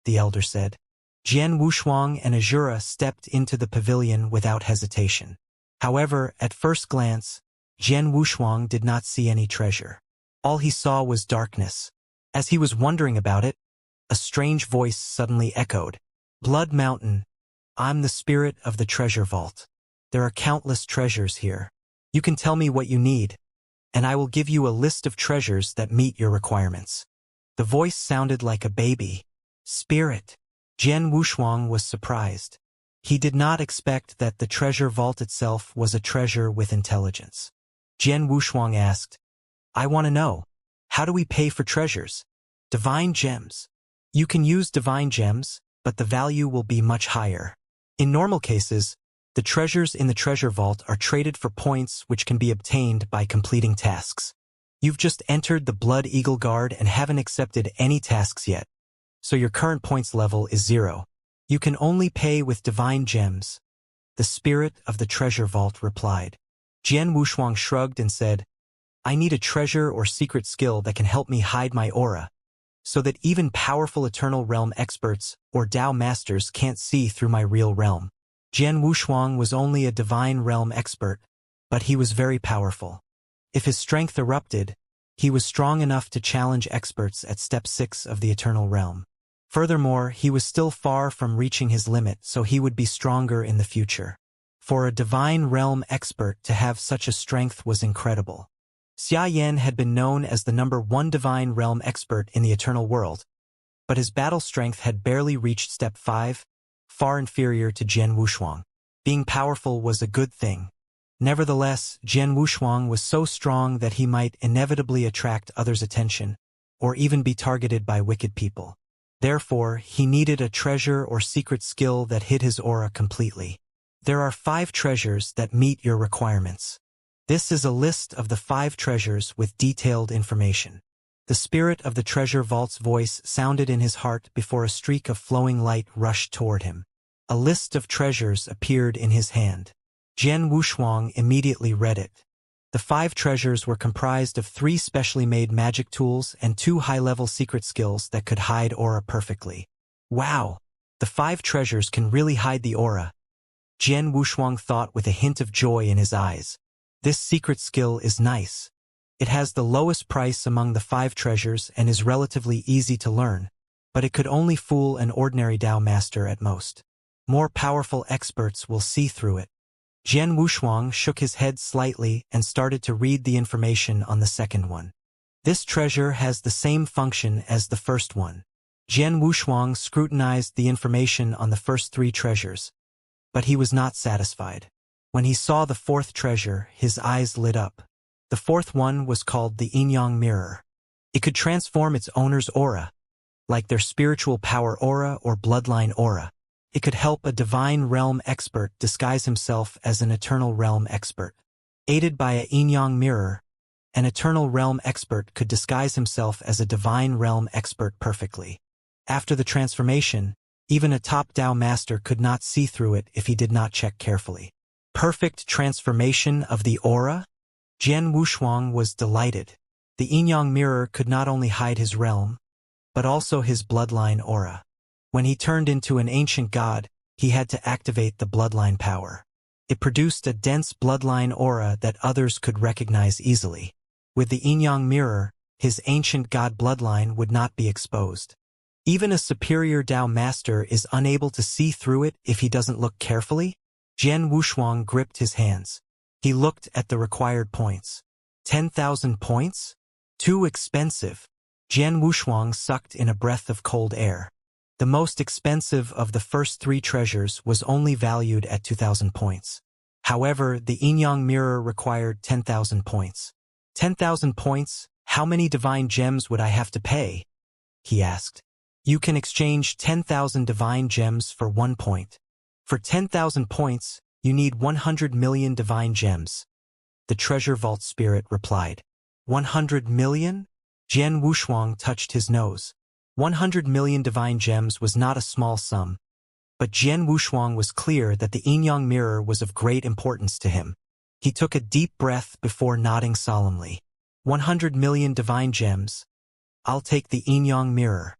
the elder said. Jian Wushuang and Azura stepped into the pavilion without hesitation. However, at first glance, Jian Wushuang did not see any treasure. All he saw was darkness. As he was wondering about it, a strange voice suddenly echoed. "Blood Mountain, I'm the spirit of the treasure vault. There are countless treasures here. You can tell me what you need, and I will give you a list of treasures that meet your requirements." The voice sounded like a baby. Spirit. Jian Wushuang was surprised. He did not expect that the treasure vault itself was a treasure with intelligence. Jian Wushuang asked, "I want to know, how do we pay for treasures?" "Divine gems. You can use divine gems, but the value will be much higher. In normal cases, the treasures in the treasure vault are traded for points which can be obtained by completing tasks. You've just entered the Blood Eagle Guard and haven't accepted any tasks yet, so your current points level is 0. You can only pay with divine gems," the spirit of the treasure vault replied. Jian Wushuang shrugged and said, "I need a treasure or secret skill that can help me hide my aura, so that even powerful Eternal Realm experts or Dao Masters can't see through my real realm." Jian Wushuang was only a Divine Realm expert, but he was very powerful. If his strength erupted, He was strong enough to challenge experts at Step 6 of the Eternal Realm. Furthermore, he was still far from reaching his limit, so he would be stronger in the future. For a Divine Realm expert to have such a strength was incredible. Xia Yan had been known as the #1 Divine Realm expert in the Eternal World, but his battle strength had barely reached Step 5, far inferior to Jian Wushuang. Being powerful was a good thing. Nevertheless, Jian Wushuang was so strong that he might inevitably attract others' attention, or even be targeted by wicked people. Therefore, he needed a treasure or secret skill that hid his aura completely. There are 5 treasures that meet your requirements. This is a list of the 5 treasures with detailed information. The spirit of the treasure vault's voice sounded in his heart before a streak of flowing light rushed toward him. A list of treasures appeared in his hand. Jian Wushuang immediately read it. The 5 treasures were comprised of 3 specially made magic tools and 2 high-level secret skills that could hide aura perfectly. Wow! The 5 treasures can really hide the aura. Jian Wushuang thought with a hint of joy in his eyes. This secret skill is nice. It has the lowest price among the 5 treasures and is relatively easy to learn, but it could only fool an ordinary Dao master at most. More powerful experts will see through it. Jian Wushuang shook his head slightly and started to read the information on the second one. This treasure has the same function as the first one. Jian Wushuang scrutinized the information on the first 3 treasures, but he was not satisfied. When he saw the 4th treasure, his eyes lit up. The 4th one was called the Yin-Yang Mirror. It could transform its owner's aura, like their spiritual power aura or bloodline aura. It could help a Divine Realm expert disguise himself as an Eternal Realm expert. Aided by a Yin-Yang Mirror, an Eternal Realm expert could disguise himself as a Divine Realm expert perfectly. After the transformation, even a top Dao master could not see through it if he did not check carefully. Perfect transformation of the aura? Jian Wushuang was delighted. The Yin-Yang Mirror could not only hide his realm, but also his bloodline aura. When he turned into an ancient god, he had to activate the bloodline power. It produced a dense bloodline aura that others could recognize easily. With the Yin-Yang Mirror, his ancient god bloodline would not be exposed. Even a superior Dao master is unable to see through it if he doesn't look carefully. Jian Wushuang gripped his hands. He looked at the required points. 10,000 points? Too expensive. Jian Wushuang sucked in a breath of cold air. The most expensive of the first 3 treasures was only valued at 2,000 points. However, the Yin-Yang Mirror required 10,000 points. 10,000 points? How many divine gems would I have to pay? He asked. You can exchange 10,000 divine gems for 1 point. For 10,000 points, you need 100 million divine gems. The treasure vault spirit replied. 100 million? Jian Wushuang touched his nose. 100 million divine gems was not a small sum, but Jian Wushuang was clear that the Yin-Yang Mirror was of great importance to him. He took a deep breath before nodding solemnly. 100 million divine gems. I'll take the Yin-Yang Mirror.